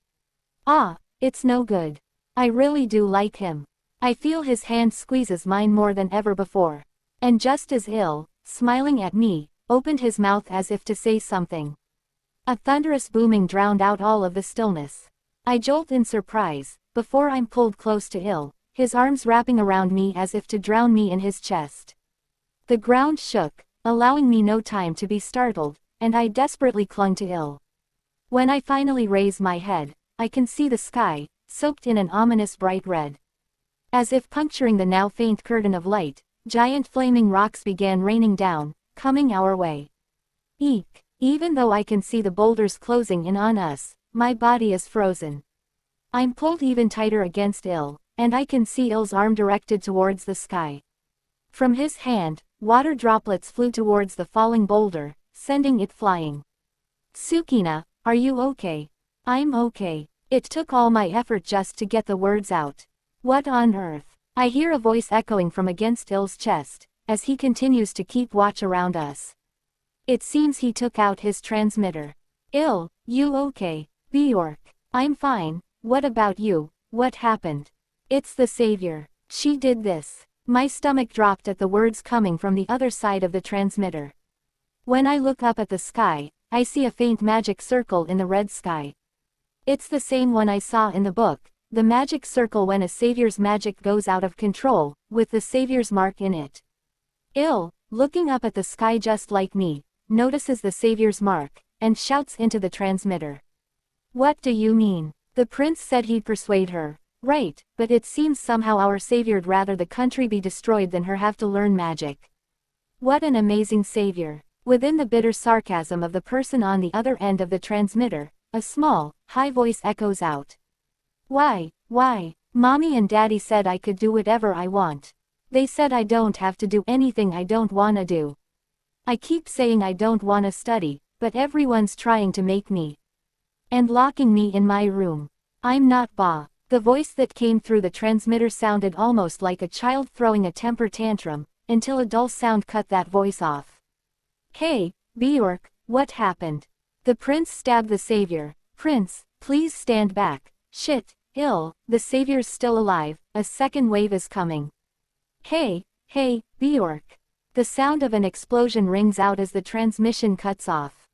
Ah, it's no good. I really do like him. I feel his hand squeezes mine more than ever before. And just as Il, smiling at me, opened his mouth as if to say something, a thunderous booming drowned out all of the stillness. I jolt in surprise, before I'm pulled close to Il, his arms wrapping around me as if to drown me in his chest. The ground shook, allowing me no time to be startled, and I desperately clung to Il. When I finally raise my head, I can see the sky, soaked in an ominous bright red. As if puncturing the now faint curtain of light, giant flaming rocks began raining down, coming our way. Eek! Even though I can see the boulders closing in on us, my body is frozen. I'm pulled even tighter against Il, and I can see Il's arm directed towards the sky. From his hand, water droplets flew towards the falling boulder, sending it flying. Tsukina, are you okay? I'm okay. It took all my effort just to get the words out. What on earth? I hear a voice echoing from against Il's chest, as he continues to keep watch around us. It seems he took out his transmitter. Il, you okay? Bjork. I'm fine. What about you? What happened? It's the savior. She did this. My stomach dropped at the words coming from the other side of the transmitter. When I look up at the sky, I see a faint magic circle in the red sky. It's the same one I saw in the book, the magic circle when a savior's magic goes out of control, with the savior's mark in it. Il, looking up at the sky just like me, notices the savior's mark, and shouts into the transmitter. What do you mean? The prince said he'd persuade her. Right, but it seems somehow our savior'd rather the country be destroyed than her have to learn magic. What an amazing savior. Within the bitter sarcasm of the person on the other end of the transmitter, a small, high voice echoes out. Why? Mommy and Daddy said I could do whatever I want. They said I don't have to do anything I don't wanna do. I keep saying I don't wanna study, but everyone's trying to make me. And locking me in my room. I'm not Ba. The voice that came through the transmitter sounded almost like a child throwing a temper tantrum, until a dull sound cut that voice off. Hey, Bjork, what happened? The prince stabbed the savior. Prince, please stand back. Shit, Il, the savior's still alive, a second wave is coming. Hey, Bjork. The sound of an explosion rings out as the transmission cuts off.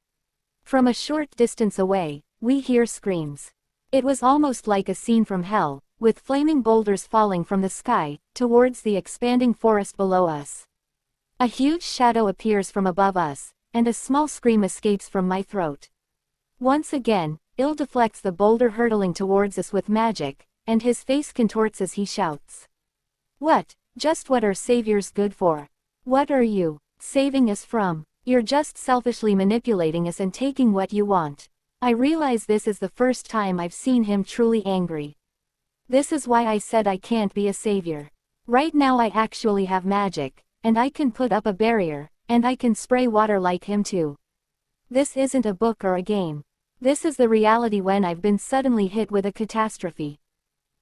From a short distance away, we hear screams. It was almost like a scene from hell, with flaming boulders falling from the sky, towards the expanding forest below us. A huge shadow appears from above us, and a small scream escapes from my throat. Once again, Il deflects the boulder hurtling towards us with magic, and his face contorts as he shouts. What? Just what are saviors good for? What are you saving us from? You're just selfishly manipulating us and taking what you want. I realize this is the first time I've seen him truly angry. This is why I said I can't be a savior. Right now I actually have magic, and I can put up a barrier, and I can spray water like him too. This isn't a book or a game. This is the reality when I've been suddenly hit with a catastrophe.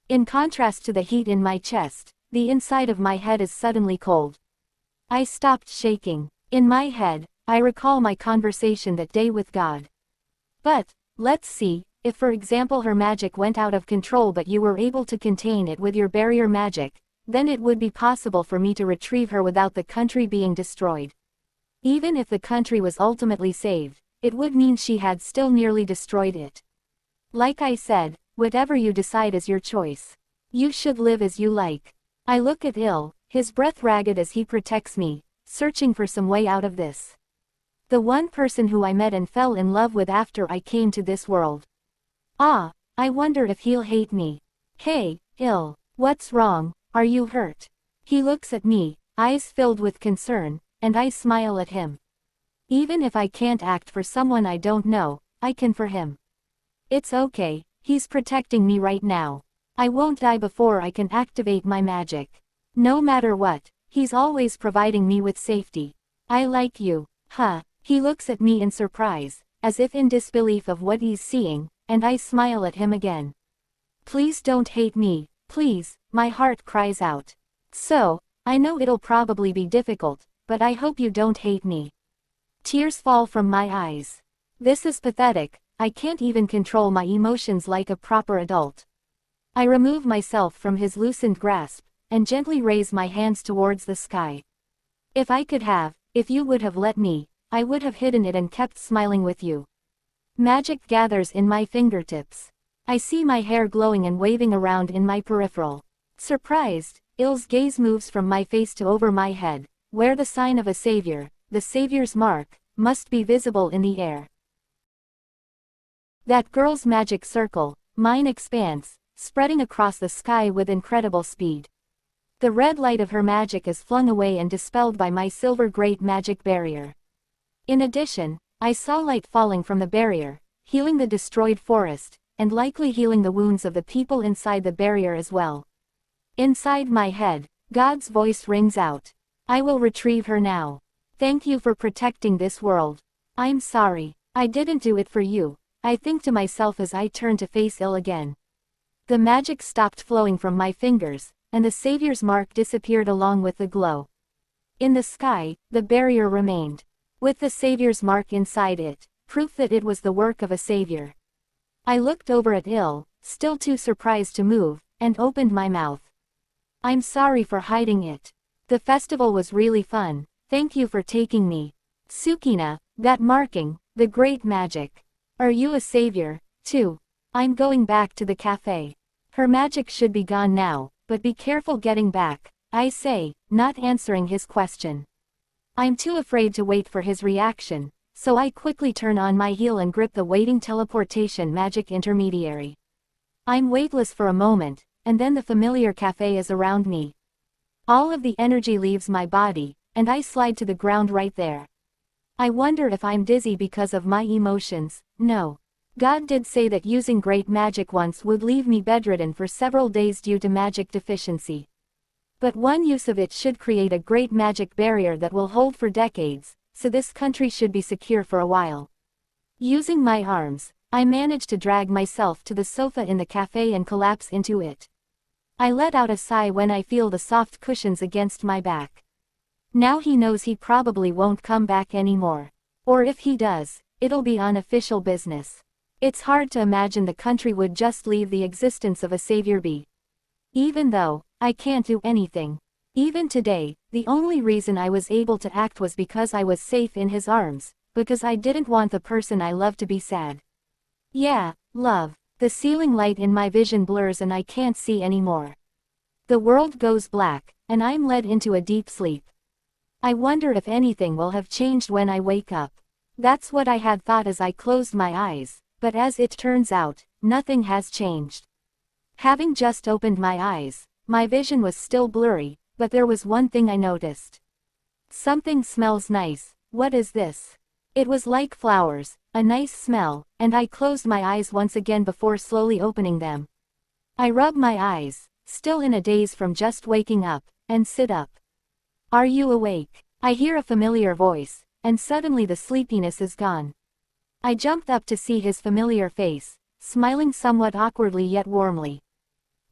In contrast to the heat in my chest, the inside of my head is suddenly cold. I stopped shaking. In my head, I recall my conversation that day with God. But, let's see, if for example her magic went out of control but you were able to contain it with your barrier magic, then it would be possible for me to retrieve her without the country being destroyed. Even if the country was ultimately saved, it would mean she had still nearly destroyed it. Like I said, whatever you decide is your choice. You should live as you like. I look at Il, his breath ragged as he protects me, searching for some way out of this. The one person who I met and fell in love with after I came to this world. Ah, I wonder if he'll hate me. Hey, Il, what's wrong? Are you hurt? He looks at me, eyes filled with concern, and I smile at him. Even if I can't act for someone I don't know, I can for him. It's okay, he's protecting me right now. I won't die before I can activate my magic. No matter what, he's always providing me with safety. I like you. Huh. He looks at me in surprise, as if in disbelief of what he's seeing, and I smile at him again. Please don't hate me, please, my heart cries out. So, I know it'll probably be difficult, but I hope you don't hate me. Tears fall from my eyes. This is pathetic, I can't even control my emotions like a proper adult. I remove myself from his loosened grasp, and gently raise my hands towards the sky. If you would have let me, I would have hidden it and kept smiling with you. Magic gathers in my fingertips. I see my hair glowing and waving around in my peripheral. Surprised, Il's gaze moves from my face to over my head, where the sign of a savior, the savior's mark, must be visible in the air. That girl's magic circle, mine expands, spreading across the sky with incredible speed. The red light of her magic is flung away and dispelled by my silver great magic barrier. In addition, I saw light falling from the barrier, healing the destroyed forest, and likely healing the wounds of the people inside the barrier as well. Inside my head, God's voice rings out. I will retrieve her now. Thank you for protecting this world. I'm sorry, I didn't do it for you, I think to myself as I turn to face Il again. The magic stopped flowing from my fingers, and the savior's mark disappeared along with the glow. In the sky, the barrier remained, with the savior's mark inside it, proof that it was the work of a savior. I looked over at Il, still too surprised to move, and opened my mouth. I'm sorry for hiding it. The festival was really fun, thank you for taking me. Tsukina, that marking, the great magic. Are you a savior, too? I'm going back to the cafe. Her magic should be gone now, but be careful getting back, I say, not answering his question. I'm too afraid to wait for his reaction, so I quickly turn on my heel and grip the waiting teleportation magic intermediary. I'm weightless for a moment, and then the familiar cafe is around me. All of the energy leaves my body, and I slide to the ground right there. I wonder if I'm dizzy because of my emotions. No. God did say that using great magic once would leave me bedridden for several days due to magic deficiency. But one use of it should create a great magic barrier that will hold for decades, so this country should be secure for a while. Using my arms, I manage to drag myself to the sofa in the cafe and collapse into it. I let out a sigh when I feel the soft cushions against my back. Now he knows he probably won't come back anymore. Or if he does, it'll be on official business. It's hard to imagine the country would just leave the existence of a savior be. Even though, I can't do anything. Even today, the only reason I was able to act was because I was safe in his arms, because I didn't want the person I love to be sad. Yeah, love. The ceiling light in my vision blurs and I can't see anymore. The world goes black, and I'm led into a deep sleep. I wonder if anything will have changed when I wake up. That's what I had thought as I closed my eyes, but as it turns out, nothing has changed. Having just opened my eyes, my vision was still blurry, but there was one thing I noticed. Something smells nice. What is this? It was like flowers, a nice smell, and I closed my eyes once again before slowly opening them. I rub my eyes, still in a daze from just waking up, and sit up. Are you awake? I hear a familiar voice, and suddenly the sleepiness is gone. I jumped up to see his familiar face, smiling somewhat awkwardly yet warmly.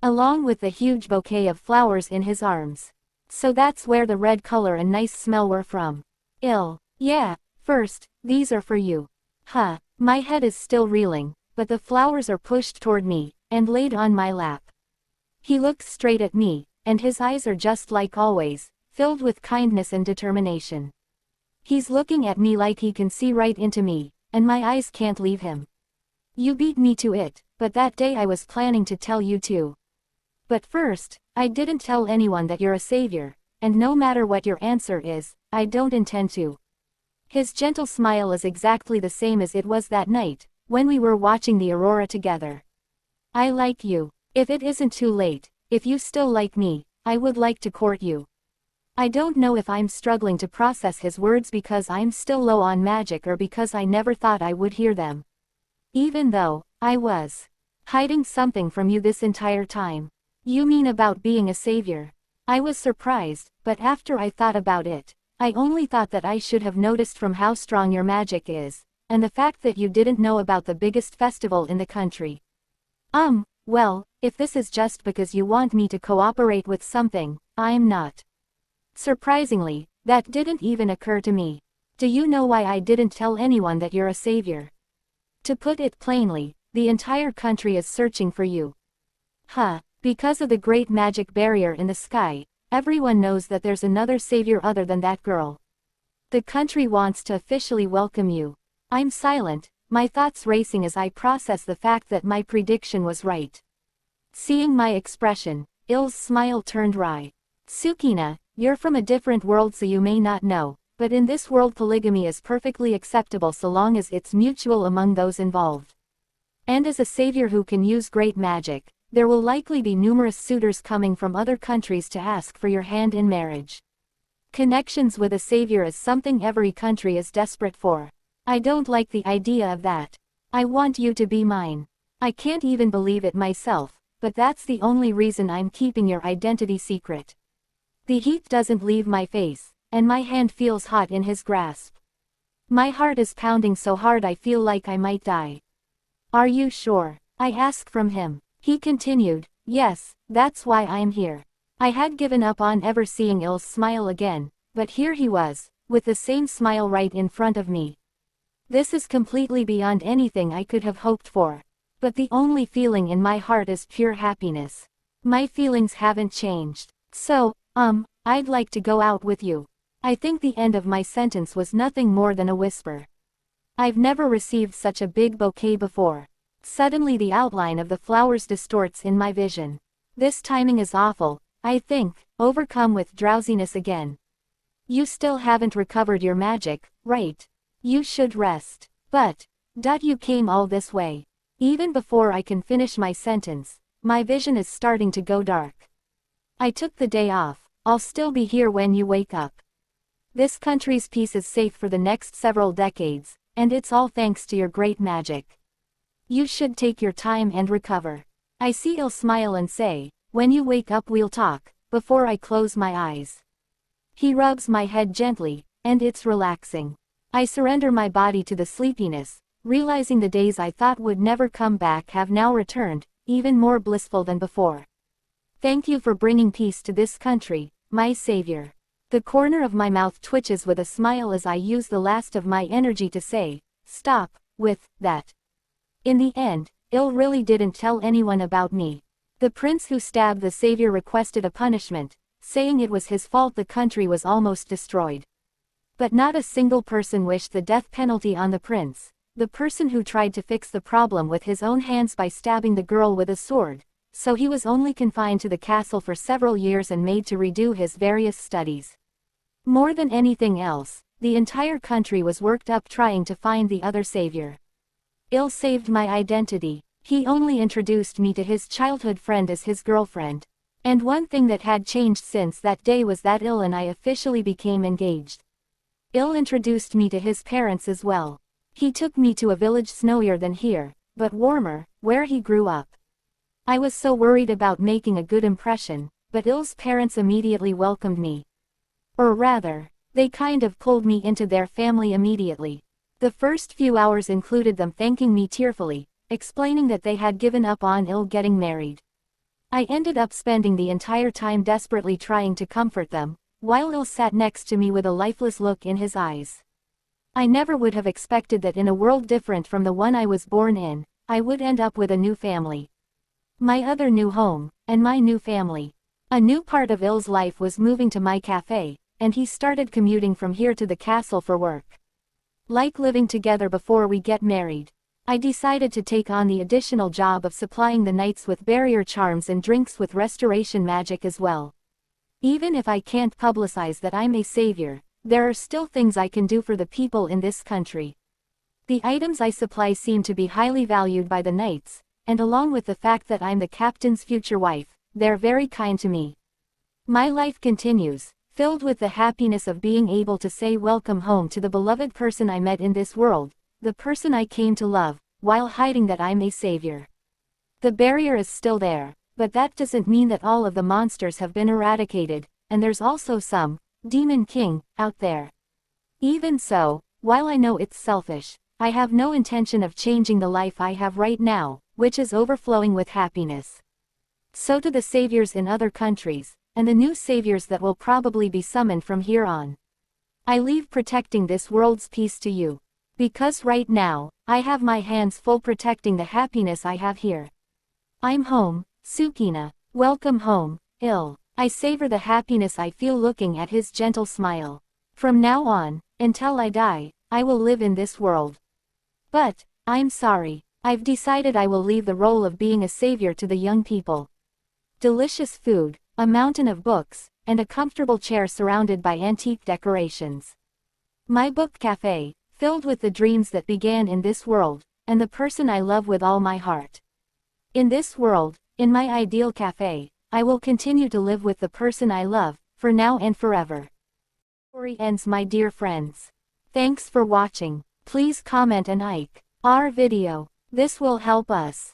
Along with the huge bouquet of flowers in his arms. So that's where the red color and nice smell were from. Yeah, first, these are for you. Huh, my head is still reeling, but the flowers are pushed toward me, and laid on my lap. He looks straight at me, and his eyes are just like always, filled with kindness and determination. He's looking at me like he can see right into me, and my eyes can't leave him. You beat me to it, but that day I was planning to tell you too. But first, I didn't tell anyone that you're a savior, and no matter what your answer is, I don't intend to. His gentle smile is exactly the same as it was that night, when we were watching the aurora together. I like you. If it isn't too late, if you still like me, I would like to court you. I don't know if I'm struggling to process his words because I'm still low on magic or because I never thought I would hear them. Even though I was hiding something from you this entire time. You mean about being a savior? I was surprised, but after I thought about it, I only thought that I should have noticed from how strong your magic is, and the fact that you didn't know about the biggest festival in the country. Well, if this is just because you want me to cooperate with something, I'm not. Surprisingly, that didn't even occur to me. Do you know why I didn't tell anyone that you're a savior? To put it plainly, the entire country is searching for you. Because of the great magic barrier in the sky, everyone knows that there's another savior other than that girl. The country wants to officially welcome you. I'm silent, my thoughts racing as I process the fact that my prediction was right. Seeing my expression, Il's smile turned wry. Tsukina, you're from a different world so you may not know, but in this world polygamy is perfectly acceptable so long as it's mutual among those involved. And as a savior who can use great magic, there will likely be numerous suitors coming from other countries to ask for your hand in marriage. Connections with a savior is something every country is desperate for. I don't like the idea of that. I want you to be mine. I can't even believe it myself, but that's the only reason I'm keeping your identity secret. The heat doesn't leave my face, and my hand feels hot in his grasp. My heart is pounding so hard I feel like I might die. Are you sure? I ask from him. He continued, yes, that's why I'm here. I had given up on ever seeing Il's smile again, but here he was, with the same smile right in front of me. This is completely beyond anything I could have hoped for. But the only feeling in my heart is pure happiness. My feelings haven't changed. So, I'd like to go out with you. I think the end of my sentence was nothing more than a whisper. I've never received such a big bouquet before. Suddenly the outline of the flowers distorts in my vision. This timing is awful, I think, overcome with drowsiness again. You still haven't recovered your magic, right? You should rest. But, you came all this way. Even before I can finish my sentence, my vision is starting to go dark. I took the day off. I'll still be here when you wake up. This country's peace is safe for the next several decades, and it's all thanks to your great magic. You should take your time and recover. I see Il smile and say, when you wake up we'll talk, before I close my eyes. He rubs my head gently, and it's relaxing. I surrender my body to the sleepiness, realizing the days I thought would never come back have now returned, even more blissful than before. Thank you for bringing peace to this country, my savior. The corner of my mouth twitches with a smile as I use the last of my energy to say, stop with that. In the end, Il really didn't tell anyone about me. The prince who stabbed the savior requested a punishment, saying it was his fault the country was almost destroyed. But not a single person wished the death penalty on the prince, the person who tried to fix the problem with his own hands by stabbing the girl with a sword. So he was only confined to the castle for several years and made to redo his various studies. More than anything else, the entire country was worked up trying to find the other savior. Il saved my identity. He only introduced me to his childhood friend as his girlfriend. And one thing that had changed since that day was that Il and I officially became engaged. Il introduced me to his parents as well. He took me to a village snowier than here, but warmer, where he grew up. I was so worried about making a good impression, but Il's parents immediately welcomed me. Or rather, they kind of pulled me into their family immediately. The first few hours included them thanking me tearfully, explaining that they had given up on Il getting married. I ended up spending the entire time desperately trying to comfort them, while Il sat next to me with a lifeless look in his eyes. I never would have expected that in a world different from the one I was born in, I would end up with a new family. My other new home, and my new family. A new part of Il's life was moving to my cafe, and he started commuting from here to the castle for work. Like living together before we get married, I decided to take on the additional job of supplying the knights with barrier charms and drinks with restoration magic as well. Even if I can't publicize that I'm a savior, there are still things I can do for the people in this country. The items I supply seem to be highly valued by the knights, and along with the fact that I'm the captain's future wife, they're very kind to me. My life continues, filled with the happiness of being able to say welcome home to the beloved person I met in this world, the person I came to love, while hiding that I'm a savior. The barrier is still there, but that doesn't mean that all of the monsters have been eradicated, and there's also some demon king out there. Even so, while I know it's selfish, I have no intention of changing the life I have right now, which is overflowing with happiness. So to the saviors in other countries, and the new saviors that will probably be summoned from here on, I leave protecting this world's peace to you. Because right now, I have my hands full protecting the happiness I have here. I'm home, Sukina. Welcome home, ill. I savor the happiness I feel looking at his gentle smile. From now on, until I die, I will live in this world. But, I'm sorry, I've decided I will leave the role of being a savior to the young people. Delicious food, a mountain of books, and a comfortable chair surrounded by antique decorations. My book cafe, filled with the dreams that began in this world, and the person I love with all my heart. In this world, in my ideal cafe, I will continue to live with the person I love, for now and forever. Story ends, my dear friends. Thanks for watching. Please comment and like our video. This will help us.